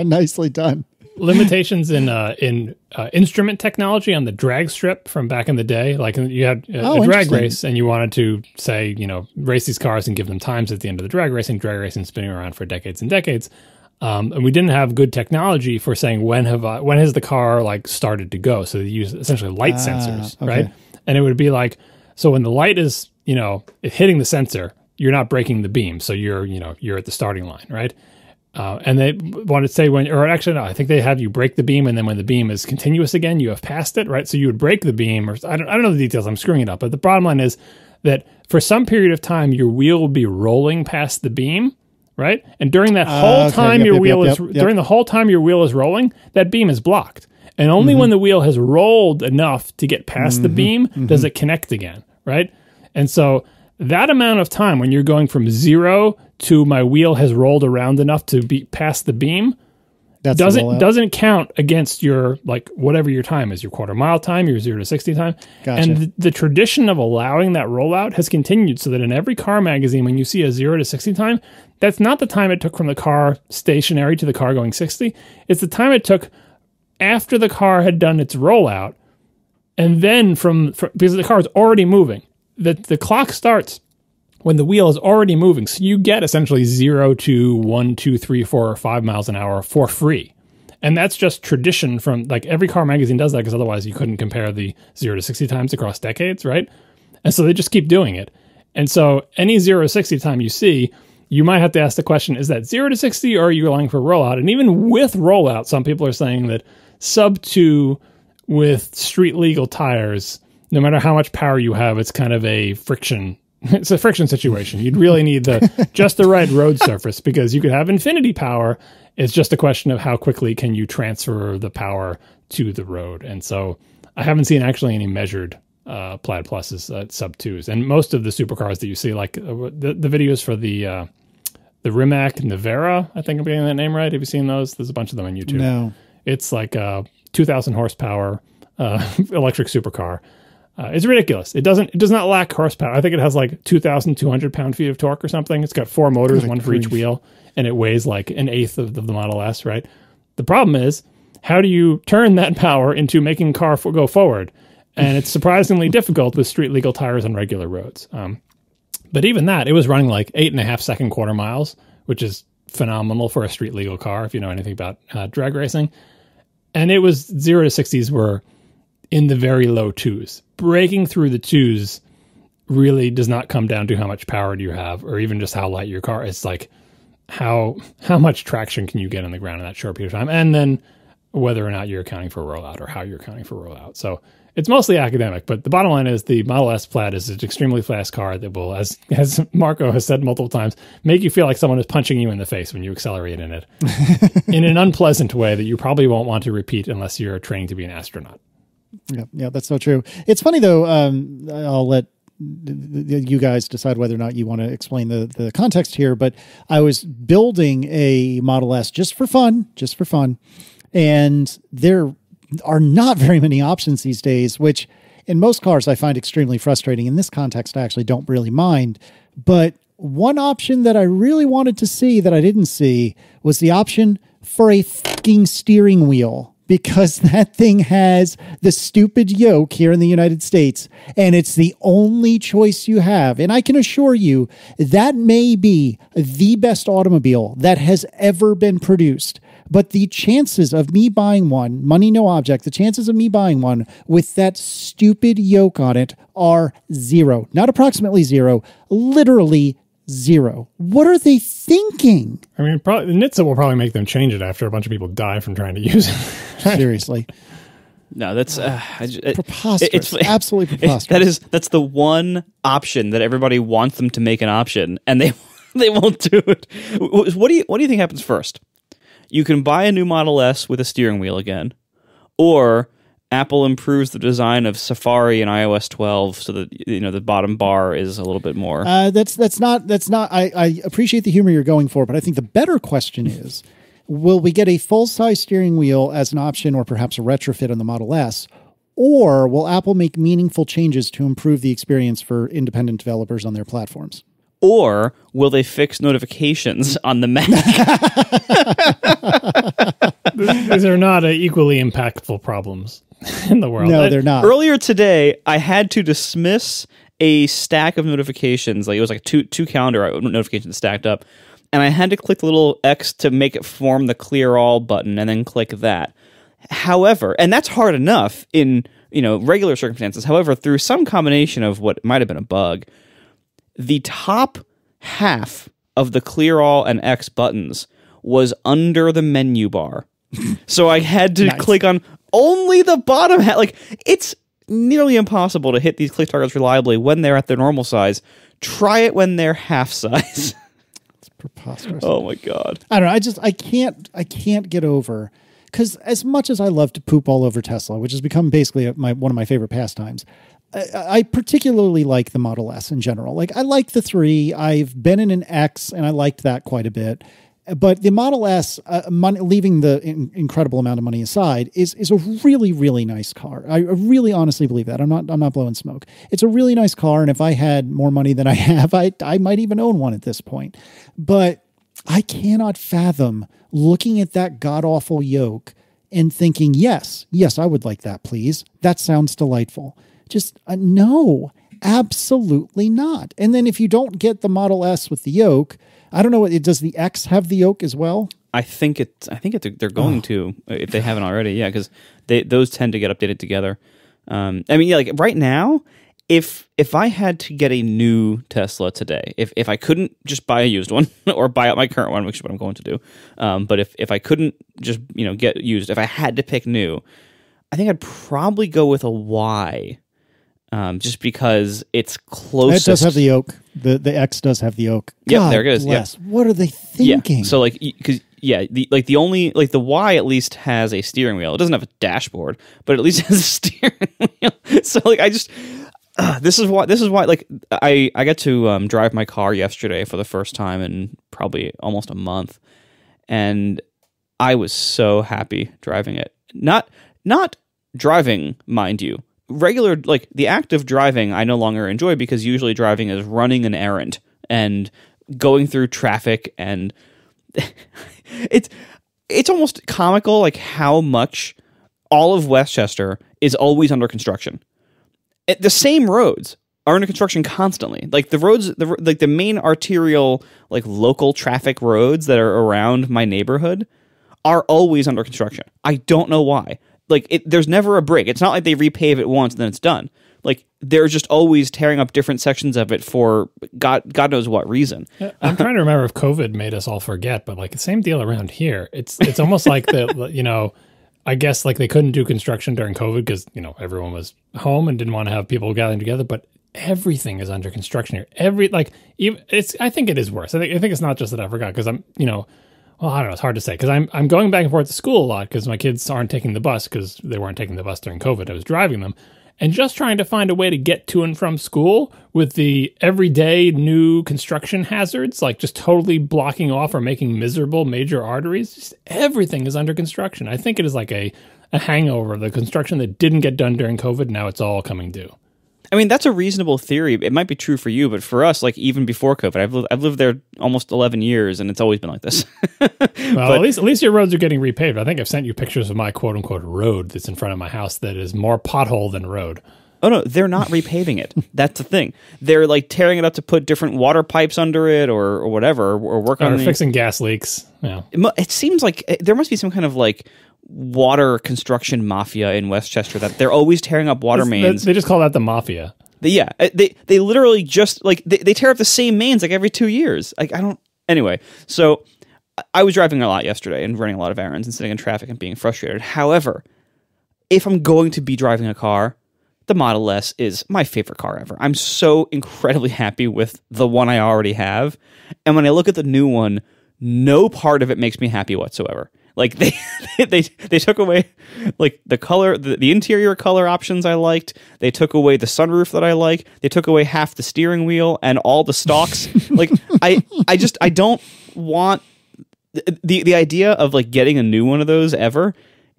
Nicely done. Limitations in instrument technology on the drag strip from back in the day. Like you had a drag race and you wanted to say, race these cars and give them times at the end of the drag racing spinning around for decades and decades. And we didn't have good technology for saying when has the car like started to go. So they use essentially light sensors, okay. Right? And it would be like, so when the light is, hitting the sensor, you're not breaking the beam. So you're at the starting line, right? And they wanted to say I think they have you break the beam, and then when the beam is continuous again, you have passed it, right? So you would break the beam, or I don't know the details. I'm screwing it up, but the bottom line is that for some period of time, your wheel will be rolling past the beam. Right, and during that whole time during the whole time your wheel is rolling, that beam is blocked, and only when the wheel has rolled enough to get past the beam does it connect again. Right, and so that amount of time when you're going from 0 to my wheel has rolled around enough to be past the beam, doesn't count against your like whatever your time is, your quarter mile time, your 0 to 60 time. Gotcha. And the tradition of allowing that rollout has continued, so that in every car magazine, when you see a 0 to 60 time, that's not the time it took from the car stationary to the car going 60. It's the time it took after the car had done its rollout, and then because the car is already moving. The clock starts when the wheel is already moving. So you get essentially 0 to 1, 2, 3, 4, or 5 miles an hour for free. And that's just tradition from, like, every car magazine does that, because otherwise you couldn't compare the 0 to 60 times across decades, right? And so they just keep doing it. And so any 0 to 60 time you see, you might have to ask the question, is that 0 to 60 or are you relying for rollout? And even with rollout, some people are saying that sub 2 with street legal tires, no matter how much power you have, it's kind of a friction. It's a friction situation. You'd really need just the right road surface, because you could have infinity power. It's just a question of how quickly can you transfer the power to the road. And so I haven't seen actually any measured Plaid Pluses at sub 2s. And most of the supercars that you see, like the videos for the Rimac Nevera, I think I'm getting that name right. Have you seen those? There's a bunch of them on YouTube. No. It's like a 2,000 horsepower electric supercar. It's ridiculous. It does not lack horsepower. I think it has like 2,200 pound-feet of torque or something. It's got 4 motors, one for each wheel, and it weighs like an eighth of the Model S, right? The problem is, how do you turn that power into making a car go forward? And it's surprisingly difficult with street legal tires on regular roads. But even that, it was running like 8.5-second quarter miles, which is phenomenal for a street legal car if you know anything about drag racing. And it was 0 to 60s were in the very low 2s. Breaking through the 2s really does not come down to how much power do you have or even just how light your car is. It's like how much traction can you get on the ground in that short period of time, and then whether or not you're accounting for rollout or how you're accounting for rollout. So it's mostly academic, but the bottom line is the Model S Plaid is an extremely fast car that will, as Marco has said multiple times, make you feel like someone is punching you in the face when you accelerate in it in an unpleasant way that you probably won't want to repeat unless you're training to be an astronaut. Yeah, that's so true. It's funny, though. I'll let you guys decide whether or not you want to explain the context here, but I was building a Model S just for fun, and there are not very many options these days, which in most cars I find extremely frustrating. In this context, I actually don't really mind. But one option that I really wanted to see that I didn't see was the option for a fucking steering wheel, because that thing has the stupid yoke here in the United States, and it's the only choice you have. And I can assure you that may be the best automobile that has ever been produced. But the chances of me buying one, money no object, the chances of me buying one with that stupid yoke on it are zero. Not approximately zero, literally zero. What are they thinking? I mean, probably NHTSA will probably make them change it after a bunch of people die from trying to use it. Seriously. No, that's preposterous. It's absolutely preposterous. That's the one option that everybody wants them to make an option, and they won't do it. What do you think happens first? You can buy a new Model S with a steering wheel again, or Apple improves the design of Safari and iOS 12 so that the bottom bar is a little bit more. That's not. I appreciate the humor you're going for, but I think the better question is: will we get a full-size steering wheel as an option, or perhaps a retrofit on the Model S, or will Apple make meaningful changes to improve the experience for independent developers on their platforms? Or will they fix notifications on the Mac? These are not equally impactful problems in the world. No, they're not. Earlier today, I had to dismiss a stack of notifications. Like it was like two calendar notifications stacked up. And I had to click the little X to make it form the clear all button and then click that. However, and that's hard enough in regular circumstances. However, through some combination of what might have been a bug, the top half of the clear all and X buttons was under the menu bar. So I had to click on only the bottom half. Like, it's nearly impossible to hit these click targets reliably when they're at their normal size. Try it when they're half size. It's preposterous. Oh my God. I don't know. I can't get over, because as much as I love to poop all over Tesla, which has become basically one of my favorite pastimes, I particularly like the Model S in general. Like, I like the 3. I've been in an X, and I liked that quite a bit. But the Model S, leaving the incredible amount of money aside, is a really, really nice car. I really honestly believe that. I'm not blowing smoke. It's a really nice car, and if I had more money than I have, I might even own one at this point. But I cannot fathom looking at that god-awful yoke and thinking, yes, I would like that, please. That sounds delightful. Just no, absolutely not. And then if you don't get the Model S with the yoke, I don't know. Does the X have the yoke as well? I think they're going to, if they haven't already. Yeah, because those tend to get updated together. Like right now, if I had to get a new Tesla today, if I couldn't just buy a used one or buy out my current one, which is what I'm going to do, but if I couldn't just get used, if I had to pick new, I think I'd probably go with a Y. Just because it's closest. It does have the yoke. The X does have the yoke. Yeah, there it is. Bless. Yeah. What are they thinking? Yeah. So the Y at least has a steering wheel. It doesn't have a dashboard, but at least has a steering wheel. So this is why I got to drive my car yesterday for the first time in probably almost a month, and I was so happy driving it. Not driving, mind you. Regular, like the act of driving, I no longer enjoy, because usually driving is running an errand and going through traffic, and it's almost comical, like how much all of Westchester is always under construction. The same roads are under construction constantly. Like the roads, like the main arterial, like local traffic roads that are around my neighborhood are always under construction. I don't know why. Like there's never a break. It's not like they repave it once and then it's done. Like they're just always tearing up different sections of it for God knows what reason. I'm trying to remember if COVID made us all forget, but like the same deal around here. It's almost like I guess like they couldn't do construction during COVID because everyone was home and didn't want to have people gathering together. But everything is under construction here. I think it is worse. I think it's not just that I forgot because I'm well, I don't know. It's hard to say because I'm going back and forth to school a lot because my kids aren't taking the bus because they weren't taking the bus during COVID. I was driving them. And just trying to find a way to get to and from school with the everyday new construction hazards, like just totally blocking off or making miserable major arteries, just everything is under construction. I think it is like a hangover of the construction that didn't get done during COVID. Now it's all coming due. I mean, that's a reasonable theory. It might be true for you, but for us, like even before COVID, I've lived there almost 11 years, and it's always been like this. Well, at least your roads are getting repaved. I think I've sent you pictures of my quote unquote road that's in front of my house that is more pothole than road. Oh no, they're not repaving it. That's the thing. They're like tearing it up to put different water pipes under it, or whatever, or work on fixing gas leaks. Yeah, it seems like there must be some kind of like water construction mafia in Westchester that they're always tearing up water mains. They just call that the mafia. They literally just like they tear up the same mains like every 2 years. Like anyway. So I was driving a lot yesterday and running a lot of errands and sitting in traffic and being frustrated. However, if I'm going to be driving a car, the Model S is my favorite car ever. I'm so incredibly happy with the one I already have, and when I look at the new one, no part of it makes me happy whatsoever. Like they took away like the color, the interior color options I liked. They took away the sunroof that I like. They took away half the steering wheel and all the stalks. Like I don't want the idea of like getting a new one of those ever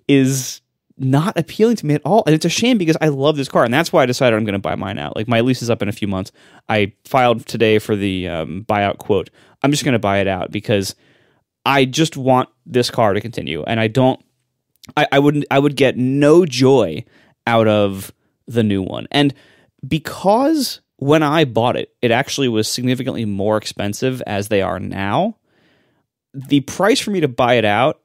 is not appealing to me at all. And it's a shame because I love this car, and that's why I decided I'm going to buy mine out. Like my lease is up in a few months. I filed today for the buyout quote. I'm just going to buy it out because I just want this car to continue, and I would get no joy out of the new one. And because when I bought it, it actually was significantly more expensive as they are now, the price for me to buy it out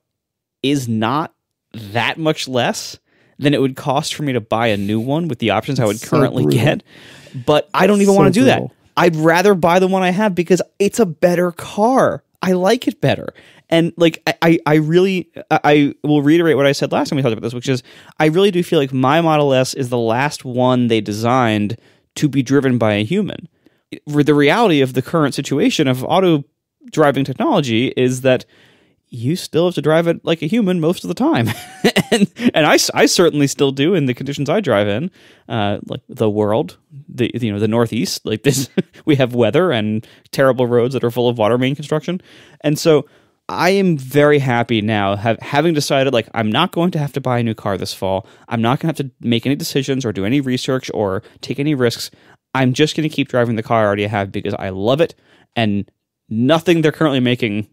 is not that much less than it would cost for me to buy a new one with the options I would currently get. But I don't even want to do that. I'd rather buy the one I have because it's a better car. I like it better. And like I will reiterate what I said last time we talked about this, which is I really do feel like my Model S is the last one they designed to be driven by a human. The reality of the current situation of auto driving technology is that you still have to drive it like a human most of the time. and I certainly still do in the conditions I drive in, like the world, the Northeast, like this, we have weather and terrible roads that are full of water main construction. And so I am very happy now having decided like I'm not going to have to buy a new car this fall. I'm not going to have to make any decisions or do any research or take any risks. I'm just going to keep driving the car I already have because I love it, and nothing they're currently making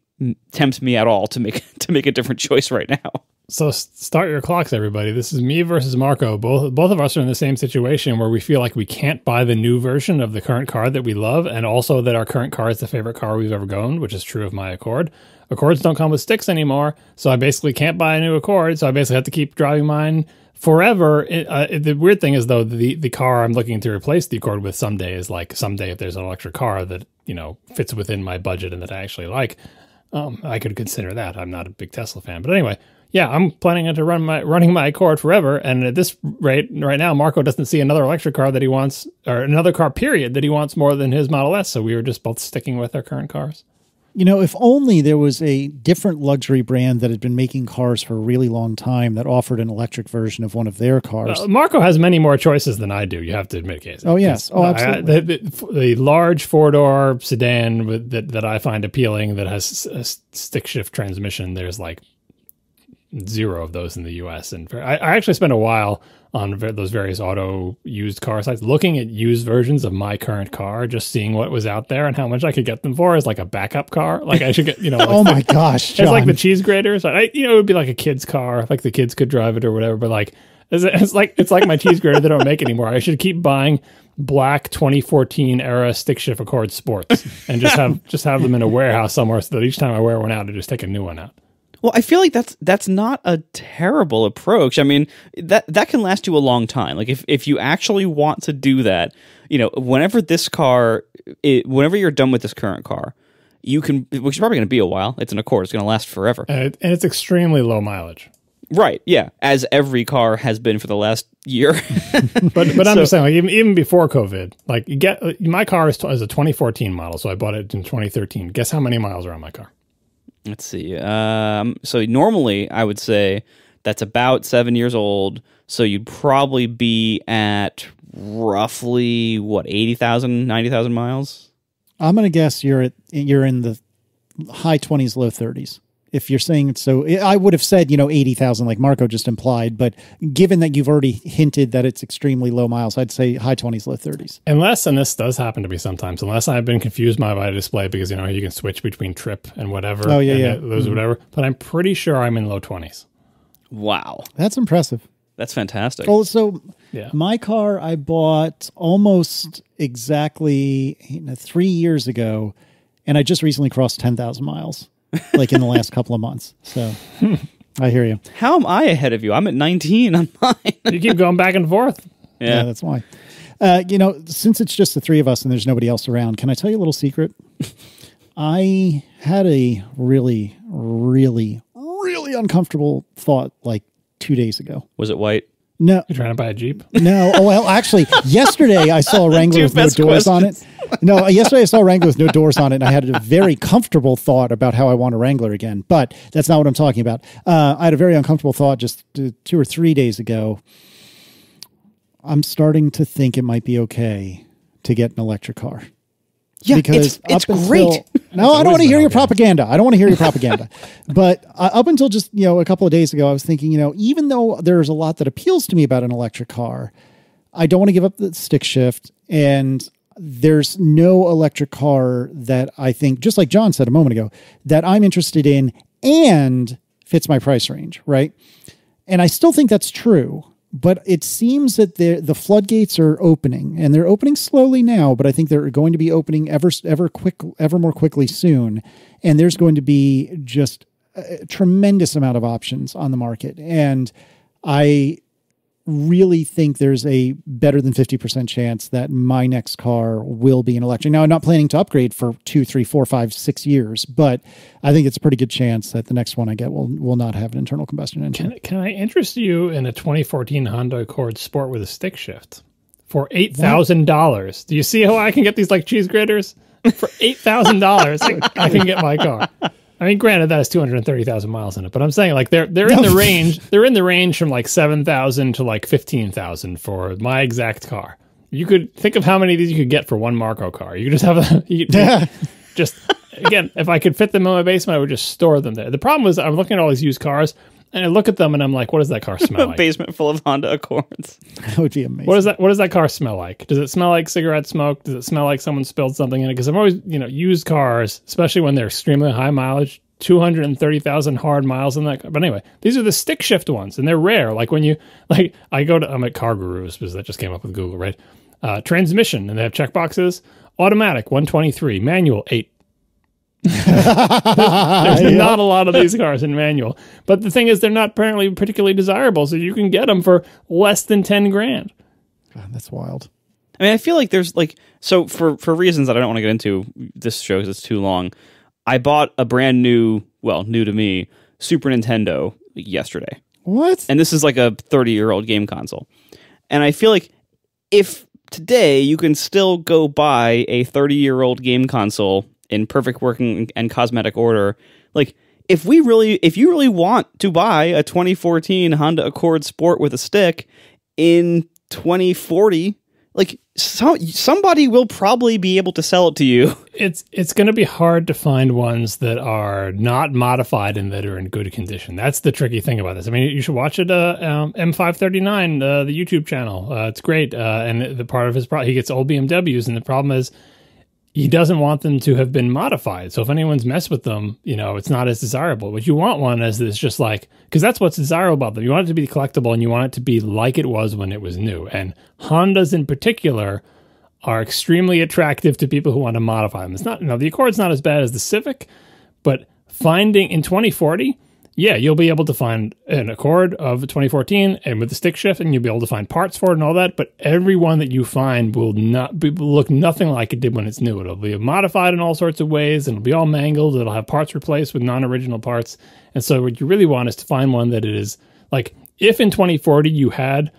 tempts me at all to make a different choice right now. So start your clocks, everybody. This is me versus Marco. Both of us are in the same situation where we feel like we can't buy the new version of the current car that we love, and also that our current car is the favorite car we've ever owned, which is true of my Accord. Accords don't come with sticks anymore, so I basically can't buy a new Accord, so I basically have to keep driving mine forever. The weird thing is, though, the car I'm looking to replace the Accord with someday is like someday if there's an electric car that fits within my budget and that I actually like, I could consider that. I'm not a big Tesla fan, but anyway, yeah, I'm planning to running my Accord forever. And at this rate, right now, Marco doesn't see another electric car that he wants, or another car period that he wants more than his Model S. So we were just both sticking with our current cars. If only there was a different luxury brand that had been making cars for a really long time that offered an electric version of one of their cars. Marco has many more choices than I do, you have to admit, Casey. Oh, yes. Oh, absolutely. The large four-door sedan that I find appealing that has a stick-shift transmission, there's like 0 of those in the U.S. And I actually spent a while on those various auto used car sites looking at used versions of my current car, just seeing what was out there and how much I could get them for as like a backup car. Like I should get, like oh my gosh, John. It's like the cheese graters. It would be like a kid's car, like the kids could drive it or whatever. But like it's like my cheese grater they don't make anymore. I should keep buying black 2014 era stick shift Accord Sports and just have them in a warehouse somewhere so that each time I wear one out, I just take a new one out. Well, I feel like that's not a terrible approach. I mean, that can last you a long time. Like if you actually want to do that, whenever you're done with this current car, you can, which is probably going to be a while. It's an Accord. It's going to last forever. And it's extremely low mileage. Right. Yeah. As every car has been for the last year. but I'm just saying, like even before COVID, like my car is a 2014 model, so I bought it in 2013. Guess how many miles are on my car? Let's see. So normally I would say that's about 7 years old. So you'd probably be at roughly 80,000, 90,000 miles. I'm going to guess you're in the high 20s, low 30s. If you're saying so, I would have said 80,000 like Marco just implied. But given that you've already hinted that it's extremely low miles, I'd say high 20s, low 30s. Unless, and this does happen to be sometimes, unless I've been confused by my display because you can switch between trip and whatever. Oh yeah. Those whatever. But I'm pretty sure I'm in low 20s. Wow, that's impressive. That's fantastic. Well, so my car I bought almost exactly 3 years ago, and I just recently crossed 10,000 miles. Like in the last couple of months. So I hear you. How am I ahead of you? I'm at 19 on mine. You keep going back and forth. Yeah, that's why. Since it's just the three of us and there's nobody else around, can I tell you a little secret? I had a really, really, really uncomfortable thought like 2 days ago. Was it white? No. You're trying to buy a Jeep? No. Oh, well, actually, yesterday I saw a Wrangler with no doors on it. No, yesterday I saw a Wrangler with no doors on it, and I had a very comfortable thought about how I want a Wrangler again. But that's not what I'm talking about. I had a very uncomfortable thought just 2 or 3 days ago. I'm starting to think it might be okay to get an electric car. Yeah, because it's great. No, I don't want to hear your propaganda. I don't want to hear your propaganda. But up until just a couple of days ago, I was thinking, even though there's a lot that appeals to me about an electric car, I don't want to give up the stick shift. And there's no electric car that I think, just like John said a moment ago, that I'm interested in and fits my price range, right? And I still think that's true. But it seems that the floodgates are opening, and they're opening slowly now, but I think they're going to be opening ever more quickly soon. And there's going to be just a tremendous amount of options on the market. And I really think there's a better than 50% chance that my next car will be an electric. Now, I'm not planning to upgrade for 2, 3, 4, 5, 6 years, but I think it's a pretty good chance that the next one I get will not have an internal combustion engine. Can I interest you in a 2014 Honda Accord Sport with a stick shift for $8,000? Do you see how I can get these like cheese graters? For $8,000, I can get my car. I mean, granted, that has 230,000 miles in it, but I'm saying like they're in the range. They're in the range from like 7,000 to like 15,000 for my exact car. You could think of how many of these you could get for one Marco car. You could just have just again, if I could fit them in my basement, I would just store them there. The problem was I'm looking at all these used cars and I look at them and I'm like, what does that car smell like? A basement full of Honda Accords. That would be amazing. What does that car smell like? Does it smell like cigarette smoke? Does it smell like someone spilled something in it? Because I'm always, used cars, especially when they're extremely high mileage, 230,000 hard miles in that car. But anyway, these are the stick shift ones, and they're rare. Like when I'm at Car Gurus because that just came up with Google, right? Transmission, and they have check boxes. Automatic, 123. Manual, 8. There's not a lot of these cars in manual, but the thing is they're not apparently particularly desirable, so you can get them for less than 10 grand. God, that's wild. I mean, I feel like there's so for reasons that I don't want to get into this show because it's too long, I bought a brand new to me Super Nintendo yesterday. What? And this is like a 30-year-old game console, and I feel like if today you can still go buy a 30-year-old game console in perfect working and cosmetic order, like if you really want to buy a 2014 Honda Accord Sport with a stick in 2040, like somebody will probably be able to sell it to you. It's going to be hard to find ones that are not modified and that are in good condition. That's the tricky thing about this. I mean, you should watch it. M539, the YouTube channel. It's great. And the part of his he gets old BMWs, and the problem is he doesn't want them to have been modified. So if anyone's messed with them, it's not as desirable. But you want one as this, just like, because that's what's desirable about them. You want it to be collectible and you want it to be like it was when it was new. And Hondas in particular are extremely attractive to people who want to modify them. It's not, the Accord's not as bad as the Civic, but finding in 2040, yeah, you'll be able to find an Accord of 2014 and with the stick shift, and you'll be able to find parts for it and all that. But every one that you find will look nothing like it did when it's new. It'll be modified in all sorts of ways, and it'll be all mangled. It'll have parts replaced with non-original parts. And so what you really want is to find one that is like, if in 2040 you had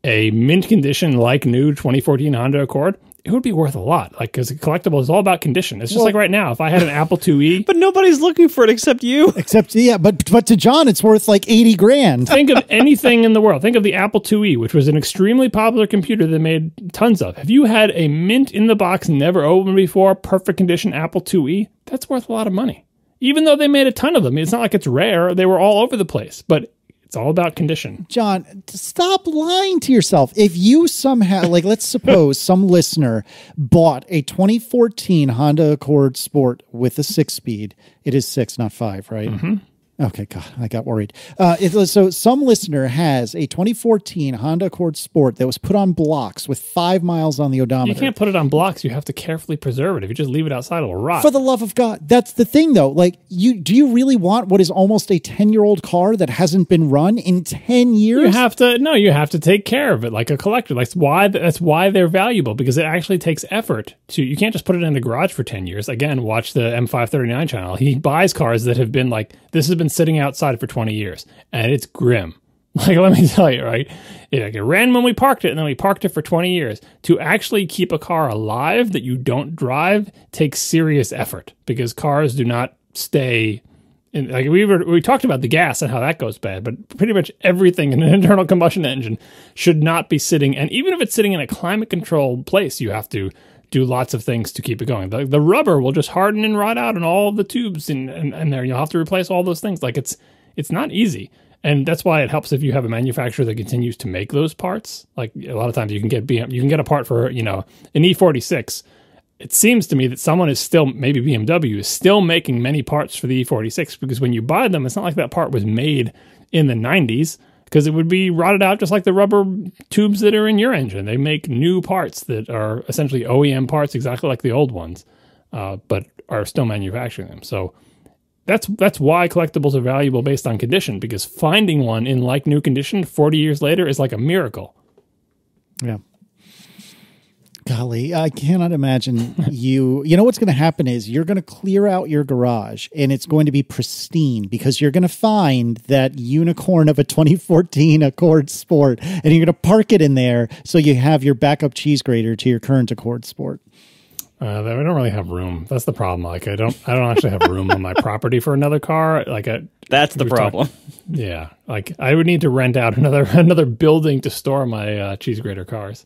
a mint condition like new 2014 Honda Accord, it would be worth a lot. Like, because a collectible is all about condition. It's just like right now, if I had an Apple IIe. But nobody's looking for it except you. But to John, it's worth like 80 grand. Think of anything in the world. Think of the Apple IIe, which was an extremely popular computer that made tons of. If you had a mint in the box, never opened before, perfect condition Apple IIe, that's worth a lot of money. Even though they made a ton of them. It's not like it's rare. They were all over the place. But it's all about condition. John, stop lying to yourself. If you somehow, like, let's suppose some listener bought a 2014 Honda Accord Sport with a 6-speed. It is 6, not 5, right? Mm-hmm. Okay, God, I got worried. So some listener has a 2014 Honda Accord Sport that was put on blocks with 5 miles on the odometer. You can't put it on blocks. You have to carefully preserve it. If you just leave it outside, it'll rot. For the love of God. That's the thing, though. Like, do you really want what is almost a 10-year-old car that hasn't been run in 10 years? You have to take care of it like a collector. That's why they're valuable, because it actually takes effort you can't just put it in the garage for 10 years. Again, watch the M539 channel. He buys cars that have been like, this has been sitting outside for 20 years, and it's grim. Like, let me tell you, right? It ran when we parked it, and then we parked it for 20 years. To actually keep a car alive that you don't drive takes serious effort, because cars do not stay in, like we talked about the gas and how that goes bad, but pretty much everything in an internal combustion engine should not be sitting, and even if it's sitting in a climate controlled place, you have to do lots of things to keep it going. The rubber will just harden and rot out in all of the tubes and there. You'll have to replace all those things. Like, it's not easy. And that's why it helps if you have a manufacturer that continues to make those parts. Like, a lot of times you can get a part for, an E46. It seems to me that someone is still, maybe BMW is still making many parts for the E46, because when you buy them, it's not like that part was made in the 90s. Because it would be rotted out just like the rubber tubes that are in your engine. They make new parts that are essentially OEM parts, exactly like the old ones, but are still manufacturing them. So that's why collectibles are valuable based on condition, because finding one in like new condition 40 years later is like a miracle. Yeah. Golly, I cannot imagine you know what's going to happen is you're going to clear out your garage and it's going to be pristine, because you're going to find that unicorn of a 2014 Accord Sport and you're going to park it in there so you have your backup cheese grater to your current Accord Sport. We don't really have room. That's the problem. Like, I don't actually have room on my property for another car. Like, that's the problem. Yeah. Like, I would need to rent out another building to store my cheese grater cars.